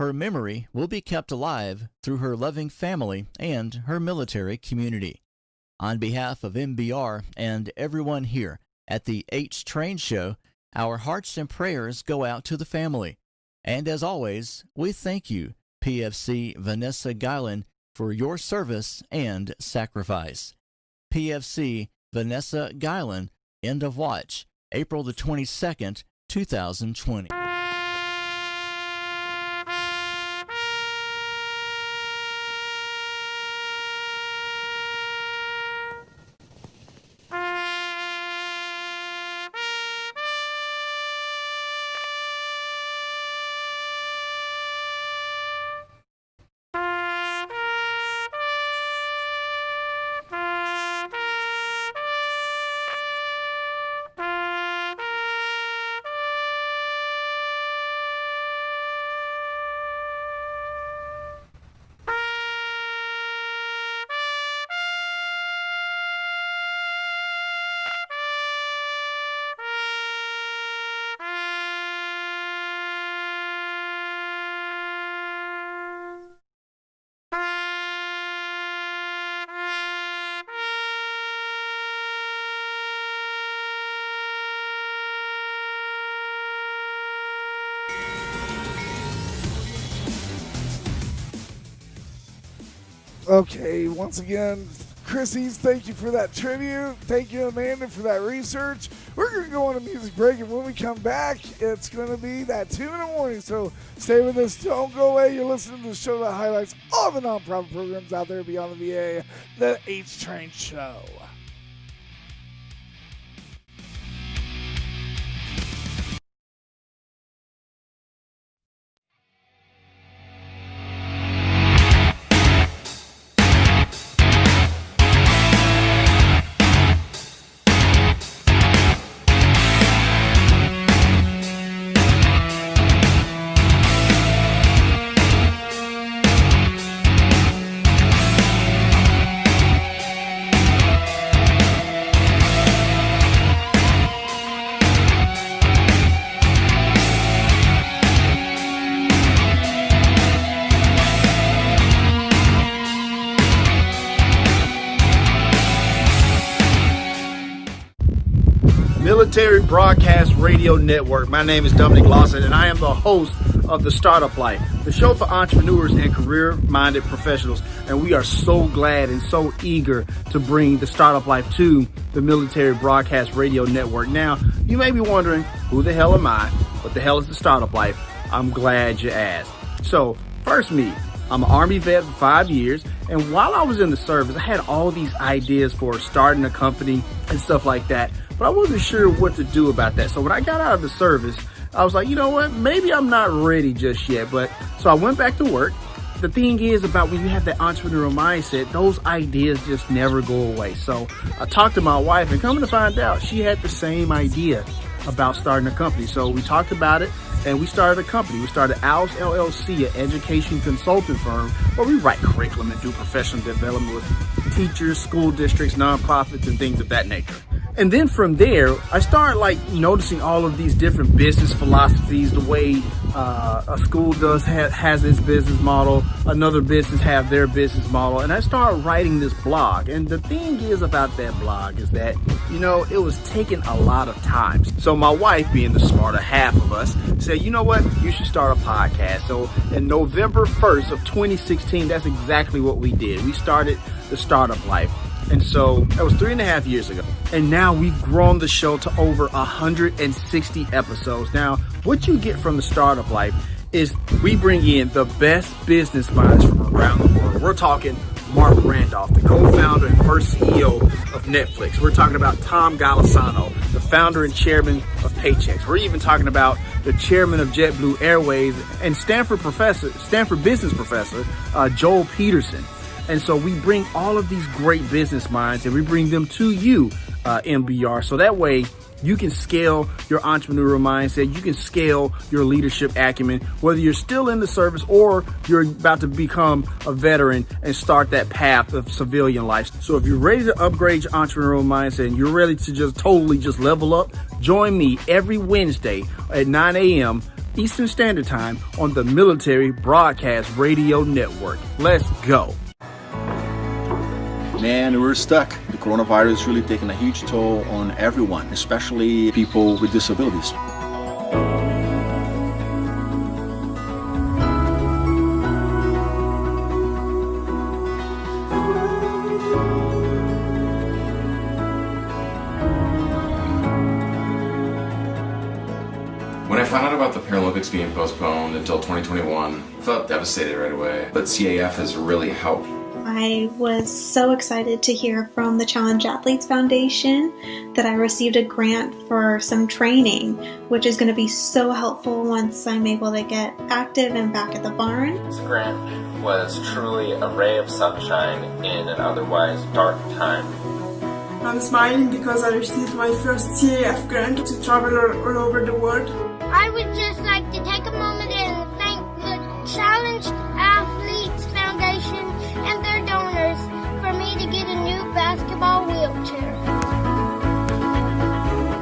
Her memory will be kept alive through her loving family and her military community. On behalf of MBR and everyone here at the HTrain show, our hearts and prayers go out to the family. And as always, we thank you, PFC Vanessa Guylan, for your service and sacrifice. PFC Vanessa Guylan, end of watch, April the 22nd, 2020. Okay, once again, Chrissy's, thank you for that tribute. Thank you, Amanda, for that research. We're going to go on a music break, and when we come back, it's going to be that 2 in the morning. So stay with us. Don't go away. You're listening to the show that highlights all the nonprofit programs out there beyond the VA, the HTrain Show. Military Broadcast Radio Network. My name is Dominic Lawson, and I am the host of The Startup Life, the show for entrepreneurs and career-minded professionals. And we are so glad and so eager to bring The Startup Life to the Military Broadcast Radio Network. Now, you may be wondering, who the hell am I? What the hell is The Startup Life? I'm glad you asked. So, first me. I'm an Army vet for 5 years, and while I was in the service, I had all these ideas for starting a company and stuff like that, but I wasn't sure what to do about that. So when I got out of the service, I was like, you know what, maybe I'm not ready just yet. So I went back to work. The thing is about when you have that entrepreneurial mindset, those ideas just never go away. So I talked to my wife, and coming to find out, she had the same idea about starting a company. So we talked about it, and we started a company. We started Owls LLC, an education consulting firm where we write curriculum and do professional development with teachers, school districts, nonprofits, and things of that nature. And then from there, I started noticing all of these different business philosophies, the way a school has its business model, another business have their business model, and I started writing this blog. And the thing is about that blog is that, it was taking a lot of time. So my wife, being the smarter half of us, said, you know what, you should start a podcast. So in November 1st of 2016, that's exactly what we did. We started The Startup Life. And so that was 3.5 years ago. And now we've grown the show to over 160 episodes. Now, what you get from The Startup Life is we bring in the best business minds from around the world. We're talking Mark Randolph, the co-founder and first CEO of Netflix. We're talking about Tom Golisano, the founder and chairman of Paychex. We're even talking about the chairman of JetBlue Airways and Stanford business professor, Joel Peterson. And so we bring all of these great business minds and we bring them to you, MBR. So that way you can scale your entrepreneurial mindset. You can scale your leadership acumen, whether you're still in the service or you're about to become a veteran and start that path of civilian life. So if you're ready to upgrade your entrepreneurial mindset and you're ready to just level up, join me every Wednesday at 9 a.m. Eastern Standard Time on the Military Broadcast Radio Network. Let's go. Man, we're stuck. The coronavirus is really taking a huge toll on everyone, especially people with disabilities. When I found out about the Paralympics being postponed until 2021, I felt devastated right away. But CAF has really helped. I was so excited to hear from the Challenge Athletes Foundation that I received a grant for some training, which is going to be so helpful once I'm able to get active and back at the barn. This grant was truly a ray of sunshine in an otherwise dark time. I'm smiling because I received my first CAF grant to travel all over the world. I would just like to take a moment and thank the Challenge Athletes Foundation and their donors for me to get a new basketball wheelchair.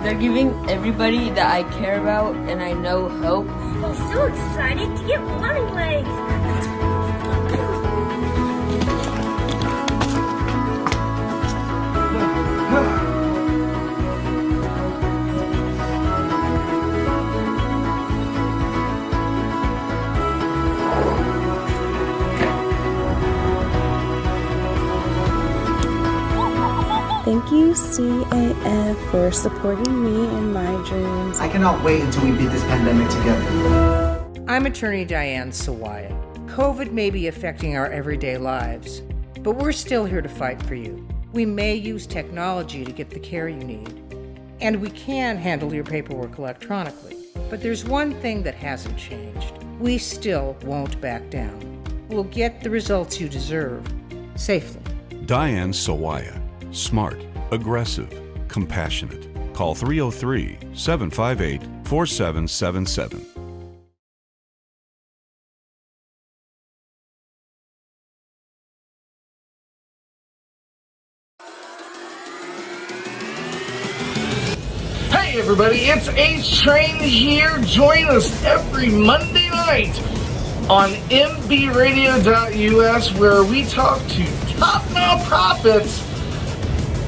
They're giving everybody that I care about and I know hope. I'm so excited to get running legs. you, CAF, for supporting me in my dreams. I cannot wait until we beat this pandemic together. I'm attorney Diane Sawaya. COVID may be affecting our everyday lives, but we're still here to fight for you. We may use technology to get the care you need, and we can handle your paperwork electronically. But there's one thing that hasn't changed. We still won't back down. We'll get the results you deserve, safely. Diane Sawaya. Smart, aggressive, compassionate. Call 303-758-4777. Hey everybody, it's HTrain here. Join us every Monday night on mbradio.us where we talk to top nonprofits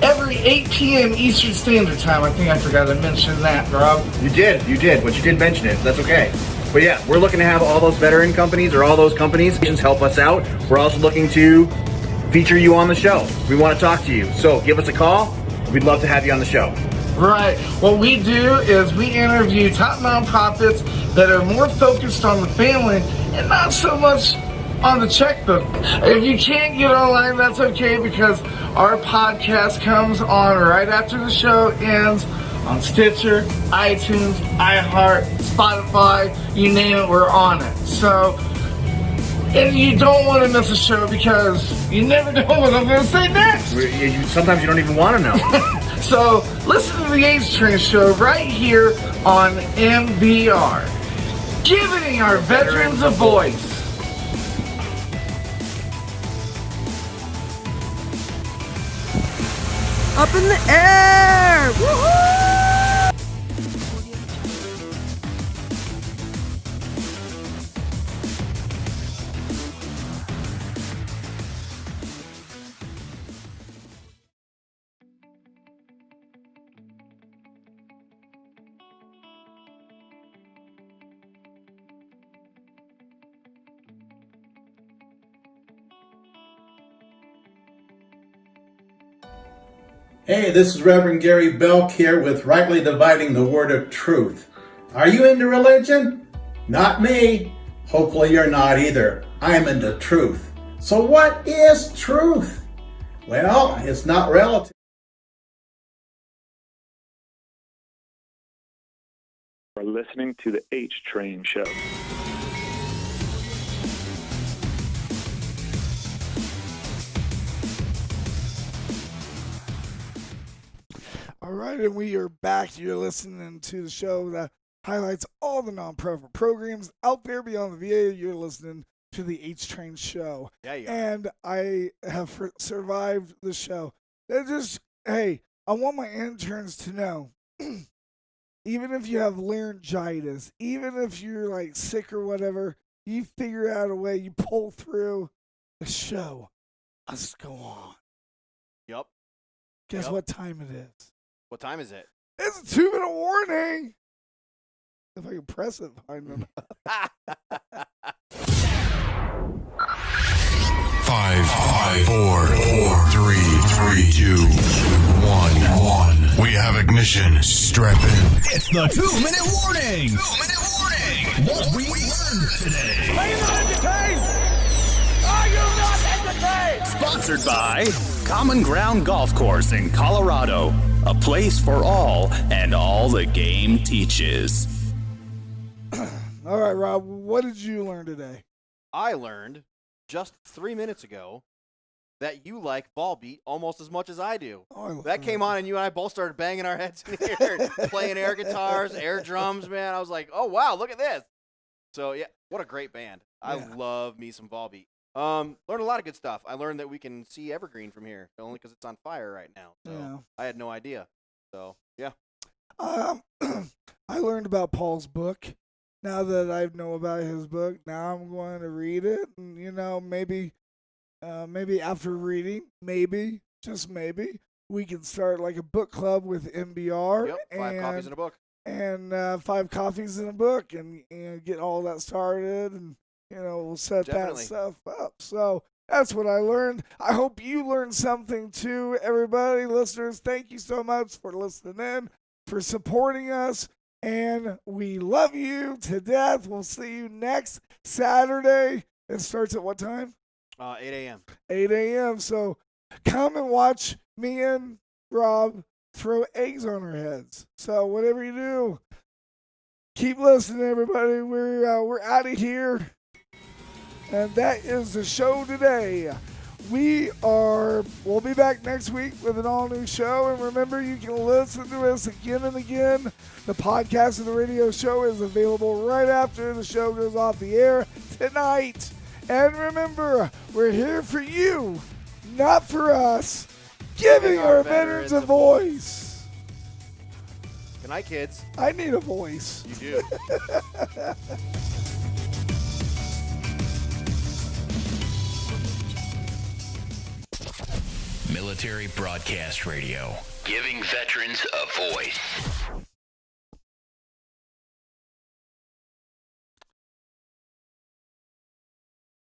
every 8 p.m. Eastern Standard Time. I think I forgot to mention that, Rob. You did, but you did mention it. That's okay. But yeah, we're looking to have all those veteran companies or all those companies help us out. We're also looking to feature you on the show. We want to talk to you. So give us a call. We'd love to have you on the show. Right. What we do is we interview top nonprofits that are more focused on the family and not so much on the checkbook. If you can't get online, that's okay, because our podcast comes on right after the show ends on Stitcher, iTunes, iHeart, Spotify, you name it, we're on it. So, and you don't want to miss a show because you never know what I'm going to say next. Sometimes you don't even want to know. So, listen to the HTrain show right here on MBR, giving our veterans a voice. Up in the air! Woohoo! Hey, this is Reverend Gary Belk here with Rightly Dividing the Word of Truth. Are you into religion? Not me. Hopefully you're not either. I'm into truth. So what is truth? Well, it's not relative. Are listening to the HTrain show. All right, and we are back. You're listening to the show that highlights all the non-profit programs out there beyond the VA. You're listening to the HTrain show. Yeah, you are. And I have survived the show. Hey, I want my interns to know, even if you have laryngitis, even if you're like sick or whatever, you figure out a way, you pull through the show. Let's go on. Yep. Guess what time it is? What time is it? It's a 2-minute warning. If I can press it behind them. 5, 4, 3, 2, 1. We have ignition. Strap in. It's the 2-minute warning. 2-minute warning. What we learned today. Are you not entertained? Are you not entertained? Sponsored by Common Ground Golf Course in Colorado. A place for all and all the game teaches. All right, Rob, what did you learn today? I learned just 3 minutes ago that you like ball beat almost as much as I do. That came on and you and I both started banging our heads in here, playing air guitars, air drums, man. I was like, oh, wow, look at this. So, yeah, what a great band. I love me some ball beat. Learned a lot of good stuff. I learned that we can see Evergreen from here, only because it's on fire right now. So I had no idea. So, yeah. I learned about Paul's book. Now that I know about his book, now I'm going to read it. And, maybe after reading, just maybe, we can start like a book club with MBR. Yep, 5 coffees in a book. And 5 coffees in a book and get all that started. And, we'll set that stuff up. So That's what I learned. I hope you learned something too, everybody. Listeners, thank you so much for listening in, for supporting us, and we love you to death. We'll see you next Saturday. It starts at what time? 8 a.m. 8 a.m. So come and watch me and Rob throw eggs on our heads. So whatever you do, keep listening, everybody. We're out of here. And that is the show today. We'll be back next week with an all-new show. And remember, you can listen to us again and again. The podcast of the radio show is available right after the show goes off the air tonight. And remember, we're here for you, not for us, giving our veterans a voice. Good night, kids. I need a voice. You do. Military Broadcast Radio, giving veterans a voice.